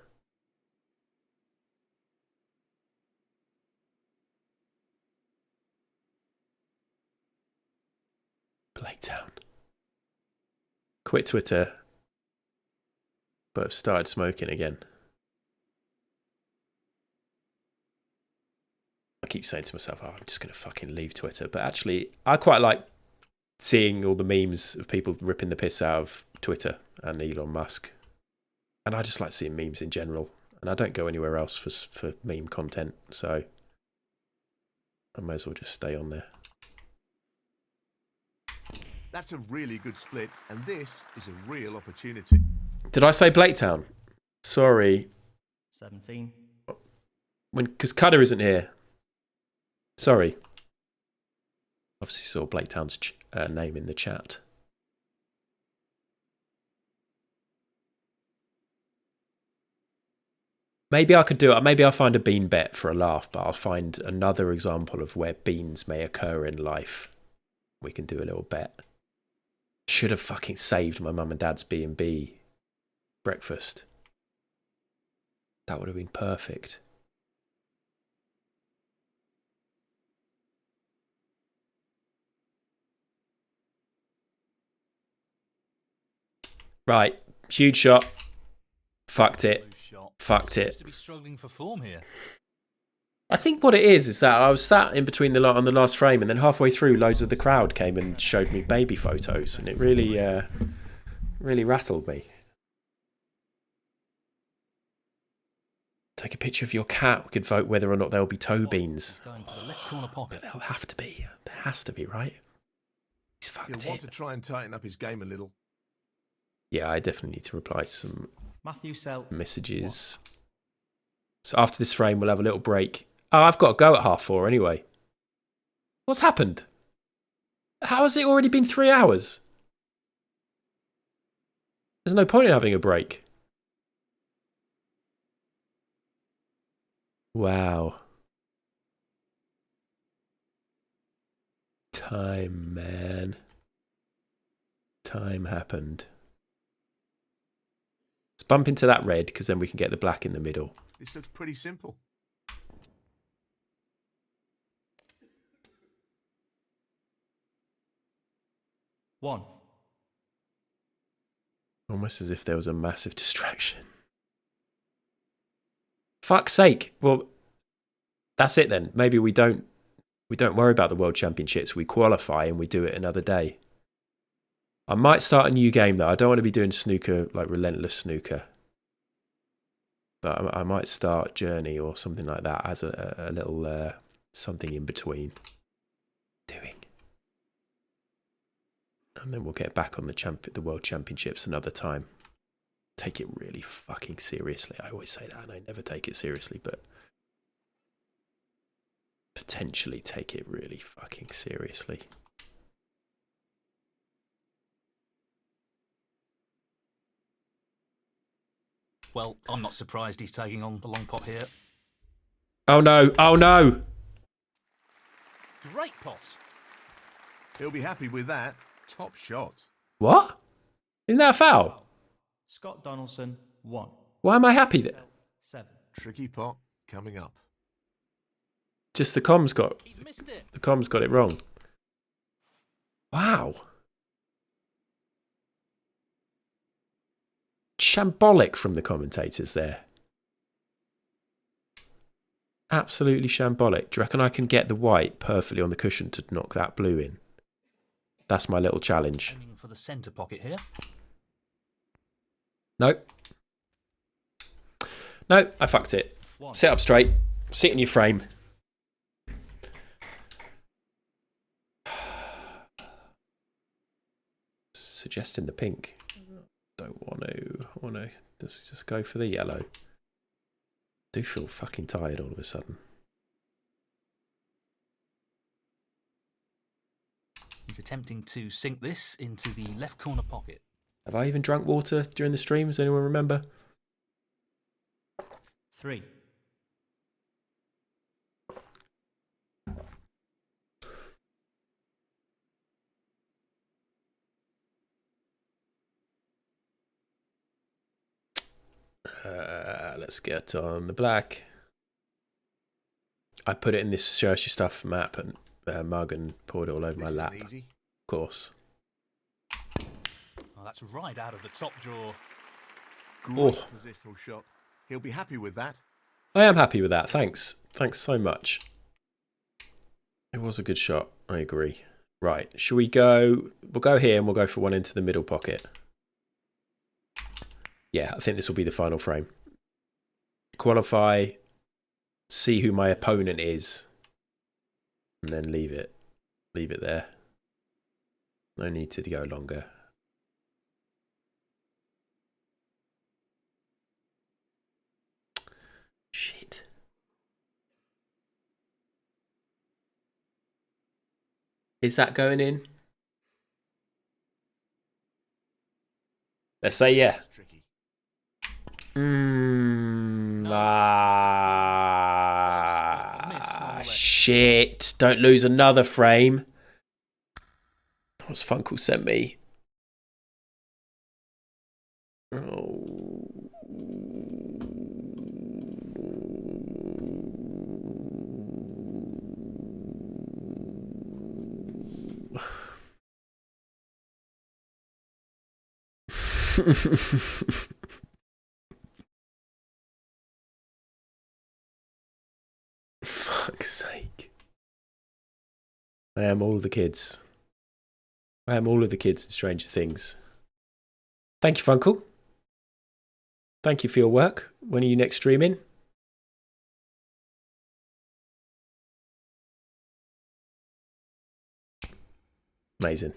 Blaketown. Quit Twitter, but have started smoking again. I keep saying to myself, I'm just going to fucking leave Twitter. But actually, I quite like seeing all the memes of people ripping the piss out of Twitter and Elon Musk. And I just like seeing memes in general. And I don't go anywhere else for meme content. So I may as well just stay on there. That's a really good split, and this is a real opportunity. Did I say Blaketown? Sorry. 17. Because Cudder isn't here. Sorry. Obviously saw Blaketown's name in the chat. Maybe I could do it. Maybe I'll find a bean bet for a laugh, but I'll find another example of where beans may occur in life. We can do a little bet. Should have fucking saved my mum and dad's B&B breakfast. That would have been perfect. Right, huge shot. Fucked it. Fucked it. To be struggling for form here. I think what it is that I was sat in between on the last frame, and then halfway through, loads of the crowd came and showed me baby photos, and it really, really rattled me. Take a picture of your cat. We could vote whether or not there'll be toe beans. Going to the left corner pocket. There'll have to be. There has to be, right? He's fucked He'll want it. to try and tighten up his game a little. Yeah, I definitely need to reply to some Matthew Selt. messages. So after this frame, we'll have a little break. Oh, I've got to go at 4:30 anyway. What's happened? How has it already been 3 hours? There's no point in having a break. Wow. Time, man. Time happened. Let's bump into that red, because then we can get the black in the middle. This looks pretty simple. One. Almost as if there was a massive distraction. Fuck's sake. Well, that's it then. Maybe we don't worry about the World Championships. We qualify and we do it another day. I might start a new game though. I don't want to be doing snooker, like relentless snooker. But I might start Journey or something like that as a little something in between doing. And then we'll get back on the World Championships another time. Take it really fucking seriously. I always say that and I never take it seriously, but potentially take it really fucking seriously. Well, I'm not surprised he's taking on the long pot here. Oh no, oh no! Great pot. He'll be happy with that. Top shot. What? Isn't that a foul? Scott Donaldson, 1. Why am I happy that? 7. Tricky pot coming up. Just the comms got He's missed it. the comms got it wrong. Wow. Shambolic from the commentators there. Absolutely shambolic. Do you reckon I can get the white perfectly on the cushion to knock that blue in? That's my little challenge. Aiming for the centre pocket here. Nope. No, I fucked it. Sit up straight. Sit in your frame. Suggesting the pink. Don't want to. I want to just go for the yellow. Do feel fucking tired all of a sudden. He's attempting to sink this into the left corner pocket. Have I even drunk water during the stream? Does anyone remember? 3. Let's get on the black. I put it in this Show Us Your Stuff map and mug and poured it all over my lap. Easy. Of course. Oh, that's right out of the top drawer. Great Oh. positional shot. He'll be happy with that. I am happy with that. Thanks. Thanks so much. It was a good shot. I agree. Right. Shall we go? We'll go here and we'll go for one into the middle pocket. Yeah, I think this will be the final frame. Qualify, see who my opponent is, and then leave it. Leave it there. No need to go longer. Shit. Is that going in? Let's say yeah. Tricky. Shit. Don't lose another frame. What's Funkle sent me? Oh. Fuck's sake. I am all of the kids. I am all of the kids in Stranger Things. Thank you, Funkle. Thank you for your work. When are you next streaming? Amazing.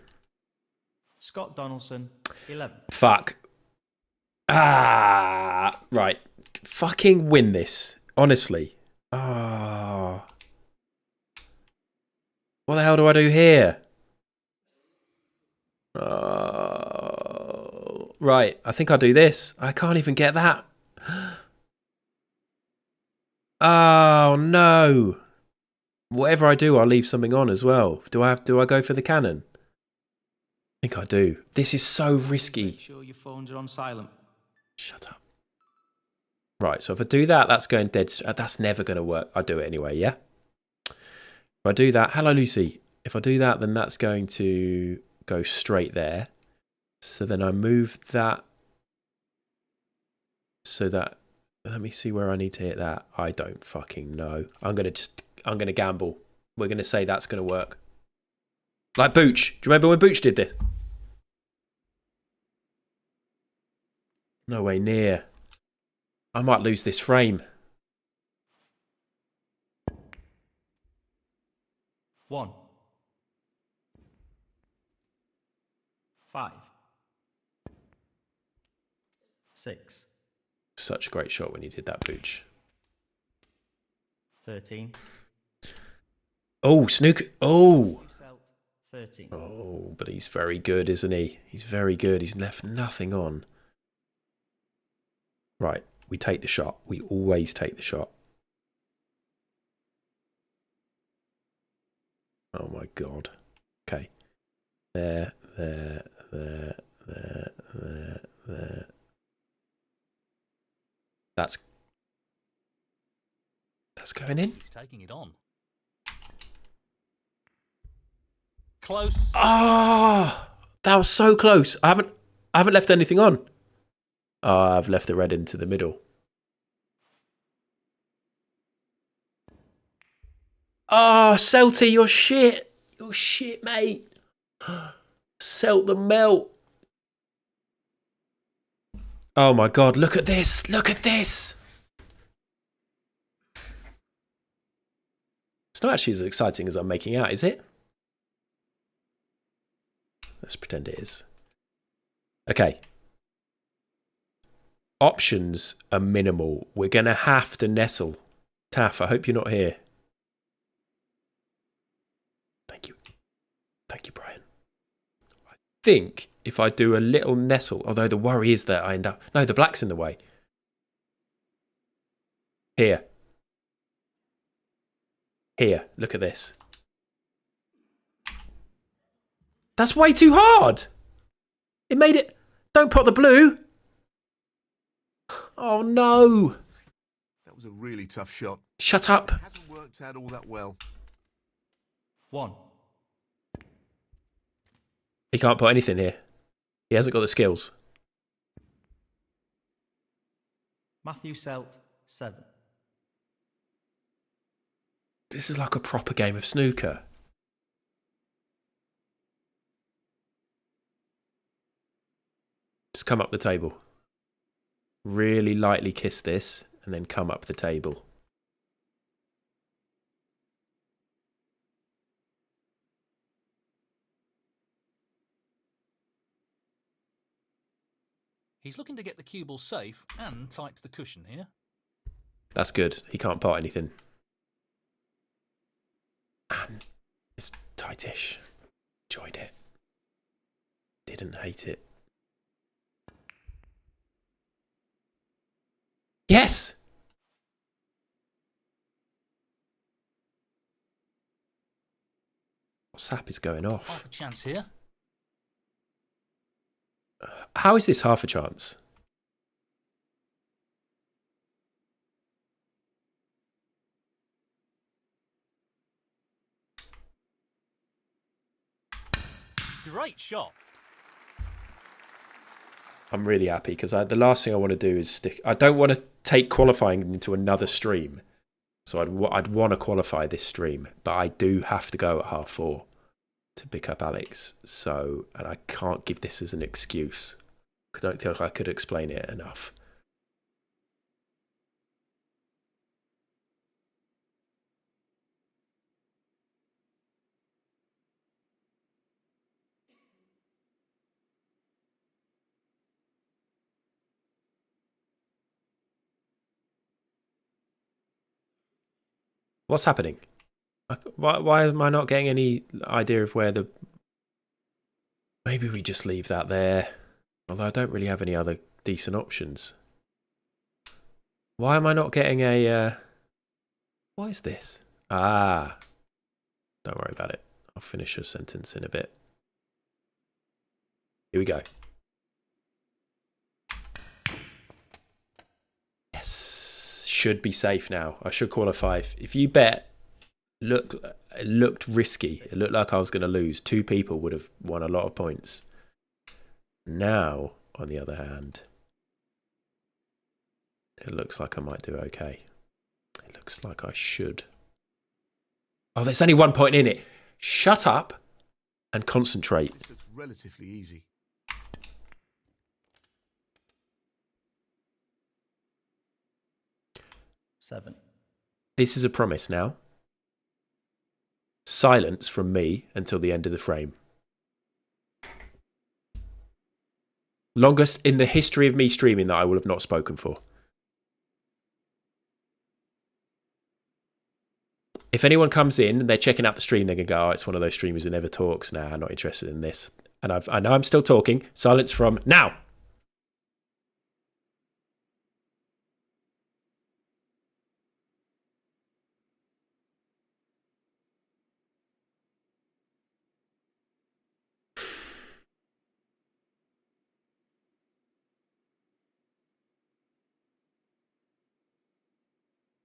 Scott Donaldson, 11. Fuck. Ah, right. Fucking win this. Honestly. Ah. What the hell do I do here? Right. I think I'll do this. I can't even get that. Oh, no. Whatever I do, I'll leave something on as well. Do I go for the cannon? I think I do. This is so risky. Make sure your phones are on silent. Shut up. Right, so if I do that, that's going dead. That's never going to work. I'll do it anyway, yeah? If I do that, hello, Lucy. If I do that, then that's going to go straight there. So then I move that so that... Let me see where I need to hit that. I don't fucking know. I'm going to gamble. We're going to say that's going to work. Like Booch. Do you remember when Booch did this? No way near. I might lose this frame. 1. 5. 6. Such a great shot when he did that, Booch. 13. Oh, Snooker. Oh. 13. Oh, but he's very good, isn't he? He's very good. He's left nothing on. Right, we take the shot. We always take the shot. Oh my God. Okay. There. That's going in. He's taking it on. Close. Ah, that was so close. I haven't left anything on. Oh, I've left the red into the middle. Oh, Celty, you're shit. You're shit, mate. Celt the melt. Oh my God, look at this. Look at this. It's not actually as exciting as I'm making out, is it? Let's pretend it is. Okay. Options are minimal. We're going to have to nestle. Taff, I hope you're not here. Thank you. Thank you, Brian. I think if I do a little nestle, although the worry is that I end up... No, the black's in the way. Here. Here, look at this. That's way too hard. It made it... Don't put the blue. Oh, no. That was a really tough shot. Shut up. It hasn't worked out all that well. 1. He can't put anything here. He hasn't got the skills. Matthew Selt, 7. This is like a proper game of snooker. Just come up the table. Really lightly kiss this and then come up the table. He's looking to get the cue ball safe and tight to the cushion here. That's good. He can't pot anything. And it's tightish. Enjoyed it. Didn't hate it. Yes! WhatsApp is going off. Half a chance here. How is this half a chance? Great shot. I'm really happy because the last thing I want to do is stick. I don't want to take qualifying into another stream. So I'd want to qualify this stream, but I do have to go at 4:30 to pick up Alex. So, and I can't give this as an excuse. I don't think I could explain it enough. What's happening? Why am I not getting any idea of where the... Maybe we just leave that there. Although I don't really have any other decent options. Why am I not getting a... What is this? Ah. Don't worry about it. I'll finish your sentence in a bit. Here we go. Yes. Should be safe now. I should qualify. If you bet... it looked risky. It looked like I was going to lose. 2 people would have won a lot of points. Now, on the other hand, it looks like I might do okay. It looks like I should. Oh, there's only 1 point in it. Shut up and concentrate. This looks relatively easy. Seven. This is a promise now. Silence from me until the end of the frame. Longest in the history of me streaming that I will have not spoken for. If anyone comes in and they're checking out the stream, they're going to go, oh, it's one of those streamers who never talks. Nah, I'm not interested in this. And I know I'm still talking. Silence from now.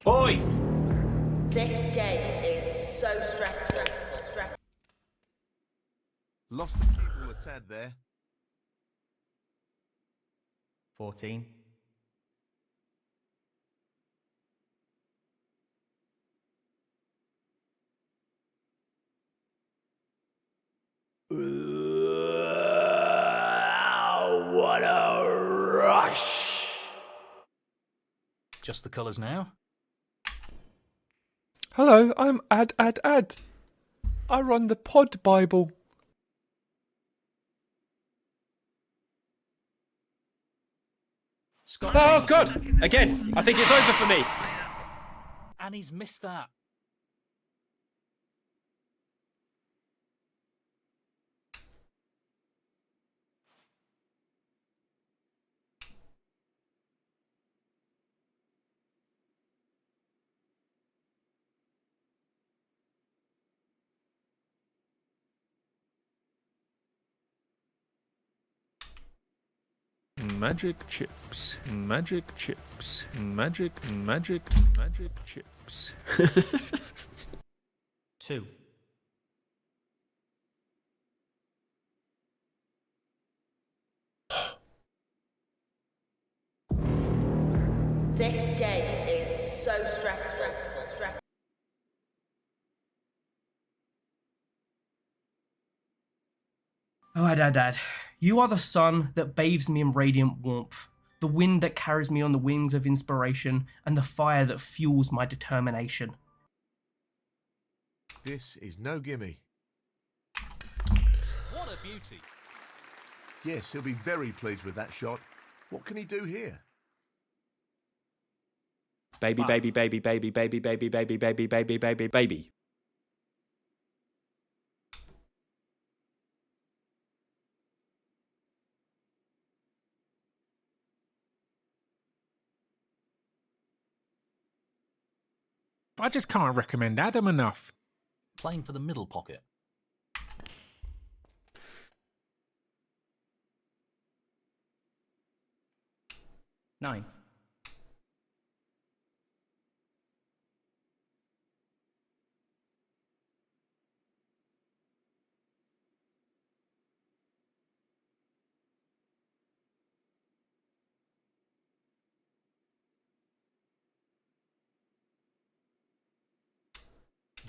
Boy! This game is so stressful. Lost the cue ball a tad there. 14. What a rush. Just the colours now. Hello, I'm Ad. I run the Pod Bible. Scotty Oh, God! Again, I think it's over for me. And he's missed that. Magic chips, magic chips, magic chips. 2. This game is so stressful. Oh, Dad, you are the sun that bathes me in radiant warmth, the wind that carries me on the wings of inspiration, and the fire that fuels my determination. This is no gimme. What a beauty. Yes, he'll be very pleased with that shot. What can he do here? Baby, baby, baby, baby, baby, baby, baby, baby, baby, baby, baby. I just can't recommend Adam enough. Playing for the middle pocket. 9.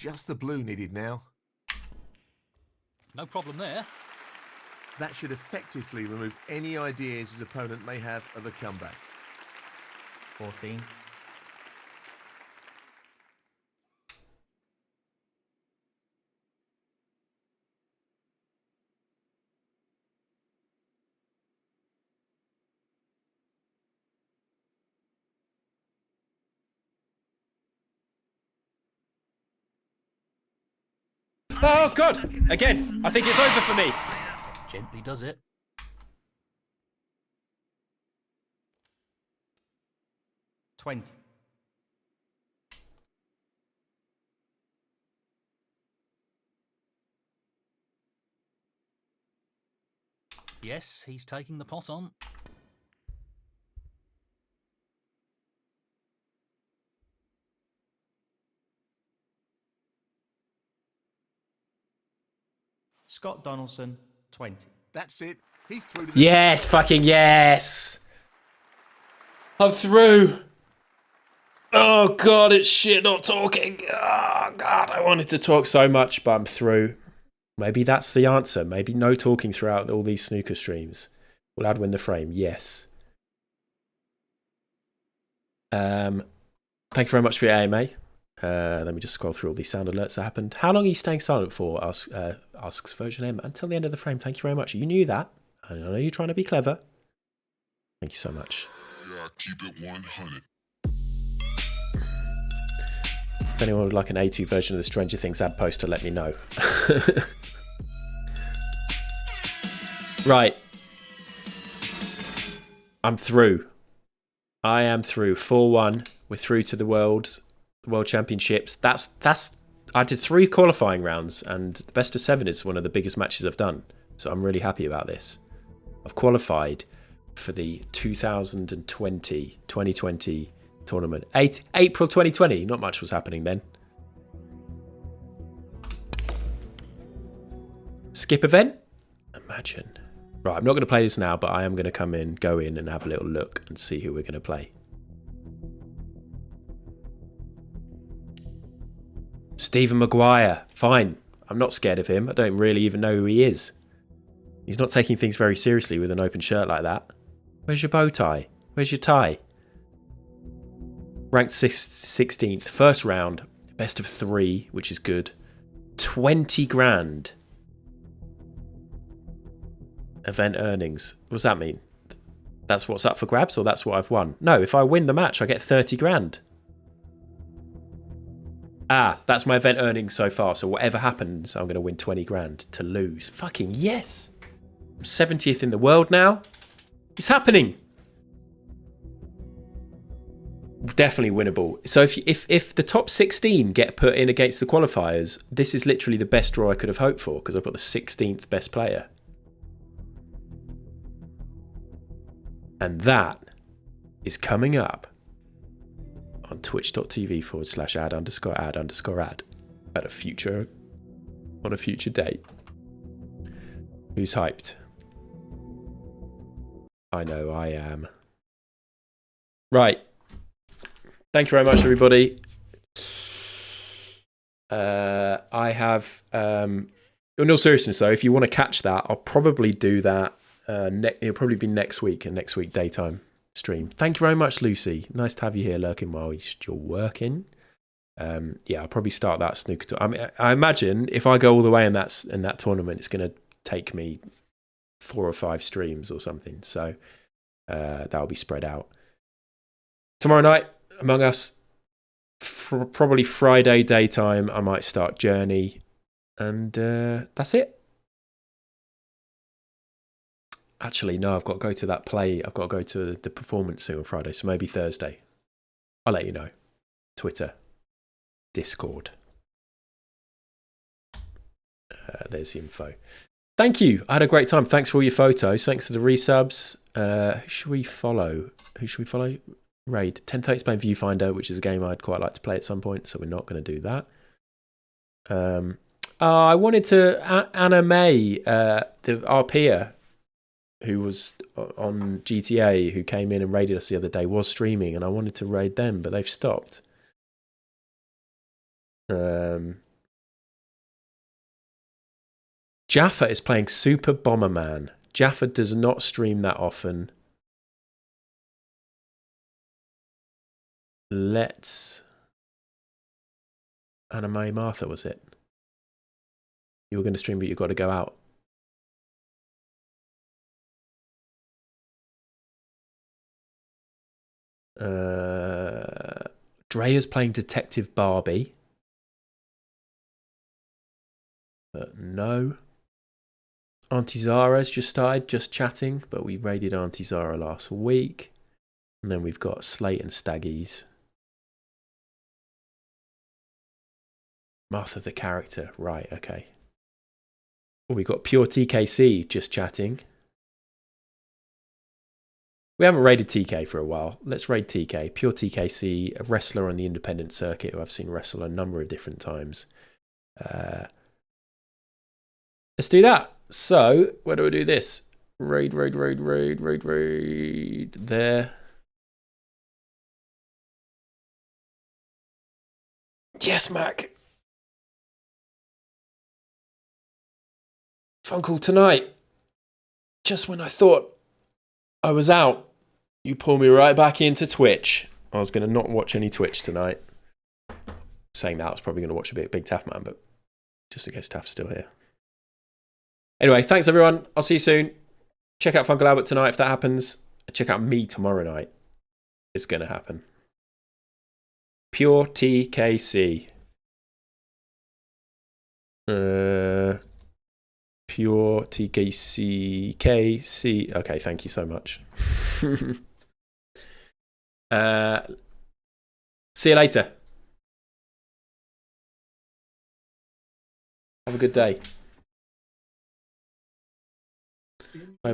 just the blue needed now. No problem there. That should effectively remove any ideas his opponent may have of a comeback. 14. Oh, God! Again, I think it's over for me. Gently does it. $20. Yes, he's taking the pot on. Scott Donaldson, 20. That's it. He's through to the... Yes, fucking yes. I'm through. Oh, God, it's shit not talking. Oh, God, I wanted to talk so much, but I'm through. Maybe that's the answer. Maybe no talking throughout all these snooker streams. Will I'd win the frame? Yes. Thank you very much for your AMA. Let me just scroll through all these sound alerts that happened. How long are you staying silent for? Asks Virgin M. Until the end of the frame. Thank you very much. You knew that. I know you're trying to be clever. Thank you so much. Yeah, keep it 100. If anyone would like an A2 version of the Stranger Things ad poster, let me know. Right. I'm through. I am through. 4-1. We're through to the World Championships. I did 3 qualifying rounds, and the best of 7 is one of the biggest matches I've done. So I'm really happy about this. I've qualified for the 2020 tournament. April 2020. Not much was happening then. Skip event? Imagine. Right, I'm not going to play this now, but I am going to go in and have a little look and see who we're going to play. Stephen Maguire. Fine. I'm not scared of him. I don't really even know who he is. He's not taking things very seriously with an open shirt like that. Where's your bow tie? Where's your tie? Ranked 16th. First round. Best of 3, which is good. 20 grand. Event earnings. What does that mean? That's what's up for grabs, or that's what I've won? No, if I win the match, I get 30 grand. Ah, that's my event earnings so far. So whatever happens, I'm going to win 20 grand to lose. Fucking yes. I'm 70th in the world now. It's happening. Definitely winnable. So if the top 16 get put in against the qualifiers, this is literally the best draw I could have hoped for, because I've got the 16th best player. And that is coming up on twitch.tv/ad_ad_ad at a future date. Who's hyped? I know I am. Right. Thank you very much, everybody. I have, in all seriousness though, if you want to catch that, I'll probably do that. It'll probably be next week, a next week daytime stream. Thank you very much, Lucy. Nice to have you here lurking while you're working. Yeah, I'll probably start that snooker. I imagine if I go all the way in that tournament, it's going to take me 4 or 5 streams or something. So that'll be spread out. Tomorrow night, Among Us, probably Friday daytime, I might start Journey, and that's it. Actually, no, I've got to go to that play. I've got to go to the performance thing on Friday, so maybe Thursday. I'll let you know. Twitter, Discord. There's the info. Thank you. I had a great time. Thanks for all your photos. Thanks for the resubs. Who should we follow? Raid. 1030 Spain Viewfinder, which is a game I'd quite like to play at some point, so we're not going to do that. I wanted to... Anna May, our peer, who was on GTA, who came in and raided us the other day, was streaming, and I wanted to raid them, but they've stopped. Jaffa is playing Super Bomberman. Jaffa does not stream that often. Let's... Anime Martha, was it? You were going to stream, but you've got to go out. Drea's playing Detective Barbie. No. Auntie Zara's just started, just chatting, but we raided Auntie Zara last week. And then we've got Slate and Staggies. Martha the character, right, okay. Oh, we've got Pure TKC just chatting. We haven't raided TK for a while. Let's raid TK. Pure TKC, a wrestler on the independent circuit who I've seen wrestle a number of different times. Let's do that. So, where do I do this? Raid. There. Yes, Mac. Phone call tonight. Just when I thought I was out, you pull me right back into Twitch. I was going to not watch any Twitch tonight. Saying that, I was probably going to watch a bit of Big Taff Man, but just in case Taff's still here. Anyway, thanks everyone. I'll see you soon. Check out Funkle Albert tonight if that happens. Check out me tomorrow night. It's going to happen. Pure TKC. Pure TKC. KC. Okay, thank you so much. See you later. Have a good day. Bye.